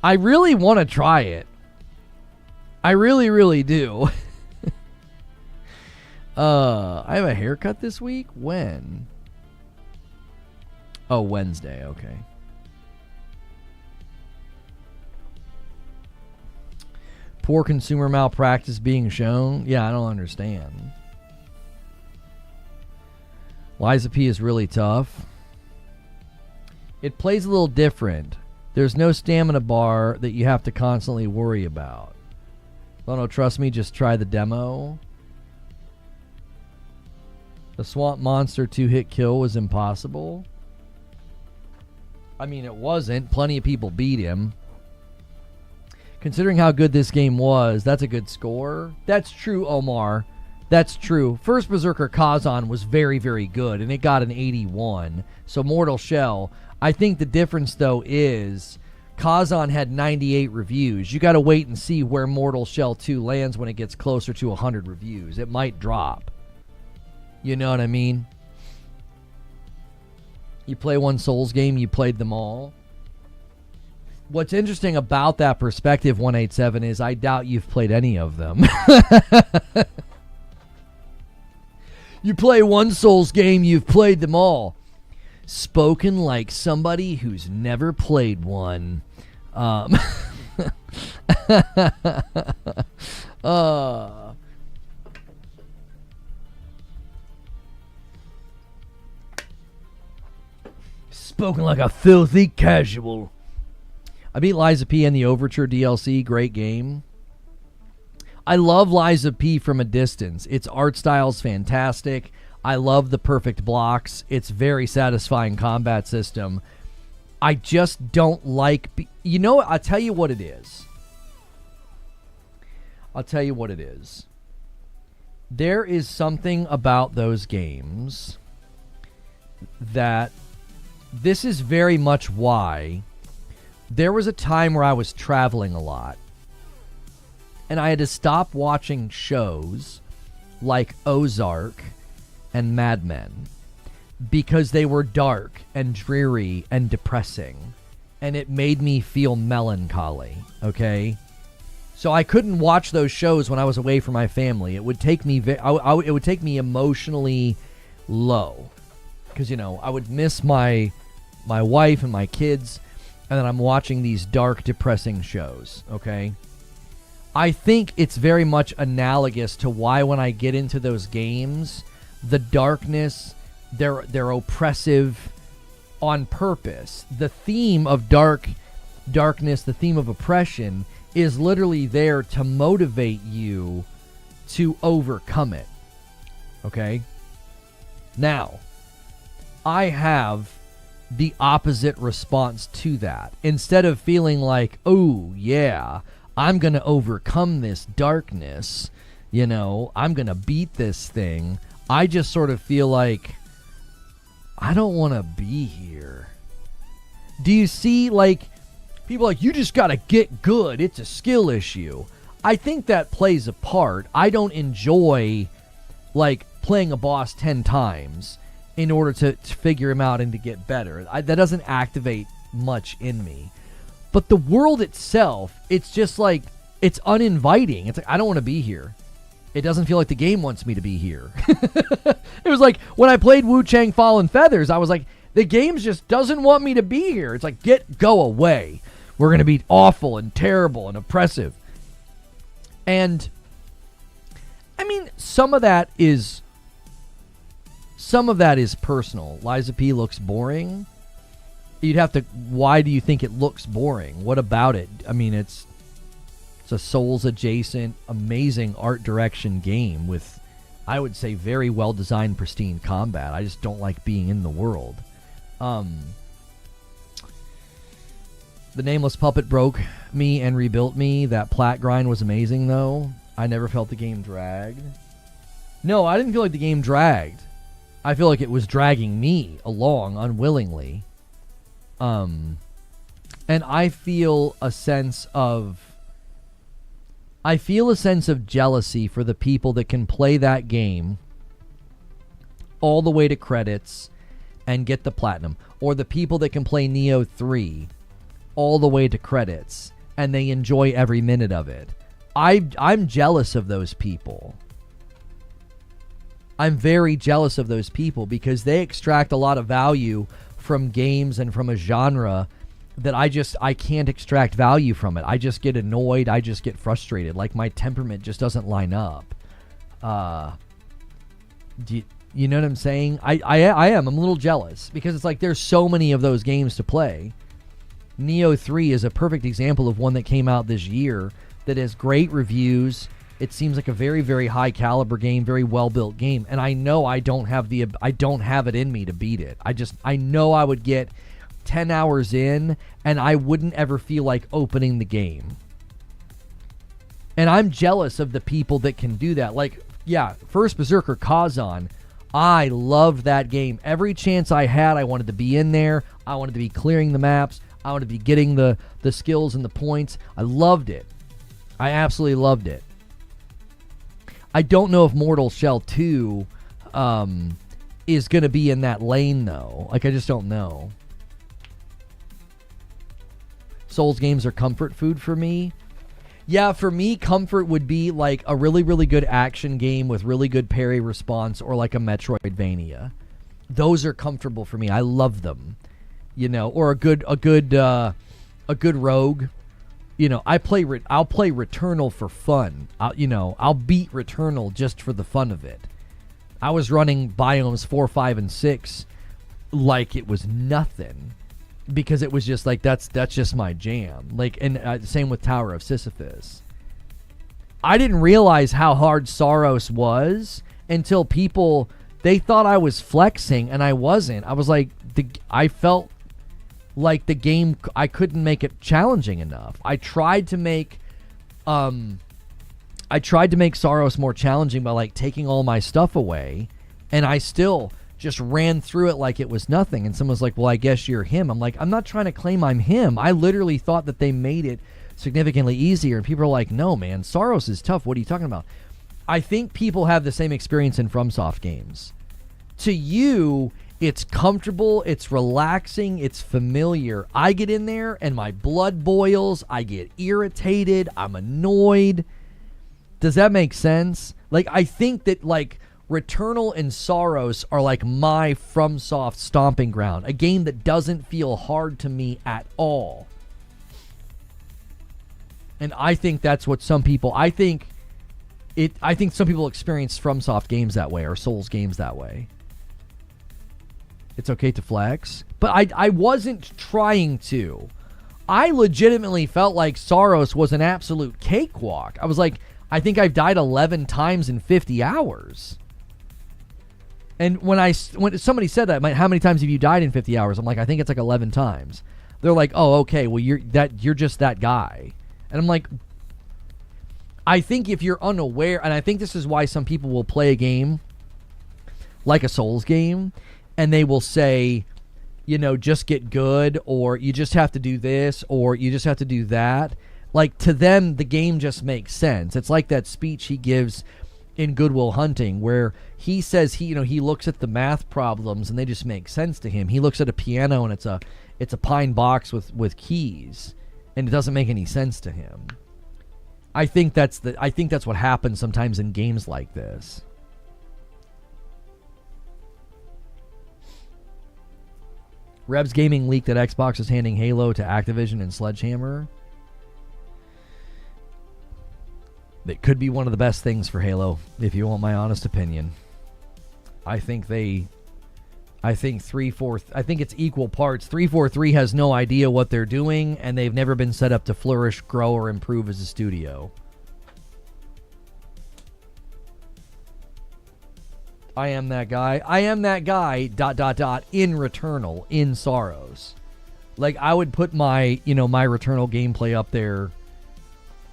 I really want to try it. I really, really do. I have a haircut this week? When? Oh, Wednesday. Okay. Poor consumer malpractice being shown? Yeah, I don't understand. Liza P is really tough. It plays a little different. There's no stamina bar that you have to constantly worry about. Oh no, trust me, just try the demo. The Swamp Monster 2-hit kill was impossible. I mean, it wasn't. Plenty of people beat him. Considering how good this game was, that's a good score. That's true, Omar. That's true. First Berserker Kazan was very, very good, and it got an 81. So Mortal Shell. I think the difference, though, is Kazan had 98 reviews. You got to wait and see where Mortal Shell 2 lands when it gets closer to 100 reviews. It might drop. You know what I mean? You play one Souls game, you played them all. What's interesting about that perspective, 187, is I doubt you've played any of them. You play one Souls game, you've played them all. Spoken like somebody who's never played one. Spoken like a filthy casual. I beat Liza P in the Overture DLC. Great game. I love Liza P from a distance. Its art style's fantastic. I love the perfect blocks. It's very satisfying combat system. I just don't like... You know what? I'll tell you what it is. I'll tell you what it is. There is something about those games that... This is very much why... There was a time where I was traveling a lot, and I had to stop watching shows like Ozark and Mad Men because they were dark and dreary and depressing, and it made me feel melancholy, okay? So I couldn't watch those shows when I was away from my family. It would take me it would take me emotionally low because, you know, I would miss my wife and my kids. And then I'm watching these dark, depressing shows, okay? I think it's very much analogous to why when I get into those games, the darkness, they're oppressive on purpose. The theme of darkness, the theme of oppression, is literally there to motivate you to overcome it, okay? Now, I have... the opposite response to that. Instead of feeling like, oh, yeah, I'm going to overcome this darkness, you know, I'm going to beat this thing, I just sort of feel like, I don't want to be here. Do you see, like, people like, you just got to get good, it's a skill issue. I think that plays a part. I don't enjoy, like, playing a boss 10 times in order to figure him out and to get better. That doesn't activate much in me. But the world itself, it's just like, it's uninviting. It's like, I don't want to be here. It doesn't feel like the game wants me to be here. It was like, when I played Wu Chang Fallen Feathers, I was like, the game just doesn't want me to be here. It's like, go away. We're going to be awful and terrible and oppressive. And, I mean, some of that is personal. Liza P looks boring. You'd have to... Why do you think it looks boring? What about it? I mean, it's a Souls-adjacent, amazing art direction game with, I would say, very well-designed, pristine combat. I just don't like being in the world. The Nameless Puppet broke me and rebuilt me. That plat grind was amazing, though. I never felt the game dragged. No, I didn't feel like the game dragged. I feel like it was dragging me along unwillingly. And I feel a sense of... I feel a sense of jealousy for the people that can play that game all the way to credits and get the platinum, or the people that can play Neo 3 all the way to credits and they enjoy every minute of it. I'm jealous of those people. I'm very jealous of those people because they extract a lot of value from games and from a genre that I can't extract value from it. I just get annoyed. I just get frustrated. Like, my temperament just doesn't line up. You know what I'm saying? I am. I'm a little jealous because it's like there's so many of those games to play. Neo 3 is a perfect example of one that came out this year that has great reviews. It seems like a very, very high caliber game, very well built game, and I know I don't have it in me to beat it. I know I would get 10 hours in and I wouldn't ever feel like opening the game. And I'm jealous of the people that can do that. Like, yeah, First Berserker Kazan, I loved that game. Every chance I had, I wanted to be in there. I wanted to be clearing the maps. I wanted to be getting the skills and the points. I loved it. I absolutely loved it. I don't know if Mortal Shell 2 is going to be in that lane, though. Like, I just don't know. Souls games are comfort food for me. Yeah, for me, comfort would be like a really, really good action game with really good parry response, or like a Metroidvania. Those are comfortable for me. I love them. You know, or a good rogue. You know, I'll play Returnal for fun. I'll beat Returnal just for the fun of it. I was running biomes 4, 5, and 6 like it was nothing, because it was just like that's just my jam. Like, and same with Tower of Sisyphus. I didn't realize how hard Saros was until they thought I was flexing, and I wasn't. I was like, I felt like the game, I couldn't make it challenging enough. I tried to make Saros more challenging by like taking all my stuff away, and I still just ran through it like it was nothing. And someone's like, well, I guess you're him. I'm like, I'm not trying to claim I'm him. I literally thought that they made it significantly easier, and people are like, no, man, Saros is tough. What are you talking about? I think people have the same experience in FromSoft games. To you, it's comfortable, it's relaxing, it's familiar. I get in there and my blood boils, I get irritated, I'm annoyed. Does that make sense? Like, I think that, like, Returnal and Saros are like my FromSoft stomping ground. A game that doesn't feel hard to me at all. And I think that's what some people, I think some people experience FromSoft games that way, or Souls games that way. It's okay to flex. But I wasn't trying to. I legitimately felt like Saros was an absolute cakewalk. I was like, I think I've died 11 times in 50 hours. And when somebody said that, how many times have you died in 50 hours? I'm like, I think it's like 11 times. They're like, oh, okay, well, you're just that guy. And I'm like, I think if you're unaware, and I think this is why some people will play a game like a Souls game, and they will say, you know, just get good, or you just have to do this, or you just have to do that. Like, to them, the game just makes sense. It's like that speech he gives in Good Will Hunting, where he says he looks at the math problems and they just make sense to him. He looks at a piano and it's a pine box with keys, and it doesn't make any sense to him. I think that's what happens sometimes in games like this. Rebs Gaming leaked that Xbox is handing Halo to Activision and Sledgehammer. That could be one of the best things for Halo, if you want my honest opinion. I think it's equal parts. 343 has no idea what they're doing, and they've never been set up to flourish, grow, or improve as a studio. I am that guy, in Returnal, in Saros. Like, I would put my Returnal gameplay up there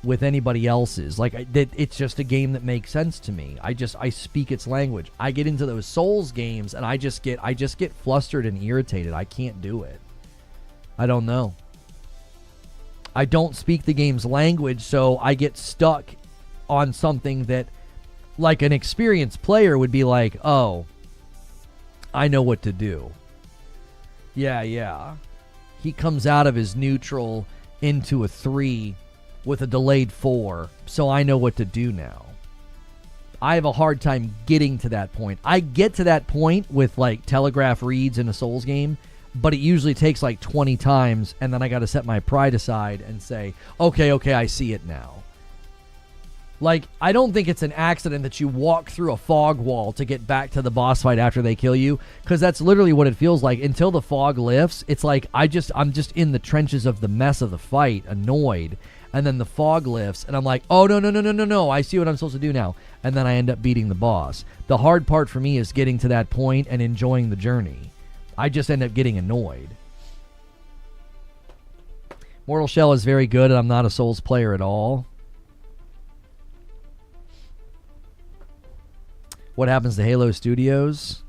with anybody else's. Like, it's just a game that makes sense to me. I speak its language. I get into those Souls games and I just get flustered and irritated. I can't do it. I don't know. I don't speak the game's language, so I get stuck on something that, like, an experienced player would be like, oh, I know what to do. Yeah. He comes out of his neutral into a 3 with a delayed 4, so I know what to do now. I have a hard time getting to that point. I get to that point with, like, telegraph reads in a Souls game, but it usually takes like 20 times, and then I got to set my pride aside and say, okay, I see it now. Like, I don't think it's an accident that you walk through a fog wall to get back to the boss fight after they kill you, because that's literally what it feels like. Until the fog lifts, it's like I'm just in the trenches of the mess of the fight, annoyed, and then the fog lifts, and I'm like, oh, no, I see what I'm supposed to do now, and then I end up beating the boss. The hard part for me is getting to that point and enjoying the journey. I just end up getting annoyed. Mortal Shell is very good, and I'm not a Souls player at all. What happens to Halo Studios?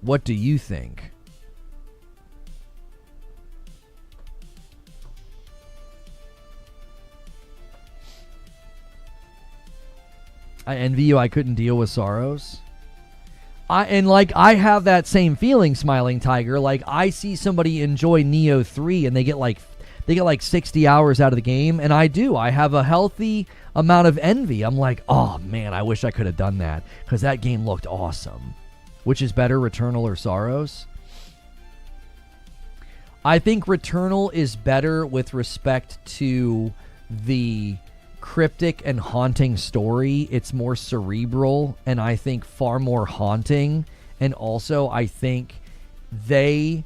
What do you think? I envy you. I couldn't deal with Sorrows. I have that same feeling, Smiling Tiger. Like, I see somebody enjoy Neo 3 and they get like 60 hours out of the game, and I do. I have a healthy amount of envy. I'm like, oh man, I wish I could have done that, because that game looked awesome. Which is better, Returnal or Sorrows? I think Returnal is better with respect to the cryptic and haunting story. It's more cerebral, and I think far more haunting. And also, I think they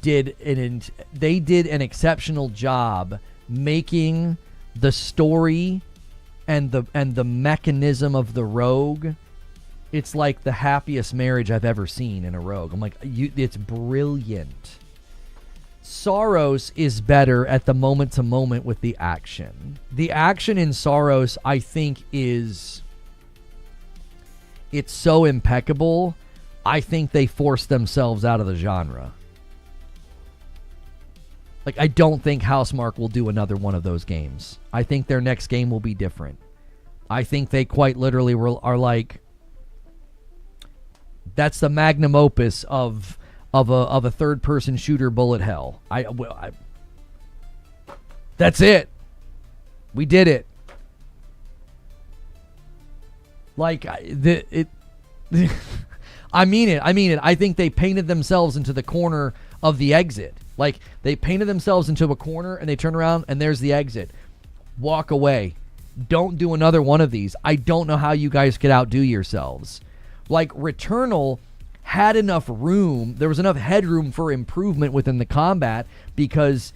did an exceptional job making the story and the mechanism of the rogue. It's like the happiest marriage I've ever seen in a rogue. I'm like, it's brilliant. Sorrows is better at the moment to moment with the action. The action in Sorrows, I think, it's so impeccable. I think they forced themselves out of the genre. Like, I don't think Housemarque will do another one of those games. I think their next game will be different. I think they quite literally are like, that's the magnum opus of a third-person shooter bullet hell. That's it. We did it. Like, I mean it. I think they painted themselves into the corner of the exit. Like, they painted themselves into a corner, and they turn around, and there's the exit. Walk away. Don't do another one of these. I don't know how you guys could outdo yourselves. Like, Returnal had enough room. There was enough headroom for improvement within the combat, because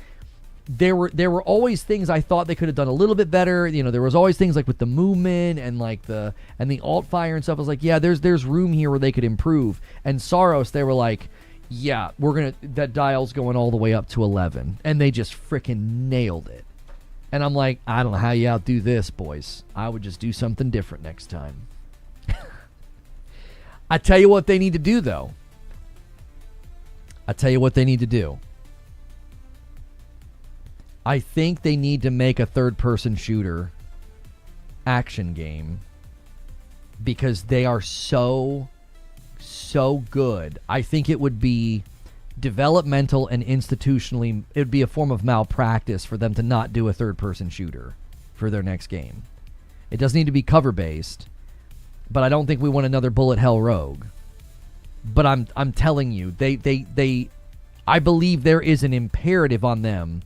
there were always things I thought they could have done a little bit better. You know, there was always things like with the movement and like the alt fire and stuff. I was like, yeah, there's room here where they could improve. And Sorrows, they were like, yeah, that dial's going all the way up to 11. And they just freaking nailed it. And I'm like, I don't know how you outdo this, boys. I would just do something different next time. I tell you what they need to do, though. I think they need to make a third-person shooter action game, because they are so good. I think it would be developmental and institutionally, it would be a form of malpractice for them to not do a third-person shooter for their next game. It doesn't need to be cover-based, but I don't think we want another bullet hell rogue. But I'm telling you, I believe there is an imperative on them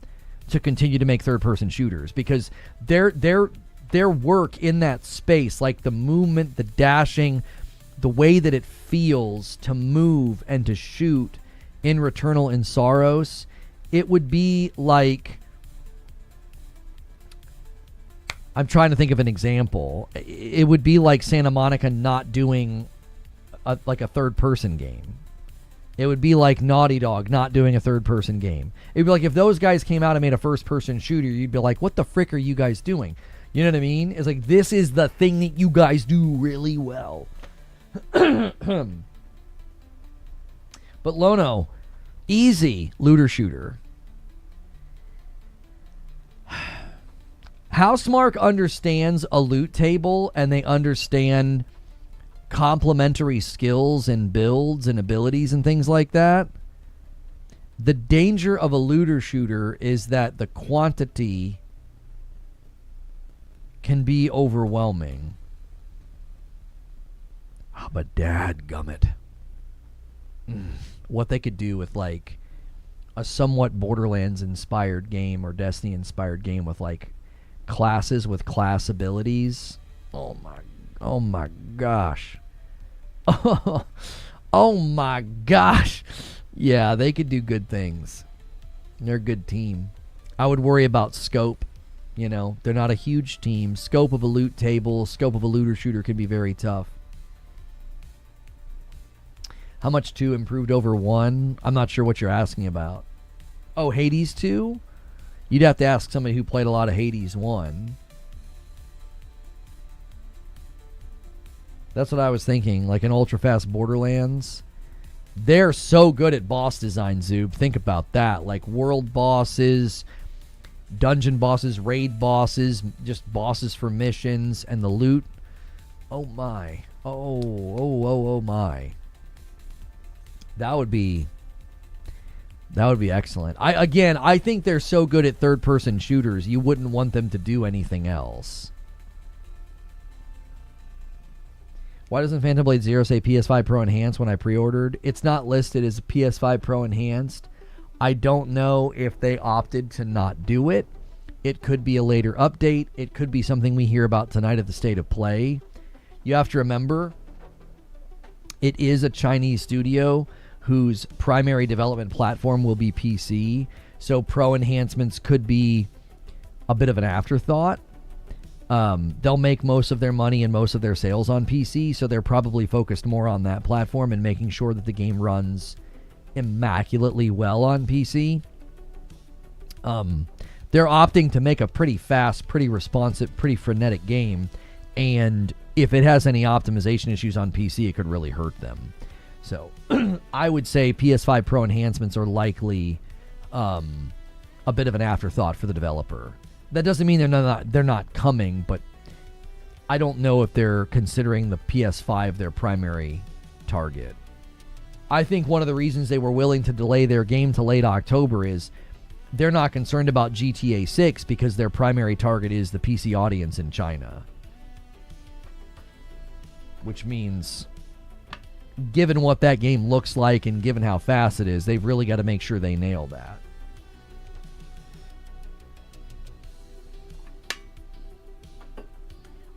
to continue to make third-person shooters, because their work in that space, like the movement, the dashing, the way that it feels to move and to shoot in Returnal and Sorrows, it would be like, I'm trying to think of an example. It would be like Santa Monica not doing a third-person game. It would be like Naughty Dog not doing a third-person game. It would be like if those guys came out and made a first-person shooter, you'd be like, what the frick are you guys doing? You know what I mean? It's like, this is the thing that you guys do really well. But Lono, easy looter shooter. Housemarque understands a loot table, and they understand complementary skills and builds and abilities and things like that. The danger of a looter shooter is that the quantity can be overwhelming. Oh, but dadgummit. What they could do with like a somewhat Borderlands inspired game or Destiny inspired game with like classes with class abilities. Oh my gosh. Oh my gosh. Yeah, they could do good things. They're a good team. I would worry about scope. You know, they're not a huge team. Scope of a loot table, scope of a looter shooter can be very tough. How much 2 improved over 1? I'm not sure what you're asking about. Oh, Hades 2? You'd have to ask somebody who played a lot of Hades 1. That's what I was thinking. Like an ultra-fast Borderlands. They're so good at boss design, Zoob. Think about that. Like world bosses, dungeon bosses, raid bosses, just bosses for missions, and the loot. Oh my. Oh my. That would be excellent. I think they're so good at third-person shooters, you wouldn't want them to do anything else. Why doesn't Phantom Blade Zero say PS5 Pro Enhanced when I pre-ordered? It's not listed as PS5 Pro Enhanced. I don't know if they opted to not do it. It could be a later update. It could be something we hear about tonight at the State of Play. You have to remember, it is a Chinese studio whose primary development platform will be PC, so Pro enhancements could be a bit of an afterthought. They'll make most of their money and most of their sales on PC, so they're probably focused more on that platform and making sure that the game runs immaculately well on PC. They're opting to make a pretty fast, pretty responsive, pretty frenetic game, and if it has any optimization issues on PC, it could really hurt them. So I would say PS5 Pro enhancements are likely a bit of an afterthought for the developer. That doesn't mean they're not coming, but I don't know if they're considering the PS5 their primary target. I think one of the reasons they were willing to delay their game to late October is they're not concerned about GTA 6 because their primary target is the PC audience in China. Which means, given what that game looks like and given how fast it is, they've really got to make sure they nail that.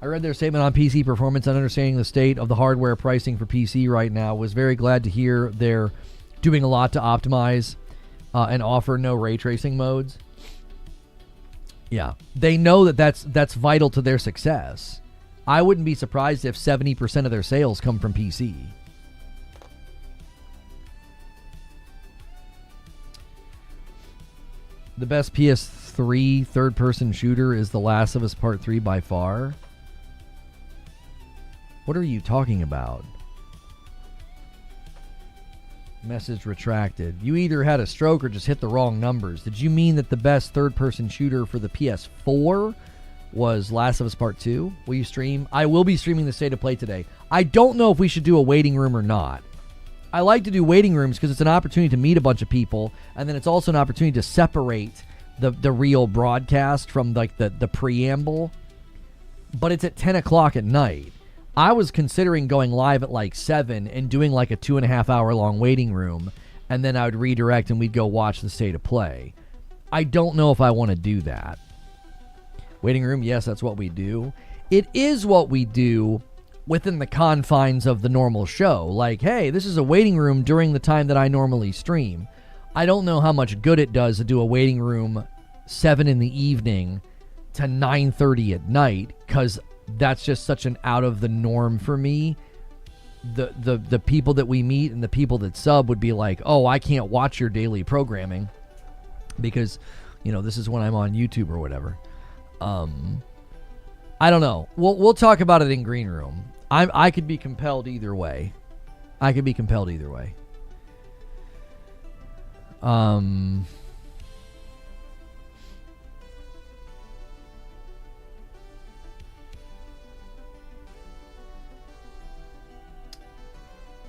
I read their statement on PC performance and understanding the state of the hardware pricing for PC right now. Was very glad to hear they're doing a lot to optimize and offer no ray tracing modes. Yeah, they know that's vital to their success. I wouldn't be surprised if 70% of their sales come from PC. The best PS3 third-person shooter is The Last of Us Part 3 by far. What are you talking about? Message retracted. You either had a stroke or just hit the wrong numbers. Did you mean that the best third-person shooter for the PS4 was Last of Us Part 2? Will you stream? I will be streaming the State of Play today. I don't know if we should do a waiting room or not. I like to do waiting rooms because it's an opportunity to meet a bunch of people, and then it's also an opportunity to separate the real broadcast from like the preamble. But it's at 10 o'clock at night. I was considering going live at like 7 and doing like a 2.5 hour long waiting room, and then I would redirect and we'd go watch the State of Play. I don't know if I want to do that. Waiting room, yes, that's what we do. It is what we do within the confines of the normal show. Like, hey, this is a waiting room during the time that I normally stream. I don't know how much good it does to do a waiting room 7 in the evening to 9:30 at night, because that's just such an out of the norm for me. The people that we meet and the people that sub would be like, oh, I can't watch your daily programming because, you know, this is when I'm on YouTube or whatever. I don't know. We'll talk about it in Green Room. I could be compelled either way.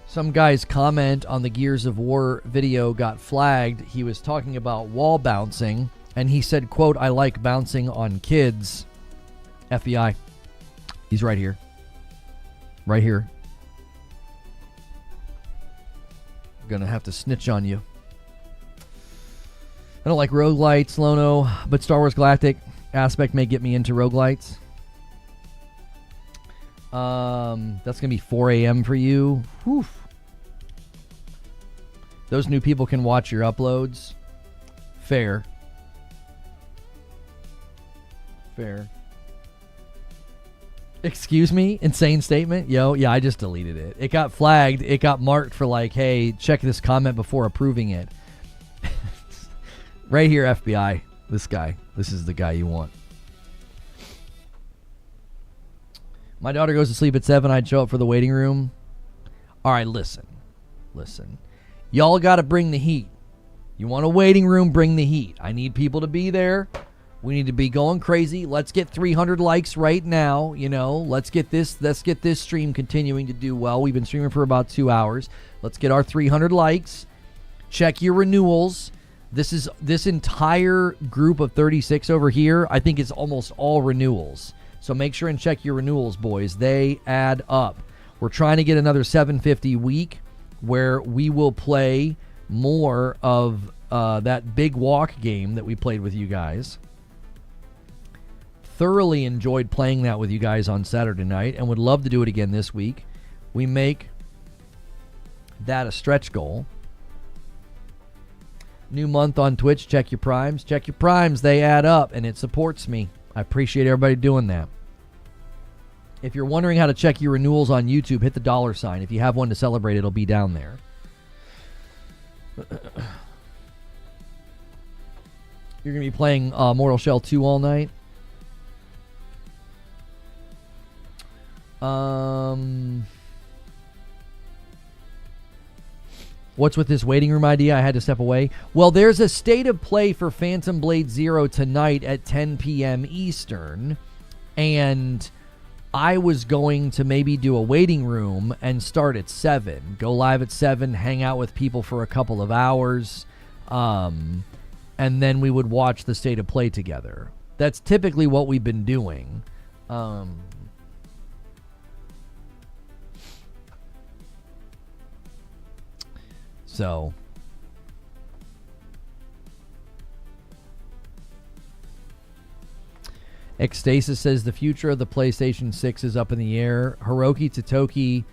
Some guy's comment on the Gears of War video got flagged. He was talking about wall bouncing, and he said, quote, "I like bouncing on kids." FBI. He's right here. Right here. Gonna have to snitch on you. I don't like roguelites, Lono, but Star Wars Galactic aspect may get me into roguelites. That's gonna be 4 a.m. for you. Whew. Those new people can watch your uploads. Fair. Excuse me? Insane statement? Yo, yeah, I just deleted it. It got flagged. It got marked for like, hey, check this comment before approving it. Right here, FBI. This guy. This is the guy you want. My daughter goes to sleep at 7. I'd show up for the waiting room. All right, listen. Y'all got to bring the heat. You want a waiting room, bring the heat. I need people to be there. We need to be going crazy. Let's get 300 likes right now. You know, let's get this stream continuing to do well. We've been streaming for about 2 hours. Let's get our 300 likes. Check your renewals. This entire group of 36 over here, I think it's almost all renewals. So make sure and check your renewals, boys. They add up. We're trying to get another 750 week where we will play more of that big walk game that we played with you guys. Thoroughly enjoyed playing that with you guys on Saturday night and would love to do it again this week. We make that a stretch goal. New month on Twitch. Check your primes. Check your primes. They add up and it supports me. I appreciate everybody doing that. If you're wondering how to check your renewals on YouTube, hit the $sign. If you have one to celebrate, it'll be down there. You're going to be playing Mortal Shell 2 all night. What's with this waiting room idea? I had to step away. Well, there's a state of play for Phantom Blade Zero tonight at 10 p.m. Eastern. And I was going to maybe do a waiting room and start at 7. Go live at 7, hang out with people for a couple of hours. And then we would watch the state of play together. That's typically what we've been doing. So Ecstasis says the future of the PlayStation 6 is up in the air. Hiroki Totoki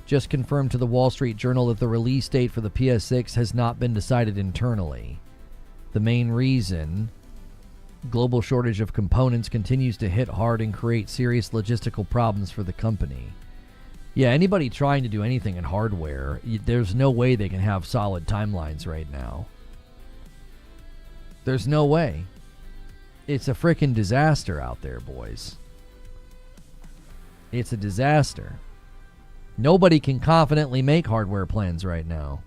just confirmed to the Wall Street Journal that the release date for the PS6 has not been decided internally. The main reason, global shortage of components, continues to hit hard and create serious logistical problems for the company. Yeah, anybody trying to do anything in hardware, there's no way they can have solid timelines right now. There's no way. It's a freaking disaster out there, boys. It's a disaster. Nobody can confidently make hardware plans right now.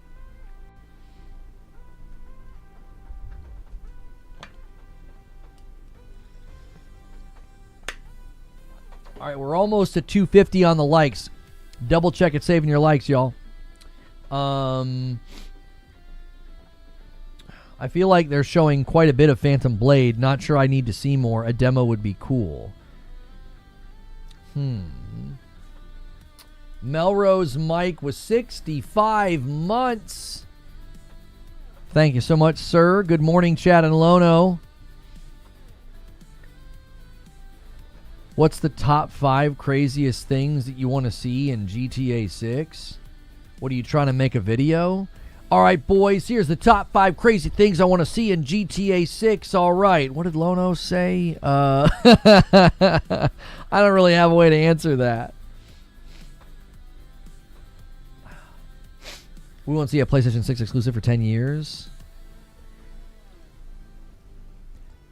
All right, we're almost at 250 on the likes. Double check it, saving your likes, y'all. I feel like they're showing quite a bit of Phantom Blade. Not sure I need to see more. A demo would be cool. Melrose Mike was 65 months. Thank you so much, sir. Good morning, Chad and Lono. What's the top 5 craziest things that you want to see in GTA 6? What are you trying to make a video? All right, boys, here's the top 5 crazy things I want to see in GTA 6. All right. What did Lono say? I don't really have a way to answer that. We won't see a PlayStation 6 exclusive for 10 years.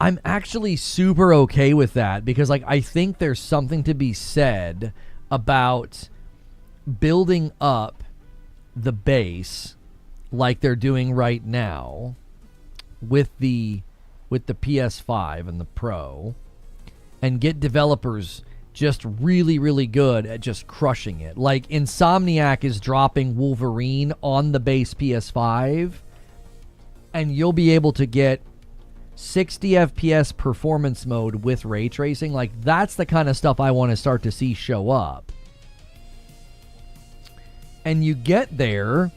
I'm actually super okay with that because, like, I think there's something to be said about building up the base like they're doing right now with the PS5 and the Pro, and get developers just really, really good at just crushing it. Like, Insomniac is dropping Wolverine on the base PS5, and you'll be able to get 60 FPS performance mode with ray tracing. Like, that's the kind of stuff I want to start to see show up. And you get there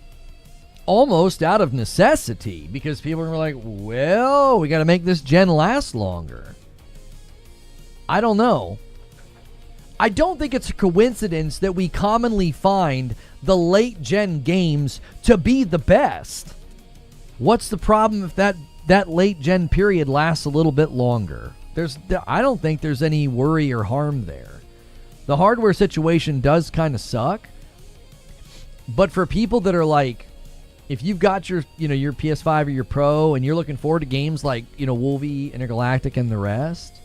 almost out of necessity, because people are like, well, we got to make this gen last longer. I don't know. I don't think it's a coincidence that we commonly find the late gen games to be the best. What's the problem if that late gen period lasts a little bit longer? I don't think there's any worry or harm there. The hardware situation does kind of suck, but for people that are like, if you've got your PS5 or your Pro and you're looking forward to games like, Wolvie, Intergalactic, and the rest,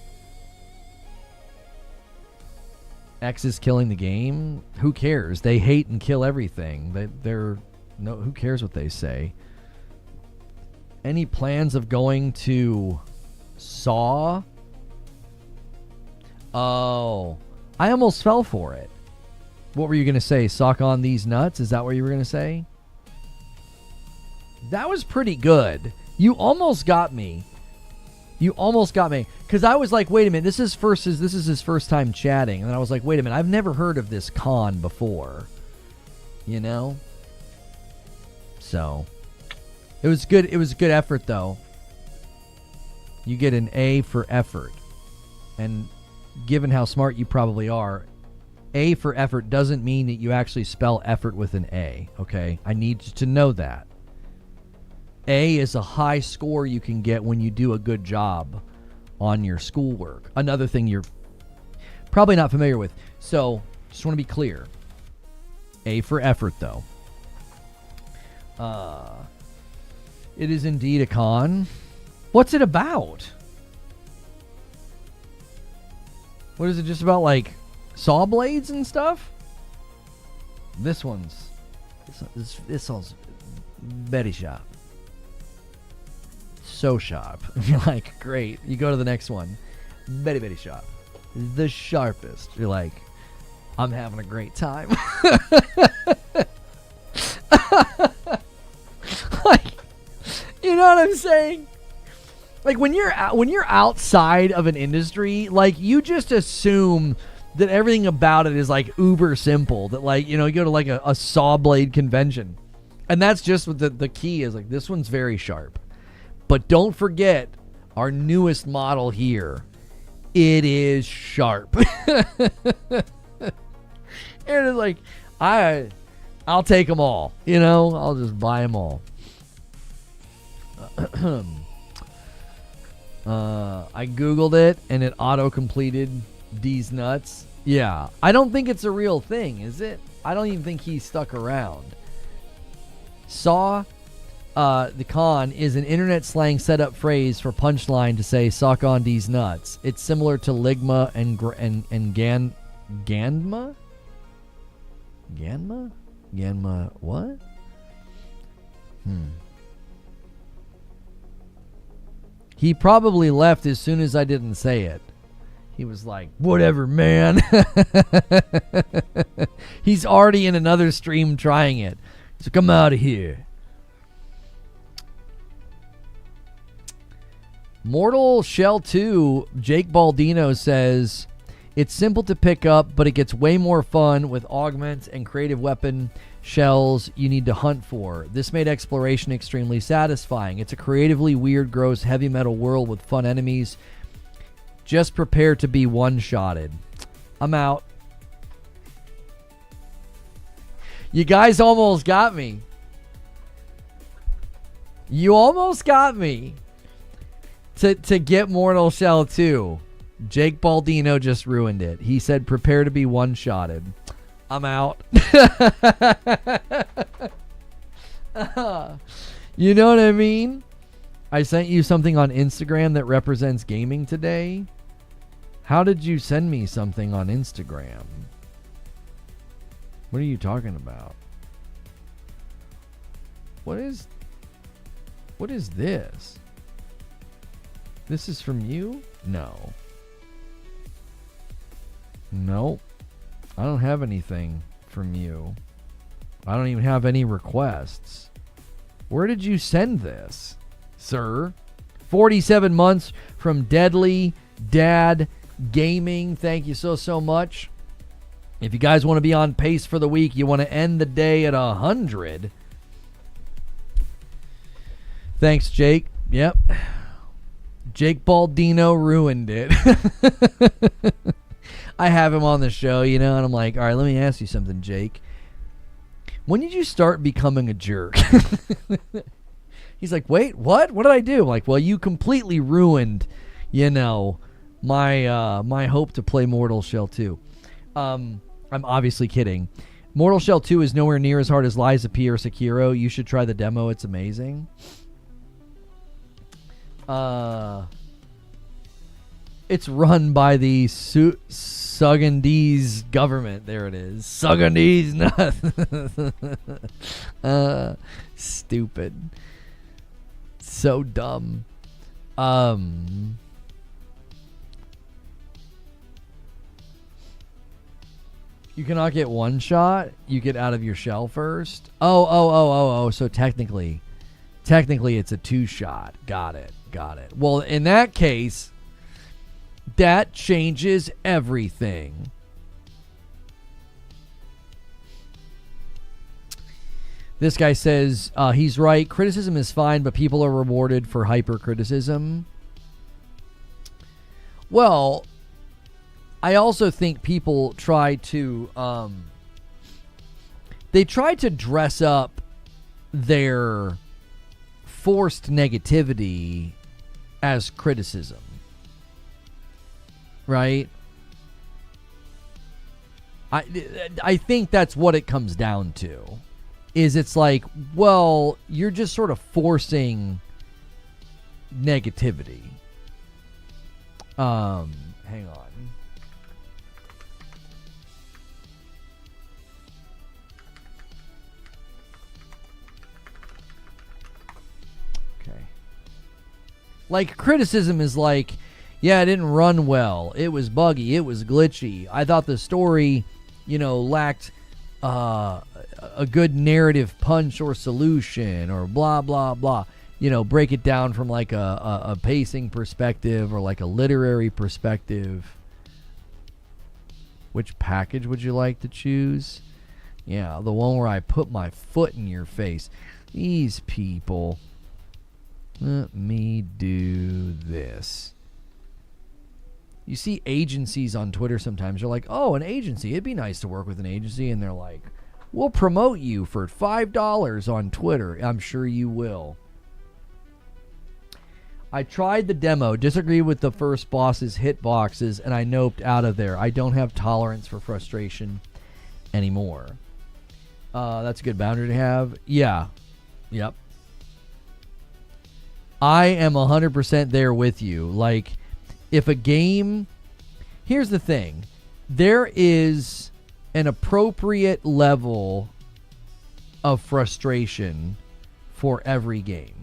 X is killing the game. Who cares? They hate and kill everything. Who cares what they say? Any plans of going to Saw? Oh, I almost fell for it. What were you going to say? Sock on these nuts? Is that what you were going to say? That was pretty good. You almost got me. Because I was like, wait a minute, this is his first time chatting. And then I was like, wait a minute, I've never heard of this con before. So, it was good. It was a good effort, though. You get an A for effort. And given how smart you probably are, A for effort doesn't mean that you actually spell effort with an A, okay? I need you to know that. A is a high score you can get when you do a good job on your schoolwork. Another thing you're probably not familiar with. So, just want to be clear. A for effort, though. It is indeed a con. What's it about? What is it, just about, like, saw blades and stuff? This one's very sharp. So sharp. You're like, great. You go to the next one. Very, very sharp. The sharpest. You're like, I'm having a great time. Like, you know what I'm saying? Like, when you're outside of an industry, like, you just assume that everything about it is like uber simple. That, like, you go to like a saw blade convention, and that's just what the key is. Like, this one's very sharp. But don't forget our newest model here. It is sharp. And it's like, I'll take them all. I'll just buy them all. I Googled it, and it auto-completed D's nuts. Yeah. I don't think it's a real thing, is it? I don't even think he stuck around. Saw... the con is an internet slang setup phrase for punchline to say "sock on these nuts." It's similar to ligma and Ganma. Ganma what? He probably left as soon as I didn't say it. He was like, whatever, man. He's already in another stream trying it. So come out of here. Mortal Shell 2, Jake Baldino says, it's simple to pick up, but it gets way more fun with augments and creative weapon shells you need to hunt for. This made exploration extremely satisfying. It's a creatively weird, gross, heavy metal world with fun enemies. Just prepare to be one-shotted. I'm out. You guys almost got me. You almost got me. To get Mortal Shell 2, Jake Baldino just ruined it. He said, prepare to be one-shotted. I'm out. You know what I mean? I sent you something on Instagram that represents gaming today. How did you send me something on Instagram? What are you talking about? What is this? This is from you? No. Nope. I don't have anything from you. I don't even have any requests. Where did you send this, sir? 47 months from Deadly Dad Gaming. Thank you so much. If you guys want to be on pace for the week, you want to end the day at 100. Thanks, Jake. Yep. Jake Baldino ruined it. I have him on the show, and I'm like, all right, let me ask you something, Jake. When did you start becoming a jerk? He's like, wait, what? What did I do? I'm like, well, you completely ruined, my hope to play Mortal Shell 2. I'm obviously kidding. Mortal Shell 2 is nowhere near as hard as Lies of P or Sekiro. You should try the demo. It's amazing. It's run by the Sugandese government. There it is. Sugandese. Stupid. So dumb. You cannot get one shot. You get out of your shell first. Oh. So technically it's a 2-shot. Got it. Well, in that case, that changes everything. This guy says he's right. Criticism is fine, but people are rewarded for hypercriticism. Well, I also think people try to they try to dress up their forced negativity as criticism. Right? I think that's what it comes down to. Is it's like, well, you're just sort of forcing negativity. Hang on. Okay. Like, criticism is like, yeah, it didn't run well. It was buggy. It was glitchy. I thought the story, lacked a good narrative punch or solution or blah, blah, blah. Break it down from like a pacing perspective or like a literary perspective. Which package would you like to choose? Yeah, the one where I put my foot in your face. These people. Let me do this. You see agencies on Twitter sometimes. You're like, oh, an agency. It'd be nice to work with an agency. And they're like, we'll promote you for $5 on Twitter. I'm sure you will. I tried the demo, disagreed with the first boss's hitboxes, and I noped out of there. I don't have tolerance for frustration anymore. That's a good boundary to have. Yeah. Yep. I am 100% there with you. Like, if a game... Here's the thing. There is an appropriate level of frustration for every game.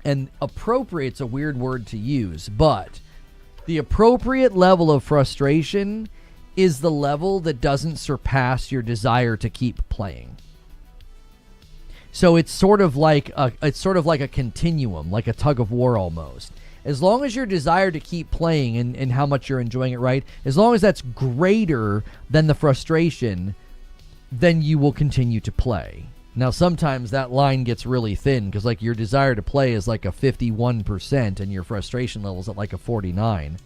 And appropriate's a weird word to use, but the appropriate level of frustration is the level that doesn't surpass your desire to keep playing. So it's sort of like a continuum, like a tug of war almost. As long as your desire to keep playing and how much you're enjoying it, right? As long as that's greater than the frustration, then you will continue to play. Now, sometimes that line gets really thin because, like, your desire to play is like a 51% and your frustration level is at like a 49.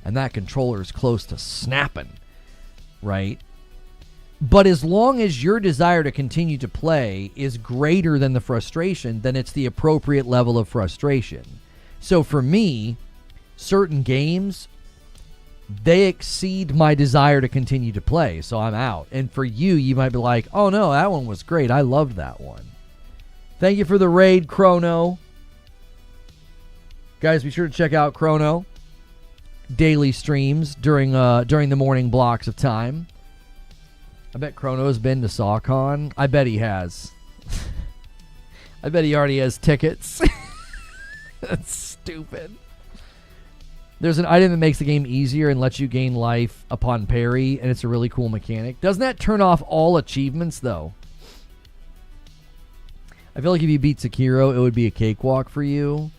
And that controller is close to snapping, right? But as long as your desire to continue to play is greater than the frustration, then it's the appropriate level of frustration. So for me, certain games, they exceed my desire to continue to play, so I'm out. And for you, you might be like, oh no, that one was great. I loved that one. Thank you for the raid, Chrono. Guys, be sure to check out Chrono. Daily streams during the morning blocks of time. I bet Chrono's been to SawCon. I bet he has. I bet he already has tickets. That's stupid. There's an item that makes the game easier and lets you gain life upon parry, and it's a really cool mechanic. Doesn't that turn off all achievements, though? I feel like if you beat Sekiro, it would be a cakewalk for you.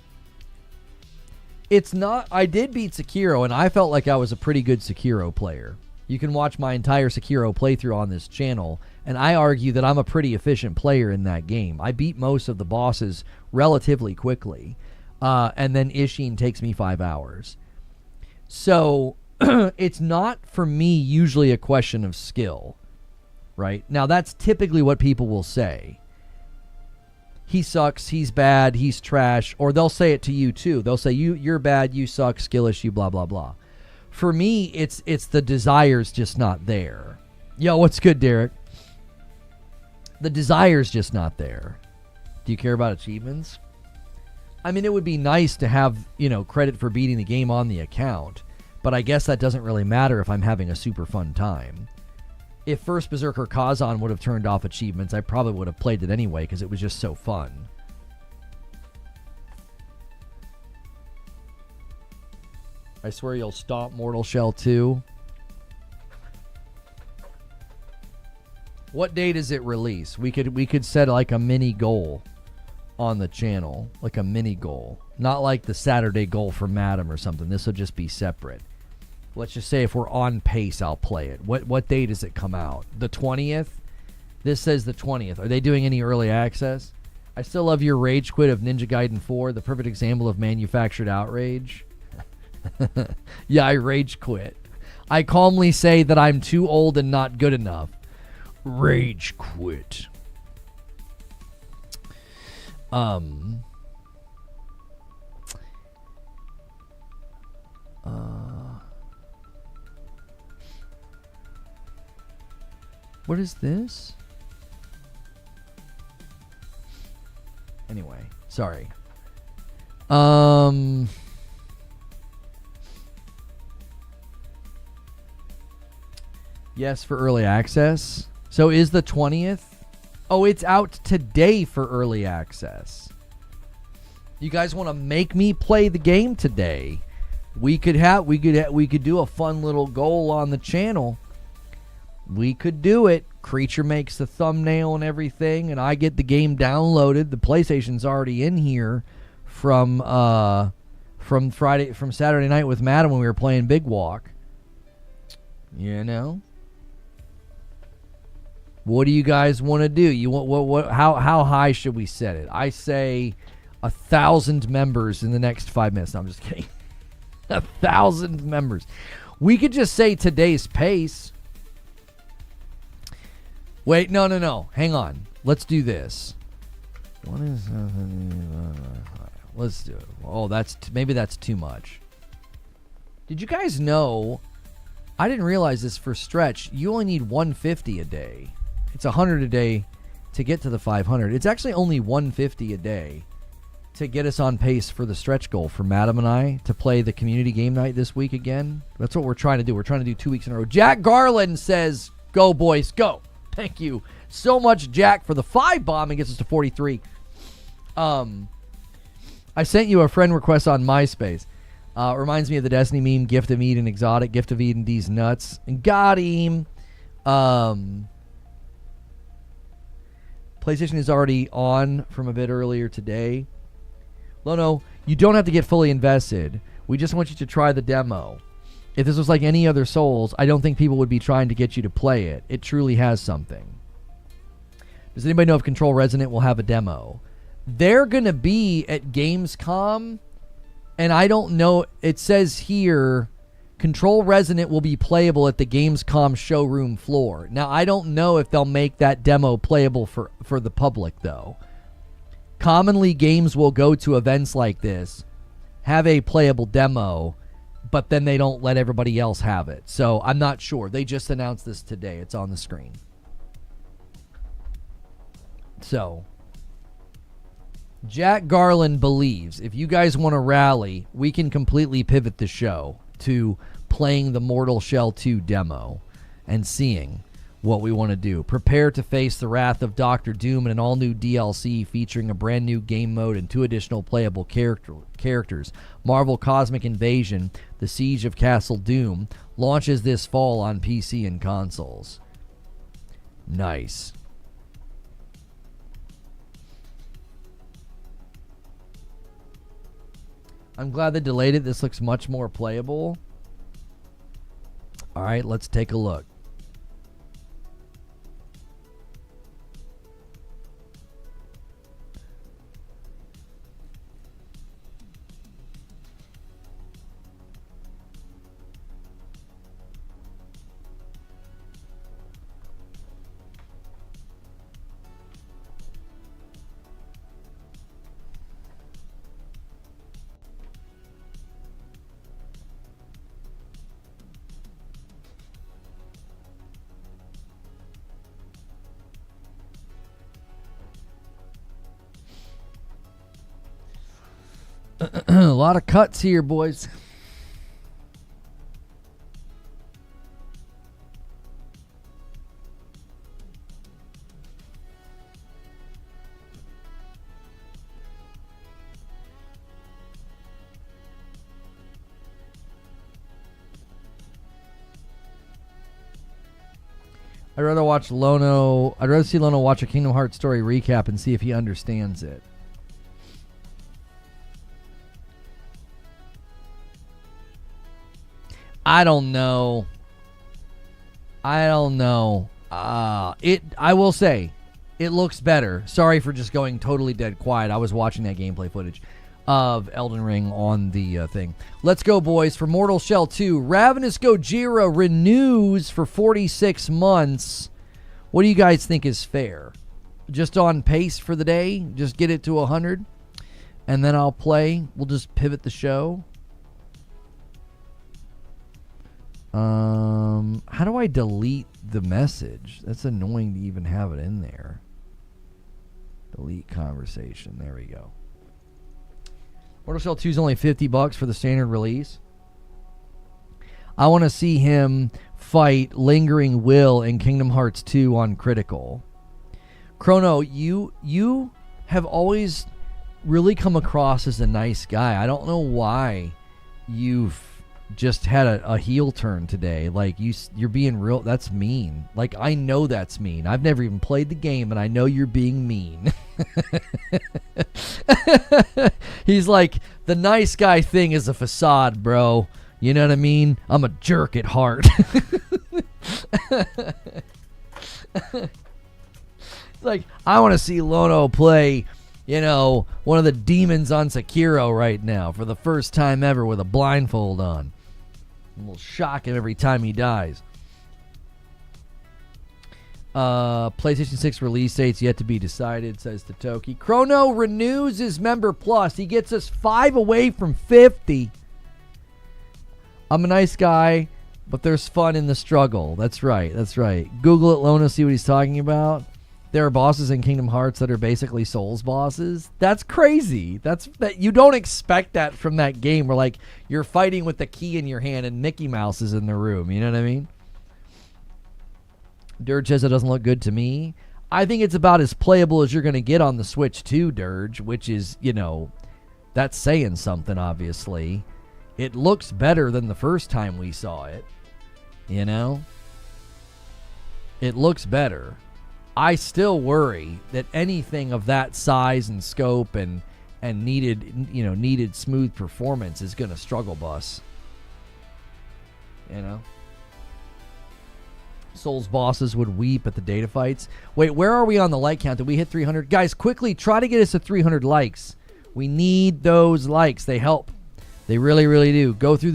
It's not. I did beat Sekiro, and I felt like I was a pretty good Sekiro player. You can watch my entire Sekiro playthrough on this channel, and I argue that I'm a pretty efficient player in that game. I beat most of the bosses relatively quickly, and then Ishin takes me 5 hours. So it's not, for me, usually a question of skill, right? Now, that's typically what people will say. He sucks, he's bad, he's trash, or they'll say it to you, too. They'll say, you're bad, you suck, skill issue, blah, blah, blah. For me, it's the desire's just not there. Yo, what's good, Derek? The desire's just not there. Do you care about achievements? I mean, it would be nice to have, credit for beating the game on the account, but I guess that doesn't really matter if I'm having a super fun time. If First Berserker Kazan would have turned off achievements, I probably would have played it anyway because it was just so fun. I swear you'll stomp Mortal Shell 2. What day does it release? We could set like a mini goal on the channel, like a mini goal, not like the Saturday goal for Madam or something. This will just be separate. Let's just say if we're on pace, I'll play it. What day does it come out? The 20th? This says the 20th. Are they doing any early access? I still love your rage quit of Ninja Gaiden 4, the perfect example of manufactured outrage. Yeah, I rage quit. I calmly say that I'm too old and not good enough. Rage quit. What is this? Anyway, sorry. Yes, for early access. So is the 20th? Oh, it's out today for early access. You guys want to make me play the game today? We could do a fun little goal on the channel. We could do it. Creature makes the thumbnail and everything, and I get the game downloaded. The PlayStation's already in here from Saturday night with Madam when we were playing Big Walk. What do you guys want to do? You want what? How high should we set it? I say 1,000 members in the next 5 minutes. No, I'm just kidding. 1,000 members. We could just say today's pace. Wait, no. Hang on. Let's do this. What is? Let's do it. Oh, maybe that's too much. Did you guys know? I didn't realize this for stretch. You only need 150 a day. It's 100 a day to get to the 500. It's actually only 150 a day to get us on pace for the stretch goal for Madam and I to play the community game night this week again. That's what we're trying to do. We're trying to do 2 weeks in a row. Jack Garland says, "Go boys, go!" Thank you so much, Jack, for the 5 bomb and gets us to 43. I sent you a friend request on MySpace. Reminds me of the Destiny meme, Gift of Eden Exotic, Gift of Eden D's nuts. And got him. PlayStation is already on from a bit earlier today. Lono, you don't have to get fully invested. We just want you to try the demo. If this was like any other Souls, I don't think people would be trying to get you to play it. It truly has something. Does anybody know if Control Resonant will have a demo? They're going to be at Gamescom, and I don't know. It says here, Control Resonant will be playable at the Gamescom showroom floor. Now, I don't know if they'll make that demo playable for the public, though. Commonly, games will go to events like this, have a playable demo, but then they don't let everybody else have it. So I'm not sure. They just announced this today. It's on the screen. So Jack Garland believes if you guys want to rally, we can completely pivot the show to playing the Mortal Shell 2 demo and seeing what we want to do. Prepare to face the wrath of Doctor Doom in an all-new DLC featuring a brand new game mode and 2 additional playable characters. Marvel Cosmic Invasion: The Siege of Castle Doom launches this fall on PC and consoles. Nice. I'm glad they delayed it. This looks much more playable. All right, let's take a look. A lot of cuts here, boys. I'd rather see Lono watch a Kingdom Hearts story recap and see if he understands it. I don't know. I will say, it looks better. Sorry for just going totally dead quiet. I was watching that gameplay footage of Elden Ring on the thing. Let's go, boys. For Mortal Shell 2, Ravenous Gojira renews for 46 months. What do you guys think is fair? Just on pace for the day? Just get it to 100? And then I'll play. We'll just pivot the show. How do I delete the message? That's annoying to even have it in there. Delete conversation. There we go. Mortal Shell 2 is only $50 for the standard release. I want to see him fight Lingering Will in Kingdom Hearts 2 on Critical. Chrono, you have always really come across as a nice guy. I don't know why you've just had a heel turn today. Like, you're being real. That's mean. Like, I know that's mean. I've never even played the game, and I know you're being mean. He's like, the nice guy thing is a facade, bro. You know what I mean? I'm a jerk at heart. It's like, I want to see Lono play, one of the demons on Sekiro right now for the first time ever with a blindfold on. And we'll shock him every time he dies. PlayStation 6 release date's yet to be decided, says Totoki. Chrono renews his Member Plus. He gets us 5 away from 50. I'm a nice guy, but there's fun in the struggle. That's right. Google it, Lona, see what he's talking about. There are bosses in Kingdom Hearts that are basically Souls bosses. That's crazy. That you don't expect that from that game where, like, you're fighting with the key in your hand and Mickey Mouse is in the room. You know what I mean? Dirge says it doesn't look good to me. I think it's about as playable as you're going to get on the Switch 2, Dirge, which is, that's saying something, obviously. It looks better than the first time we saw it. It looks better. I still worry that anything of that size and scope and needed smooth performance is going to struggle bus. Souls bosses would weep at the data fights. Wait, where are we on the like count? Did we hit 300? Guys, quickly try to get us to 300 likes. We need those likes. They help. They really, really do. Go through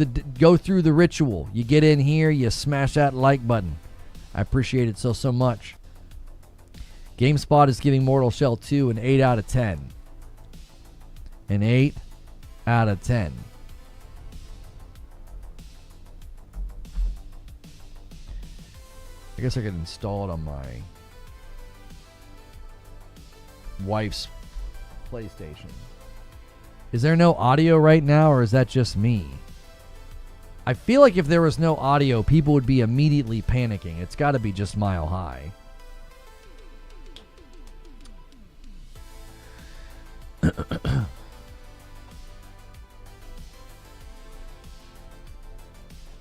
the ritual. You get in here, you smash that like button. I appreciate it so much. GameSpot is giving Mortal Shell 2 an 8 out of 10. An 8 out of 10. I guess I could install it on my wife's PlayStation. Is there no audio right now, or is that just me? I feel like if there was no audio, people would be immediately panicking. It's got to be just Mile High.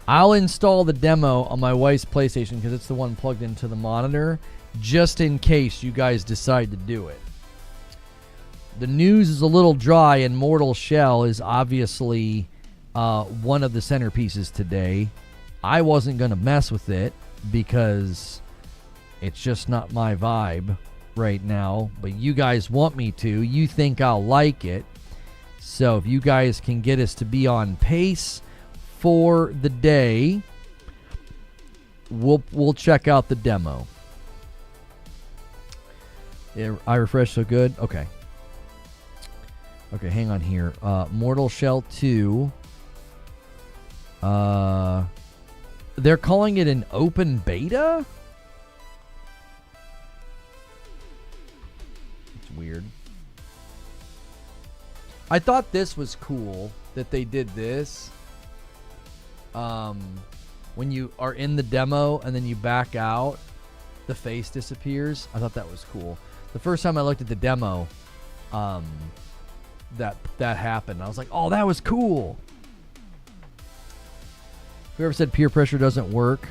I'll install the demo on my wife's PlayStation because it's the one plugged into the monitor, just in case you guys decide to do it. The news is a little dry, and Mortal Shell is obviously one of the centerpieces today. I wasn't going to mess with it because it's just not my vibe right now, but you guys want me to. You think I'll like it. So if you guys can get us to be on pace for the day, we'll check out the demo. I refresh so good. Okay, hang on here. Mortal Shell 2. They're calling it an open beta? It's weird. I thought this was cool that they did this. When you are in the demo and then you back out, the face disappears. I thought that was cool. The first time I looked at the demo, that happened. I was like, oh, that was cool. Whoever said peer pressure doesn't work,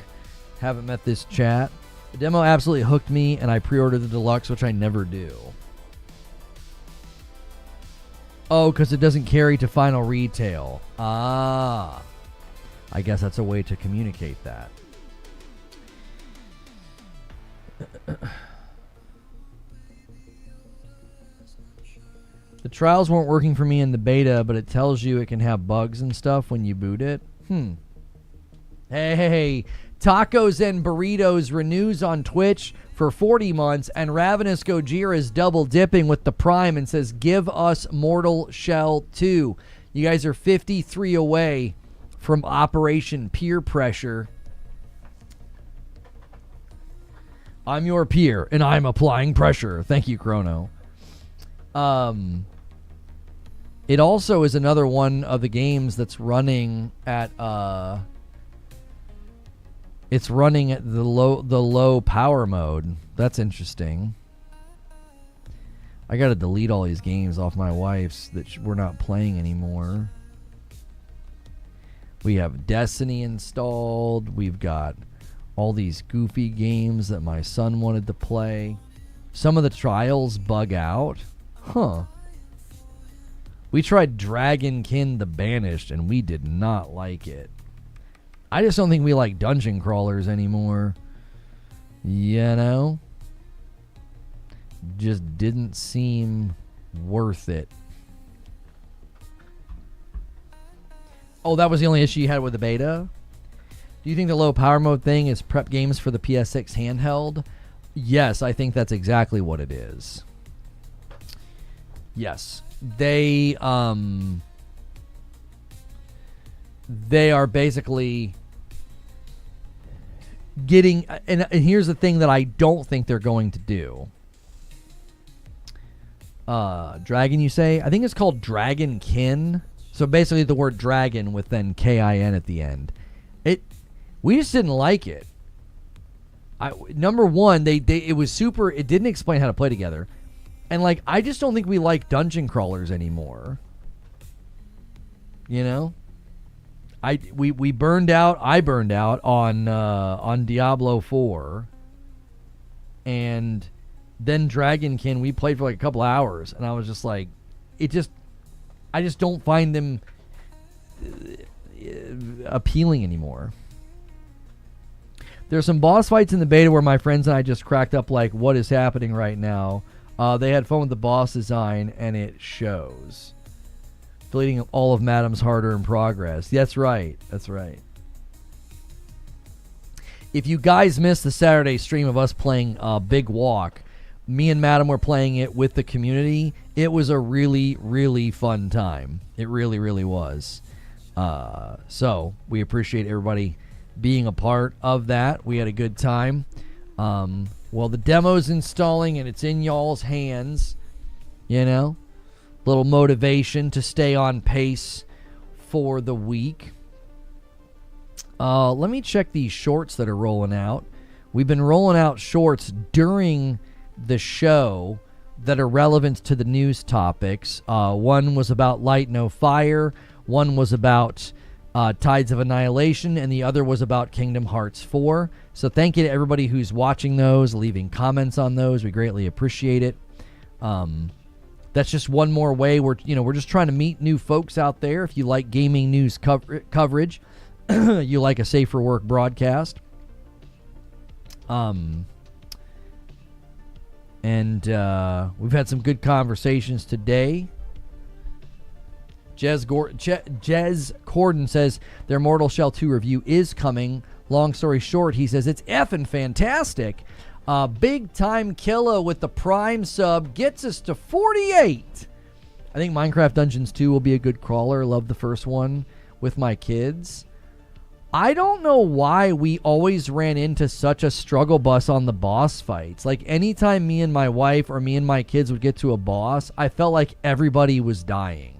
haven't met this chat. The demo absolutely hooked me, and I pre-ordered the deluxe, which I never do. Oh, because it doesn't carry to final retail. Ah. I guess that's a way to communicate that. The trials weren't working for me in the beta, but it tells you it can have bugs and stuff when you boot it. Hey, Tacos and Burritos renews on Twitch for 40 months, and Ravenous Gojira is double dipping with the Prime and says, give us Mortal Shell 2. You guys are 53 away from Operation Peer Pressure. I'm your peer, and I'm applying pressure. Thank you, Chrono. It also is another one of the games that's running at it's running at the low power mode. That's interesting. I gotta delete all these games off my wife's that we're not playing anymore. We have Destiny installed. We've got all these goofy games that my son wanted to play. Some of the trials bug out. Huh. We tried Dragonkin the Banished, and we did not like it. I just don't think we like dungeon crawlers anymore. You know? Just didn't seem worth it. Oh, that was the only issue you had with the beta? Do you think the low power mode thing is prep games for the PS6 handheld? Yes, I think that's exactly what it is. Yes. They are basically getting, and here's the thing that I don't think they're going to do. Dragon, you say? I think it's called Dragonkin. So basically the word dragon with then K-I-N at the end. We just didn't like it. Number one, it was super, it didn't explain how to play together. And like, I just don't think we like dungeon crawlers anymore. You know? We burned out, I burned out on Diablo 4. And then Dragonkin, we played for like a couple hours, and I was just like, I just don't find them appealing anymore. There's some boss fights in the beta where my friends and I just cracked up like, what is happening right now? They had fun with the boss design, and it shows. Deleting all of Madam's harder in progress. That's right. That's right. If you guys missed the Saturday stream of us playing Big Walk, me and Madam were playing it with the community. It was a really, really fun time. It really, really was. So we appreciate everybody being a part of that. We had a good time. Well, the demo's installing and it's in y'all's hands. You know, little motivation to stay on pace for the week. Let me check these shorts that are rolling out. We've been rolling out shorts during the show that are relevant to the news topics. One was about Light No Fire. One was about Tides of Annihilation, and the other was about Kingdom Hearts 4. So thank you to everybody who's watching those, leaving comments on those. We greatly appreciate it. That's just one more way we're just trying to meet new folks out there. If you like gaming news coverage, you like a safer work broadcast. And we've had some good conversations today. Jez Corden says their Mortal Shell 2 review is coming. Long story short, he says it's effing fantastic. Big time killer with the Prime sub gets us to 48. I think Minecraft Dungeons 2 will be a good crawler. Love the first one with my kids. I don't know why we always ran into such a struggle bus on the boss fights. Like, anytime me and my wife or me and my kids would get to a boss, I felt like everybody was dying.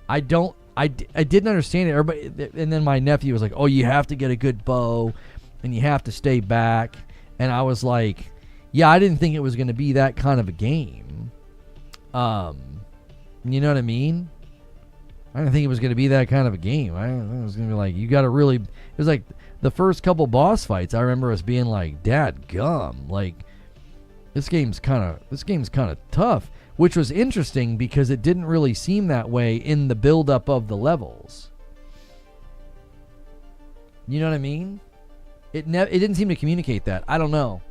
I didn't understand it. Everybody, and then my nephew was like, oh, you have to get a good bow, and you have to stay back. And I was like, yeah, I didn't think it was going to be that kind of a game. You know what I mean? I didn't think it was going to be that kind of a game. I was going to be like, you got to really... It was like the first couple boss fights, I remember us being like, dad gum. Like, this game's kind of tough. Which was interesting because it didn't really seem that way in the build-up of the levels. You know what I mean? It didn't seem to communicate that. I don't know.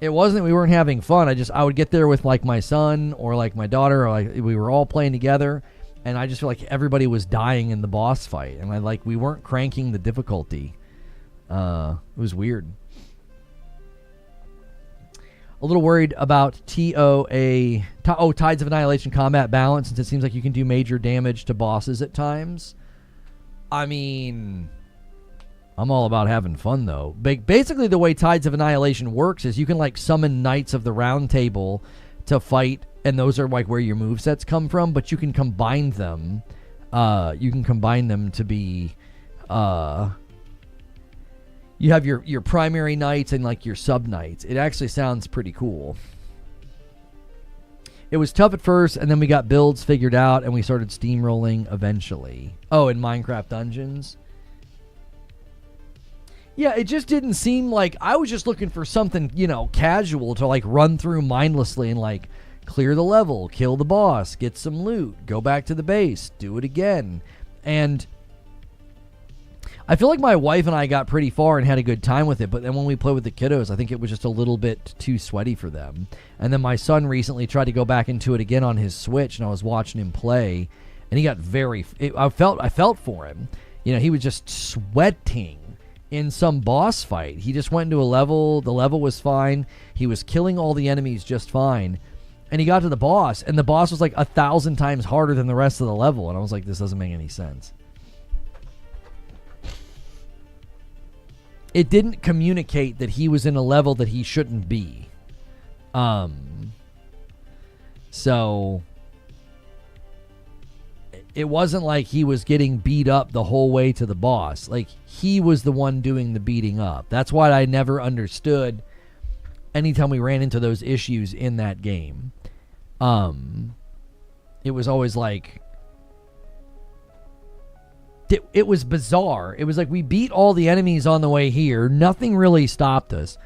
It wasn't we weren't having fun. I would get there with like my son or like my daughter, or like we were all playing together, and I just feel like everybody was dying in the boss fight, and we weren't cranking the difficulty. It was weird. A little worried about Tides of Annihilation combat balance, since it seems like you can do major damage to bosses at times. I mean, I'm all about having fun, though. Basically, the way Tides of Annihilation works is you can, like, summon Knights of the Round Table to fight, and those are, like, where your movesets come from, but you can combine them. To be... You have your primary knights and like your sub knights. It actually sounds pretty cool. It was tough at first, and then we got builds figured out, and we started steamrolling eventually. Oh, in Minecraft Dungeons? Yeah, it just didn't seem like... I was just looking for something, casual to like run through mindlessly and like clear the level, kill the boss, get some loot, go back to the base, do it again. And... I feel like my wife and I got pretty far and had a good time with it, but then when we played with the kiddos, I think it was just a little bit too sweaty for them. And then my son recently tried to go back into it again on his Switch, and I was watching him play, and he got I felt for him. He was just sweating in some boss fight. He just went into a level, the level was fine, he was killing all the enemies just fine, and he got to the boss, and the boss was like 1,000 times harder than the rest of the level, and I was like, this doesn't make any sense. It didn't communicate that he was in a level that he shouldn't be. So it wasn't like he was getting beat up the whole way to the boss. Like, he was the one doing the beating up. That's why I never understood anytime we ran into those issues in that game. It was always like... It was bizarre. It was like we beat all the enemies on the way here. Nothing really stopped us.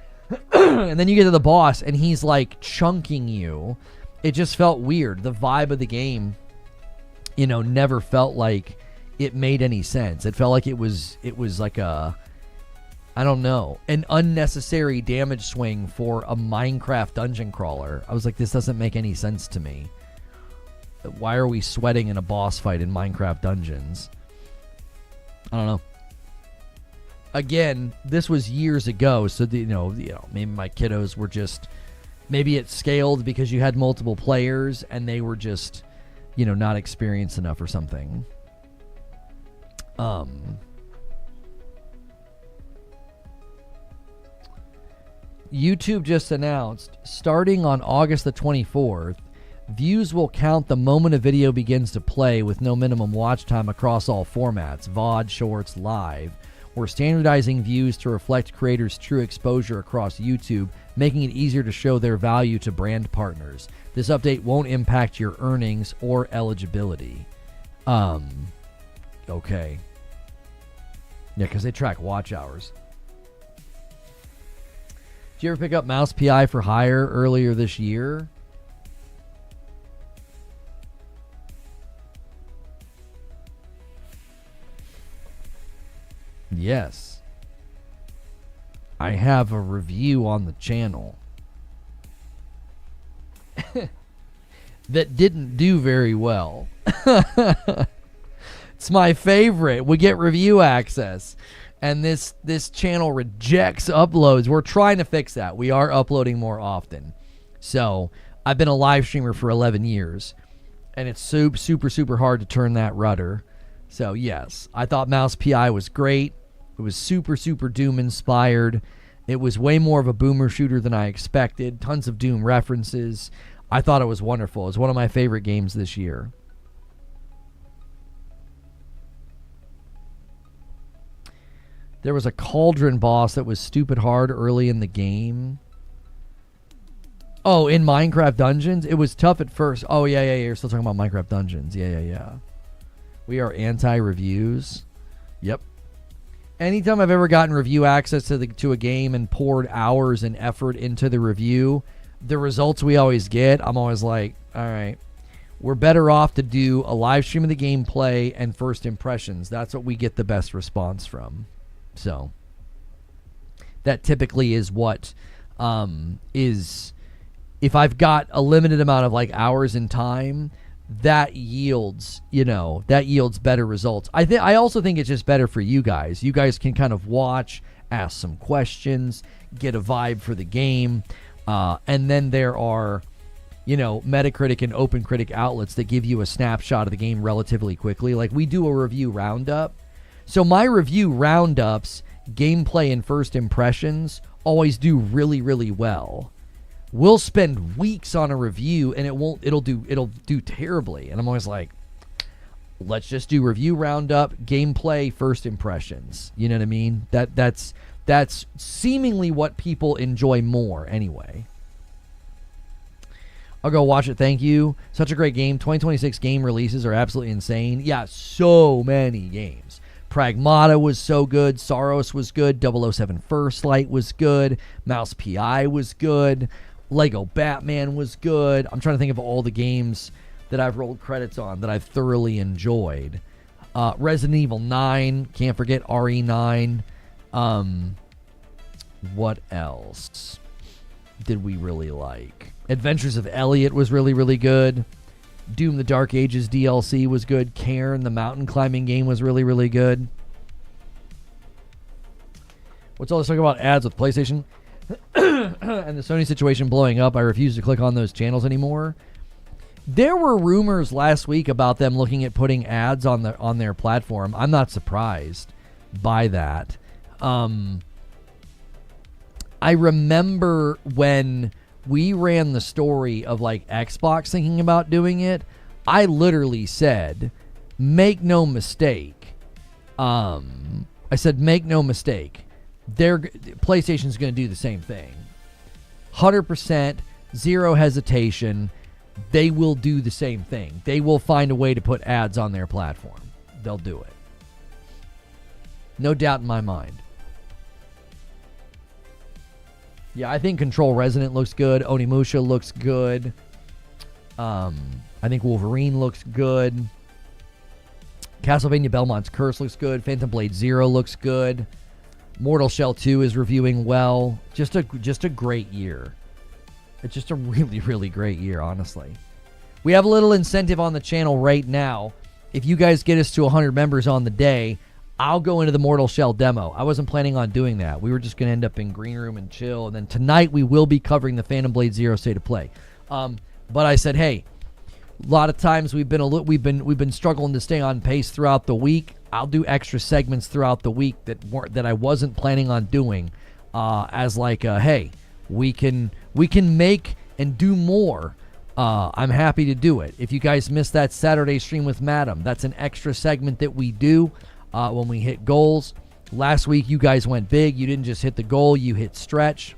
And then you get to the boss, and he's like chunking you. It just felt weird. The vibe of the game, never felt like it made any sense. It felt like it was like I don't know, an unnecessary damage swing for a Minecraft dungeon crawler. I was like, this doesn't make any sense to me. Why are we sweating in a boss fight in Minecraft Dungeons? I don't know. Again, this was years ago, so maybe my kiddos were just... Maybe it scaled because you had multiple players, and they were just, not experienced enough or something. YouTube just announced, starting on August the 24th, Views will count the moment a video begins to play with no minimum watch time across all formats, VOD, Shorts, Live. We're standardizing views to reflect creators' true exposure across YouTube, making it easier to show their value to brand partners. This update won't impact your earnings or eligibility. Okay. Yeah, because they track watch hours. Did you ever pick up Mouse PI for hire earlier this year? Yes. I have a review on the channel that didn't do very well. It's my favorite. We get review access, and this channel rejects uploads. We're trying to fix that. We are uploading more often. So I've been a live streamer for 11 years, and it's super hard to turn that rudder. So yes, I thought Mouse PI was great. It was super Doom inspired. It was way more of a boomer shooter than I expected. Tons of Doom references. I thought it was wonderful. It's one of my favorite games this year. There was a cauldron boss that was stupid hard early in the game. Oh, in Minecraft Dungeons? It was tough at first. Oh, yeah. You're still talking about Minecraft Dungeons. Yeah. We are anti-reviews. Yep. Anytime I've ever gotten review access to a game and poured hours and effort into the review, the results we always get, I'm always like, all right, we're better off to do a live stream of the gameplay and first impressions. That's what we get the best response from. So that typically is what is, if I've got a limited amount of like hours and time, that yields better results. I also think it's just better for you guys. You guys can kind of watch, ask some questions, get a vibe for the game, and then there are, Metacritic and OpenCritic outlets that give you a snapshot of the game relatively quickly. Like we do a review roundup. So my review roundups, gameplay and first impressions always do really well. We'll spend weeks on a review and it'll do terribly. And I'm always like, let's just do review roundup, gameplay, first impressions. You know what I mean? That's seemingly what people enjoy more anyway. I'll go watch it. Thank you. Such a great game. 2026 game releases are absolutely insane. Yeah, so many games. Pragmata was so good. Saros was good. 007 First Light was good. Mouse PI was good. Lego Batman was good. I'm trying to think of all the games that I've rolled credits on that I've thoroughly enjoyed. Resident Evil 9. Can't forget RE9. What else did we really like? Adventures of Elliot was really good. Doom the Dark Ages DLC was good. Cairn, the mountain climbing game, was really good. What's all this talk about ads with PlayStation and the Sony situation blowing up? I refuse to click on those channels anymore. There were rumors last week about them looking at putting ads on their platform. I'm not surprised by that. I remember when we ran the story of like Xbox thinking about doing it, I literally said, make no mistake. I said, make no mistake. PlayStation's going to do the same thing. 100%, zero hesitation. They will do the same thing. They will find a way to put ads on their platform. They'll do it. No doubt in my mind. Yeah, I think Control Resident looks good. Onimusha looks good. I think Wolverine looks good. Castlevania Belmont's Curse looks good. Phantom Blade Zero looks good. Mortal Shell 2 is reviewing well. Just a great year. It's just a really great year, honestly. We have a little incentive on the channel right now. If you guys get us to 100 members on the day, I'll go into the Mortal Shell demo. I wasn't planning on doing that. We were just going to end up in Green Room and chill. And then tonight we will be covering the Phantom Blade Zero State of Play. But I said, hey, a lot of times we've been struggling to stay on pace throughout the week. I'll do extra segments throughout the week that I wasn't planning on doing, as like, hey, we can make and do more I'm happy to do it. If you guys missed that Saturday stream with Madam, that's an extra segment that we do when we hit goals. Last week, you guys went big. You didn't just hit the goal, you hit stretch.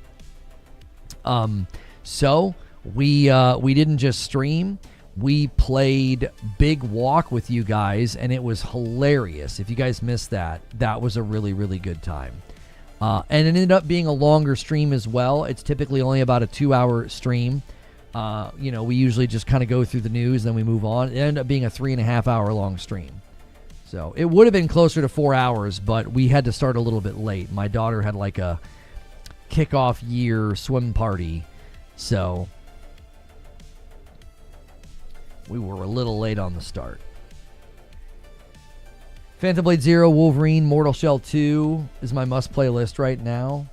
So we didn't just stream. We played Big Walk with you guys, and it was hilarious. If you guys missed that, that was a really, really good time. And it ended up being a longer stream as well. It's typically only about a 2-hour stream. We usually just kind of go through the news, then we move on. It ended up being a 3.5-hour long stream. So it would have been closer to 4 hours, but we had to start a little bit late. My daughter had like a kickoff year swim party, so we were a little late on the start. Phantom Blade 0, Wolverine, Mortal Shell 2 is my must-play list right now.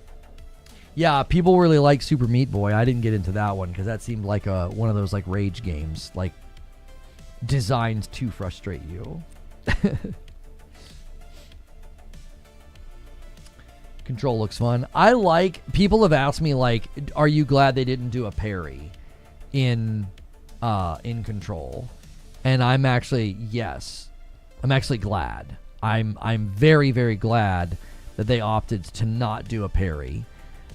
Yeah, people really like Super Meat Boy. I didn't get into that one because that seemed like one of those like rage games, like designed to frustrate you. Control looks fun. People have asked me, like, are you glad they didn't do a parry in Control? And I'm actually, yes. I'm actually glad. I'm very, very glad that they opted to not do a parry,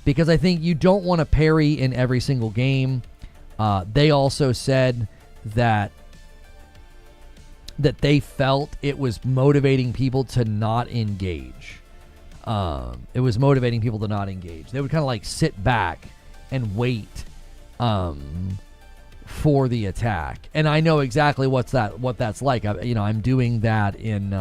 because I think you don't want to parry in every single game. They also said that they felt it was motivating people to not engage. It was motivating people to not engage. They would kind of like sit back and wait for the attack. And I know exactly what that's like. I'm doing that in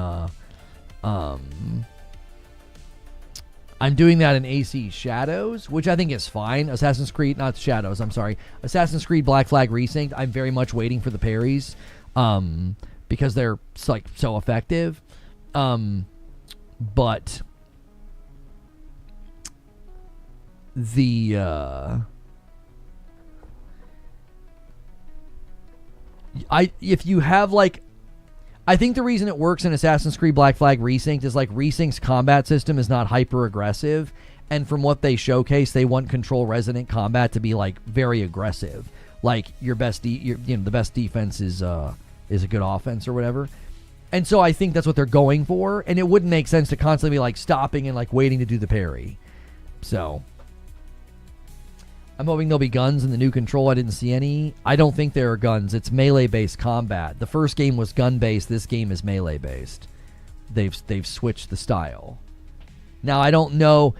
AC Shadows, which I think is fine. Assassin's Creed Assassin's Creed Black Flag Resynced, I'm very much waiting for the parries because they're like so effective. But if you have like, I think the reason it works in Assassin's Creed Black Flag Resynced is like Resynked's combat system is not hyper aggressive, and from what they showcase, they want Control Resonant combat to be like very aggressive. Like the best defense is a good offense or whatever. And so I think that's what they're going for, and it wouldn't make sense to constantly be like stopping and like waiting to do the parry. So I'm hoping there'll be guns in the new Control. I didn't see any. I don't think there are guns. It's melee-based combat. The first game was gun-based. This game is melee-based. They've switched the style. Now, I don't know.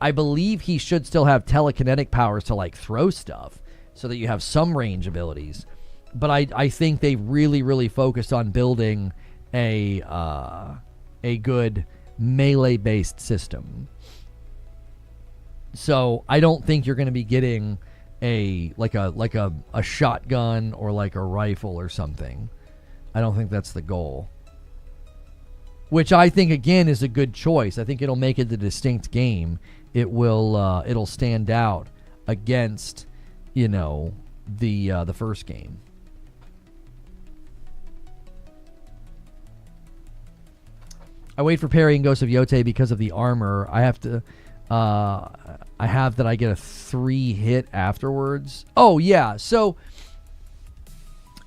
I believe he should still have telekinetic powers to, like, throw stuff so that you have some range abilities. But I think they really, really focused on building a good melee-based system. So I don't think you're going to be getting a shotgun or like a rifle or something. I don't think that's the goal. Which I think again is a good choice. I think it'll make it a distinct game. It'll stand out against, the first game. I wait for parry in Ghost of Yotei because of the armor. I have that I get a 3-hit afterwards. Oh, yeah. So,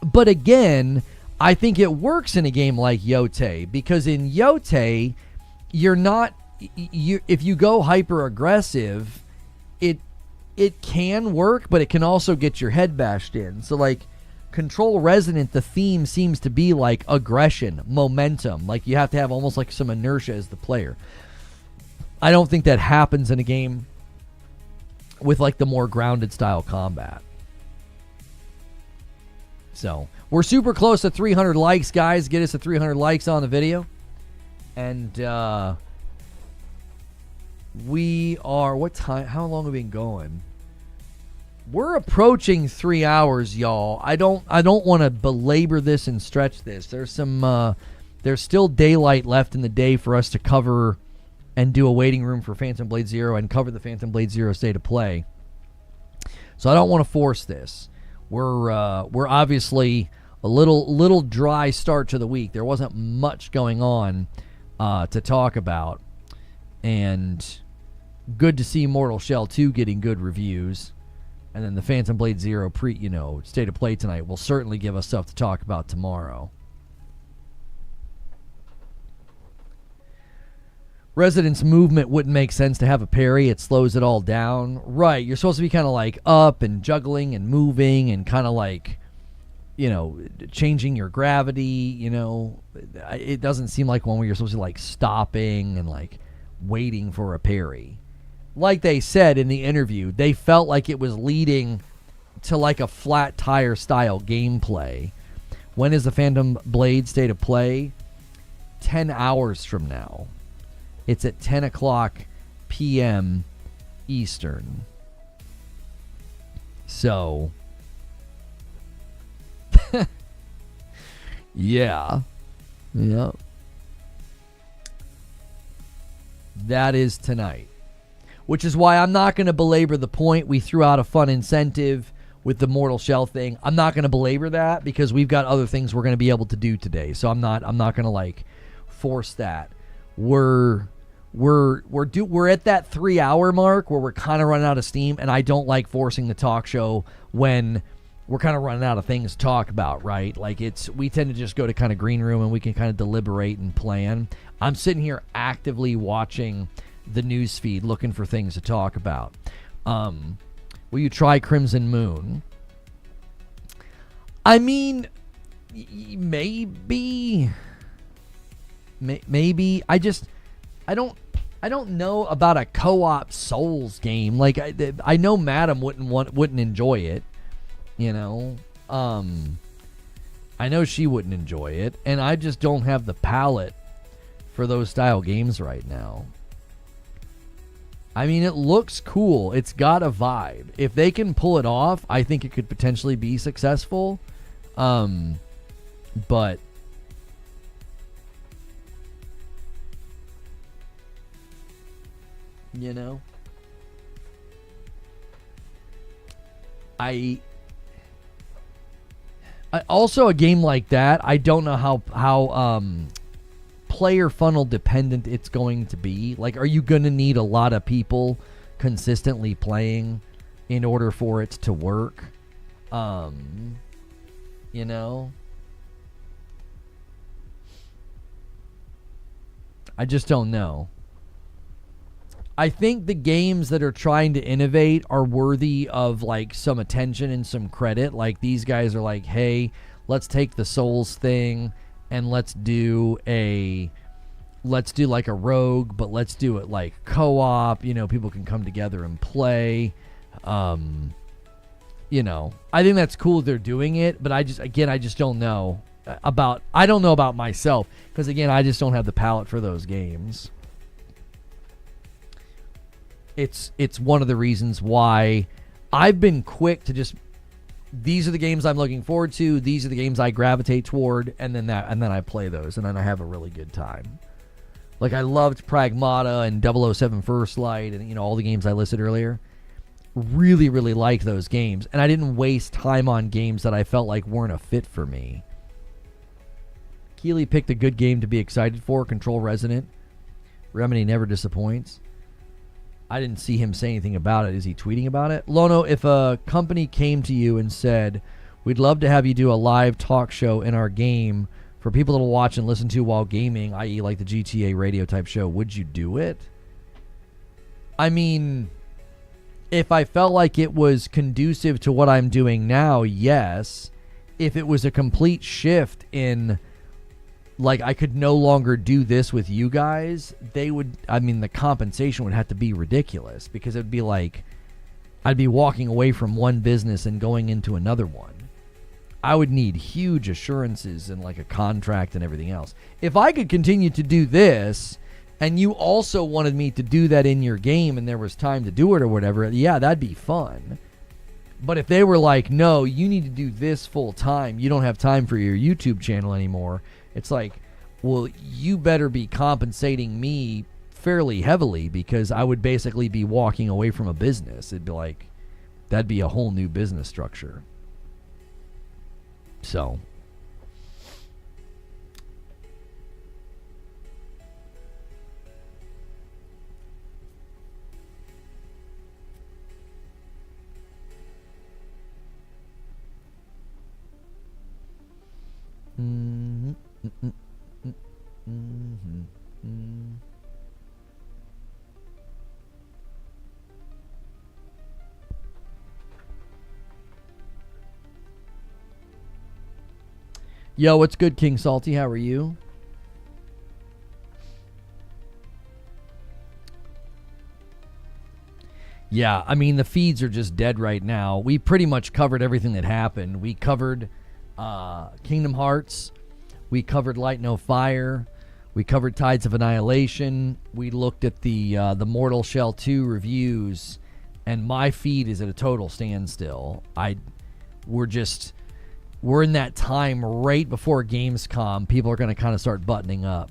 but again, I think it works in a game like Yotei, because in Yotei, if you go hyper aggressive, it can work, but it can also get your head bashed in. So, like, Control Resonant, the theme seems to be like aggression, momentum. Like, you have to have almost like some inertia as the player. I don't think that happens in a game with like the more grounded style combat. So we're super close to 300 likes, guys. Get us to 300 likes on the video. And we are, what time? How long have we been going? We're approaching 3 hours, y'all. I don't want to belabor this and stretch this. There's still daylight left in the day for us to cover and do a waiting room for Phantom Blade 0 and cover the Phantom Blade 0 State of Play. So I don't want to force this. We're obviously a little dry start to the week. There wasn't much going on to talk about. And good to see Mortal Shell 2 getting good reviews. And then the Phantom Blade Zero state of play tonight will certainly give us stuff to talk about tomorrow. Resident's movement wouldn't make sense to have a parry. It slows it all down. Right, you're supposed to be kind of like up and juggling and moving and kind of like, changing your gravity, It doesn't seem like one where you're supposed to like stopping and like waiting for a parry. Like they said in the interview, they felt like it was leading to like a flat tire style gameplay. When is the Phantom Blade state of play? 10 hours from now. It's at 10 o'clock p.m. Eastern. So, yeah. Yep. That is tonight. Which is why I'm not going to belabor the point. We threw out a fun incentive with the Mortal Shell thing. I'm not going to belabor that because we've got other things we're going to be able to do today. So I'm not going to like force that. We're at that 3 hour mark where we're kind of running out of steam, and I don't like forcing the talk show when we're kind of running out of things to talk about, right? Like we tend to just go to kind of green room and we can kind of deliberate and plan. I'm sitting here actively watching the news feed looking for things to talk about. Will you try Crimson Moon? I mean, maybe. I don't know about a co-op Souls game. Like I know Madam wouldn't enjoy it, I know she wouldn't enjoy it, and I just don't have the palate for those style games right now. I mean, it looks cool. It's got a vibe. If they can pull it off, I think it could potentially be successful. But I also a game like that, I don't know how player funnel dependent it's going to be. Like, are you going to need a lot of people consistently playing in order for it to work? I just don't know. I think the games that are trying to innovate are worthy of like some attention and some credit. Like these guys are like, hey, let's take the Souls thing and let's do like a rogue, but let's do it like co-op. People can come together and play. I think that's cool they're doing it, but I just don't know about. I don't know about myself because again, I just don't have the palate for those games. It's one of the reasons why I've been quick to just, these are the games I'm looking forward to, these are the games I gravitate toward, and then I play those, and then I have a really good time. Like I loved Pragmata and 007 First Light and all the games I listed earlier. Really, really liked those games, and I didn't waste time on games that I felt like weren't a fit for me. Keeley picked a good game to be excited for, Control Resident. Remedy never disappoints. I didn't see him say anything about it. Is he tweeting about it? Lono, if a company came to you and said, we'd love to have you do a live talk show in our game for people to watch and listen to while gaming, i.e. like the GTA radio type show, would you do it? I mean, if I felt like it was conducive to what I'm doing now, yes. If it was a complete shift in, like, I could no longer do this with you guys, the compensation would have to be ridiculous because it would be like I'd be walking away from one business and going into another one. I would need huge assurances and like a contract and everything else. If I could continue to do this and you also wanted me to do that in your game and there was time to do it or whatever, yeah, that'd be fun. But if they were like, no, you need to do this full time, you don't have time for your YouTube channel anymore, it's like, well, you better be compensating me fairly heavily because I would basically be walking away from a business. It'd be like, that'd be a whole new business structure. So, Yo, what's good, King Salty? How are you? Yeah, I mean, the feeds are just dead right now. We pretty much covered everything that happened. We covered Kingdom Hearts. We covered Light No Fire. We covered Tides of Annihilation. We looked at the Mortal Shell 2 reviews, and my feed is at a total standstill. We're in that time right before Gamescom. People are going to kind of start buttoning up.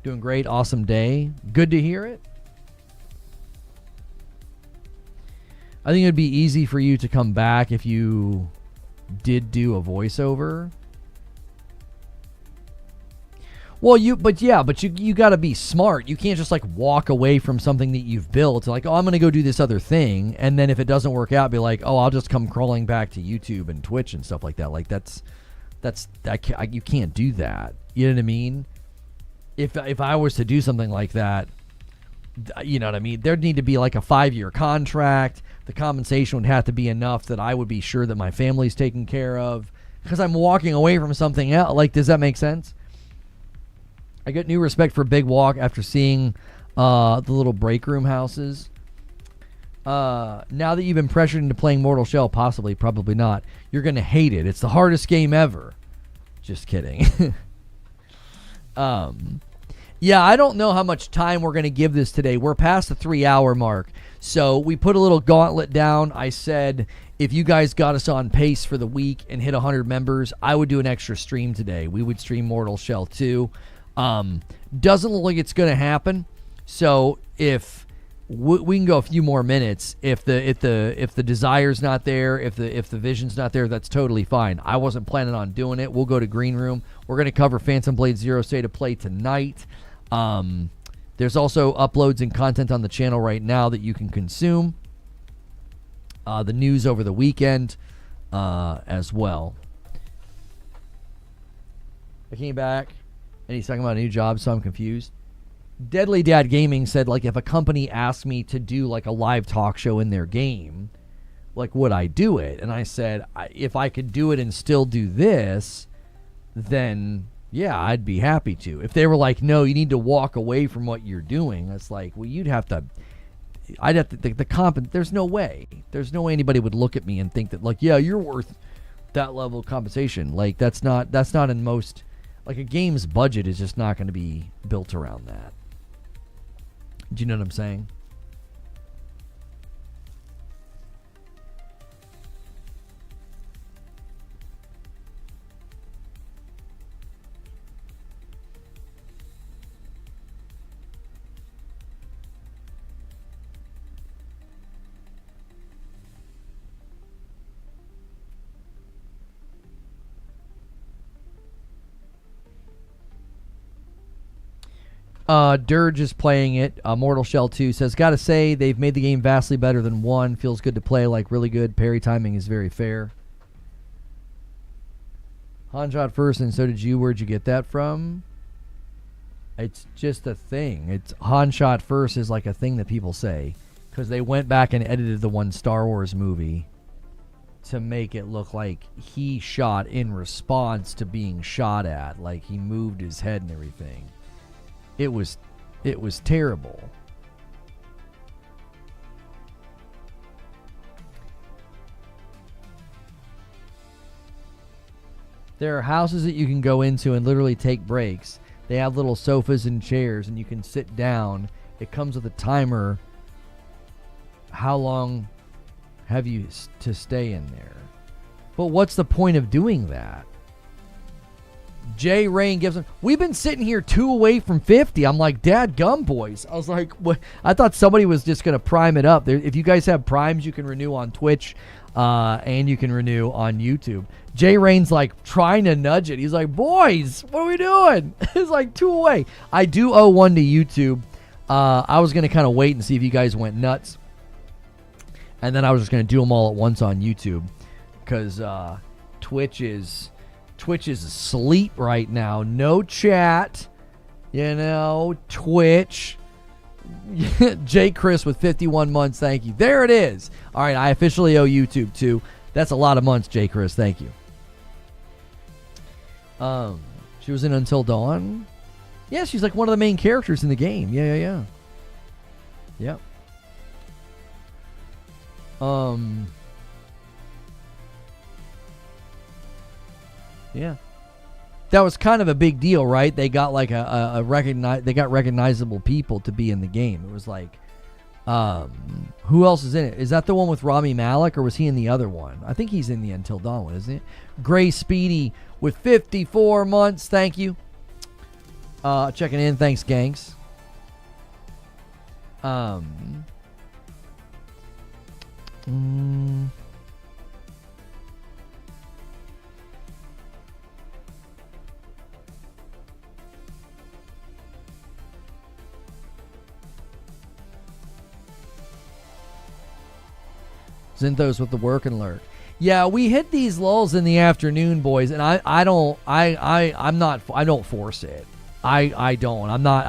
Doing great. Awesome day. Good to hear it. I think it would be easy for you to come back if you did do a voiceover. Well, you got to be smart. You can't just like walk away from something that you've built. Like, oh, I'm going to go do this other thing, and then if it doesn't work out, be like, oh, I'll just come crawling back to YouTube and Twitch and stuff like that. Like you can't do that. You know what I mean? If I was to do something like that, you know what I mean? There'd need to be like a 5-year contract. The compensation would have to be enough that I would be sure that my family's taken care of, because I'm walking away from something else. Like, does that make sense? I get new respect for Big Walk after seeing the little break room houses. Now that you've been pressured into playing Mortal Shell, possibly, probably not, you're going to hate it. It's the hardest game ever. Just kidding. Yeah, I don't know how much time we're going to give this today. We're past the 3-hour mark. So we put a little gauntlet down. I said, if you guys got us on pace for the week and hit 100 members, I would do an extra stream today. We would stream Mortal Shell 2. Doesn't look like it's going to happen. So if we can go a few more minutes, if the desire's not there, if the vision's not there, that's totally fine. I wasn't planning on doing it. We'll go to Green Room. We're going to cover Phantom Blade Zero State of Play tonight. There's also uploads and content on the channel right now that you can consume. The news over the weekend as well. I came back and he's talking about a new job, so I'm confused. Deadly Dad Gaming said, like, if a company asked me to do like a live talk show in their game, like, would I do it? And I said, if I could do it and still do this, then yeah, I'd be happy to. If they were like, no, you need to walk away from what you're doing, it's like, well, I'd have to there's no way anybody would look at me and think that, like, yeah, you're worth that level of compensation. Like, that's not in most, like, a game's budget is just not going to be built around that. Do you know what I'm saying? Dirge is playing it. Mortal Shell 2 says, gotta say, they've made the game vastly better than 1. Feels good to play, like, really good. Parry timing is very fair. Han shot first, and so did you. Where'd you get that from? It's just a thing. It's Han shot first is like a thing that people say, because they went back and edited the one Star Wars movie to make it look like he shot in response to being shot at. Like, he moved his head and everything. It was terrible. There are houses that you can go into and literally take breaks. They have little sofas and chairs, and you can sit down. It comes with a timer. How long have you to stay in there? But what's the point of doing that? Jay Rain gives them. We've been sitting here 2 away from 50. I'm like, Dad gum, boys. I was like, what? I thought somebody was just going to prime it up. If you guys have primes, you can renew on Twitch and you can renew on YouTube. Jay Rain's like trying to nudge it. He's like, boys, what are we doing? It's like 2 away. I do owe 1 to YouTube. I was going to kind of wait and see if you guys went nuts. And then I was just going to do them all at once on YouTube, because Twitch is asleep right now. No chat. You know, Twitch. Jake Chris with 51 months. Thank you. There it is. All right, I officially owe YouTube too. That's a lot of months, Jay Chris. Thank you. She was in Until Dawn. Yeah, she's like one of the main characters in the game. Yeah. Yep. Yeah. That was kind of a big deal, right? They got like they got recognizable people to be in the game. It was like, who else is in it? Is that the one with Rami Malek, or was he in the other one? I think he's in the Until Dawn one, isn't it? Gray Speedy with 54 months. Thank you. Checking in. Thanks, gangs. Zinthos with the work and lurk. Yeah, we hit these lulls in the afternoon, boys, and I don't force it. I don't. I'm not.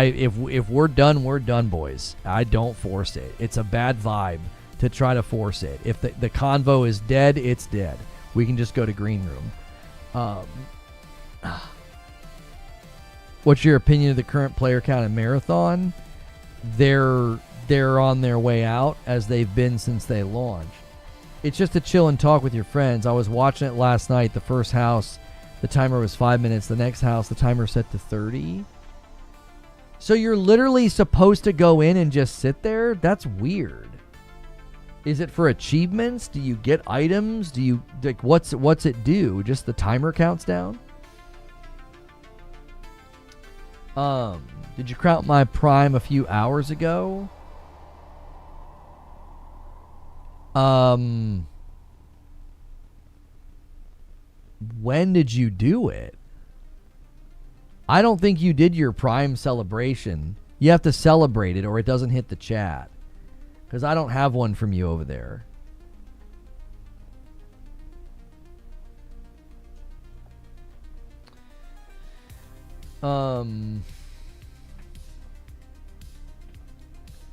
If we're done, boys. I don't force it. It's a bad vibe to try to force it. If the convo is dead, it's dead. We can just go to green room. What's your opinion of the current player count in Marathon? They're on their way out, as they've been since they launched. It's just to chill and talk with your friends. I was watching it last night. The first house, the timer was 5 minutes. The next house, the timer set to 30. So you're literally supposed to go in and just sit there? That's weird. Is it for achievements? Do you get items? Do you like what's it do? Just the timer counts down? Did you count my Prime a few hours ago? When did you do it? I don't think you did your Prime celebration. You have to celebrate it or it doesn't hit the chat. Because I don't have one from you over there.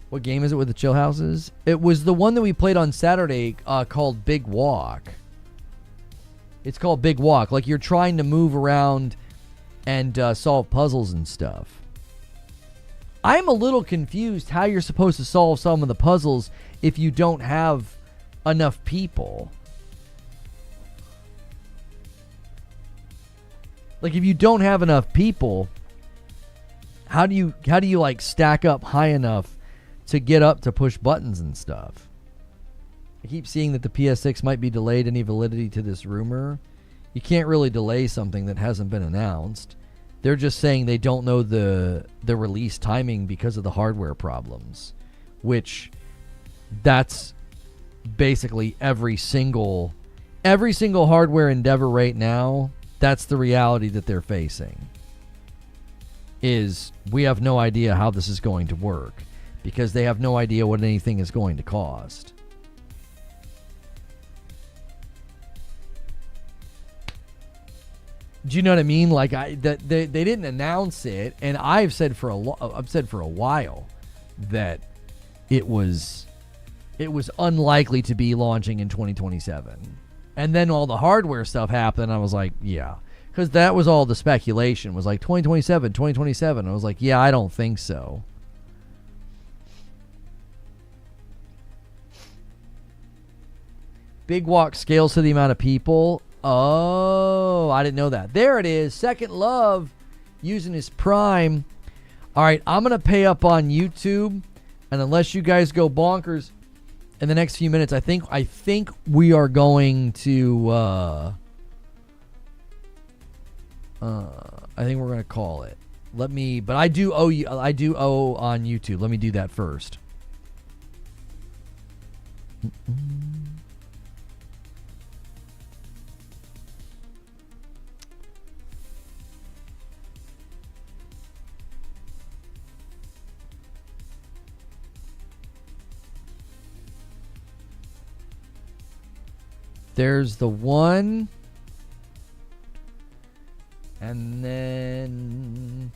What game is it with the chill houses? It was the one that we played on Saturday called Big Walk. It's called Big Walk. Like you're trying to move around and solve puzzles and stuff. I'm a little confused how you're supposed to solve some of the puzzles if you don't have enough people. Like if you don't have enough people, how do you like stack up high enough to get up to push buttons and stuff? I keep seeing that the PS6 might be delayed. Any validity to this rumor? You can't really delay something that hasn't been announced. They're just saying they don't know the release timing because of the hardware problems, which that's basically every single hardware endeavor right now. That's the reality that they're facing. Is we have no idea how this is going to work because they have no idea what anything is going to cost. Do you know what I mean? Like they didn't announce it, and I've said for a while that it was unlikely to be launching in 2027. And then all the hardware stuff happened, and I was like, yeah. Because that was all the speculation. Was like 2027. I was like, yeah, I don't think so. Big Walk scales to the amount of people. Oh, I didn't know that. There it is. Second Love using his Prime. All right, I'm going to pay up on YouTube. And unless you guys go bonkers in the next few minutes, I think we are going to I think we're going to call it. But I do owe on YouTube. Let me do that first. There's the one. And then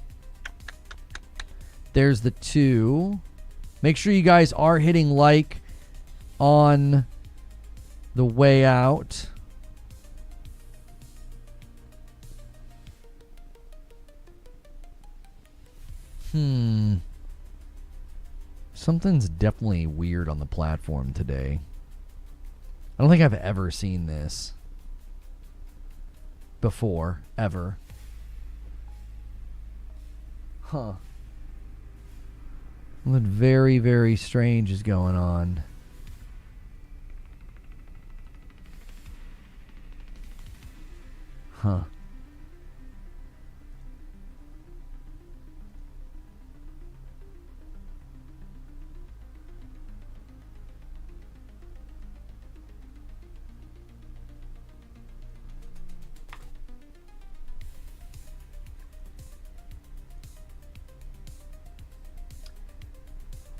there's the two. Make sure you guys are hitting like on the way out. Something's definitely weird on the platform today. I don't think I've ever seen this before, ever. Huh. Something very, very strange is going on. Huh.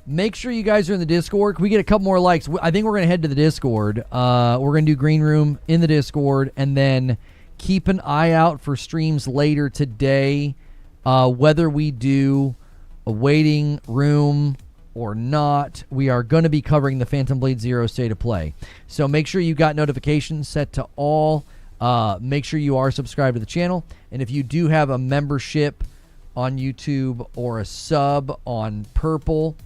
Make sure you guys are in the Discord. Can we get a couple more likes? I think we're going to head to the Discord. We're going to do Green Room in the Discord, and then keep an eye out for streams later today. Whether we do a waiting room or not, we are going to be covering the Phantom Blade Zero State of Play. So make sure you got notifications set to all. Make sure you are subscribed to the channel. And if you do have a membership on YouTube or a sub on Purple,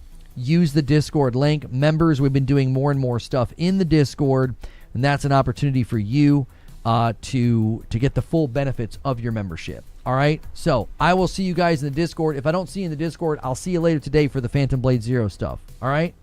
use the Discord link. Members, we've been doing more and more stuff in the Discord, and that's an opportunity for you to get the full benefits of your membership. All right? So I will see you guys in the Discord. If I don't see you in the Discord, I'll see you later today for the Phantom Blade Zero stuff. All right?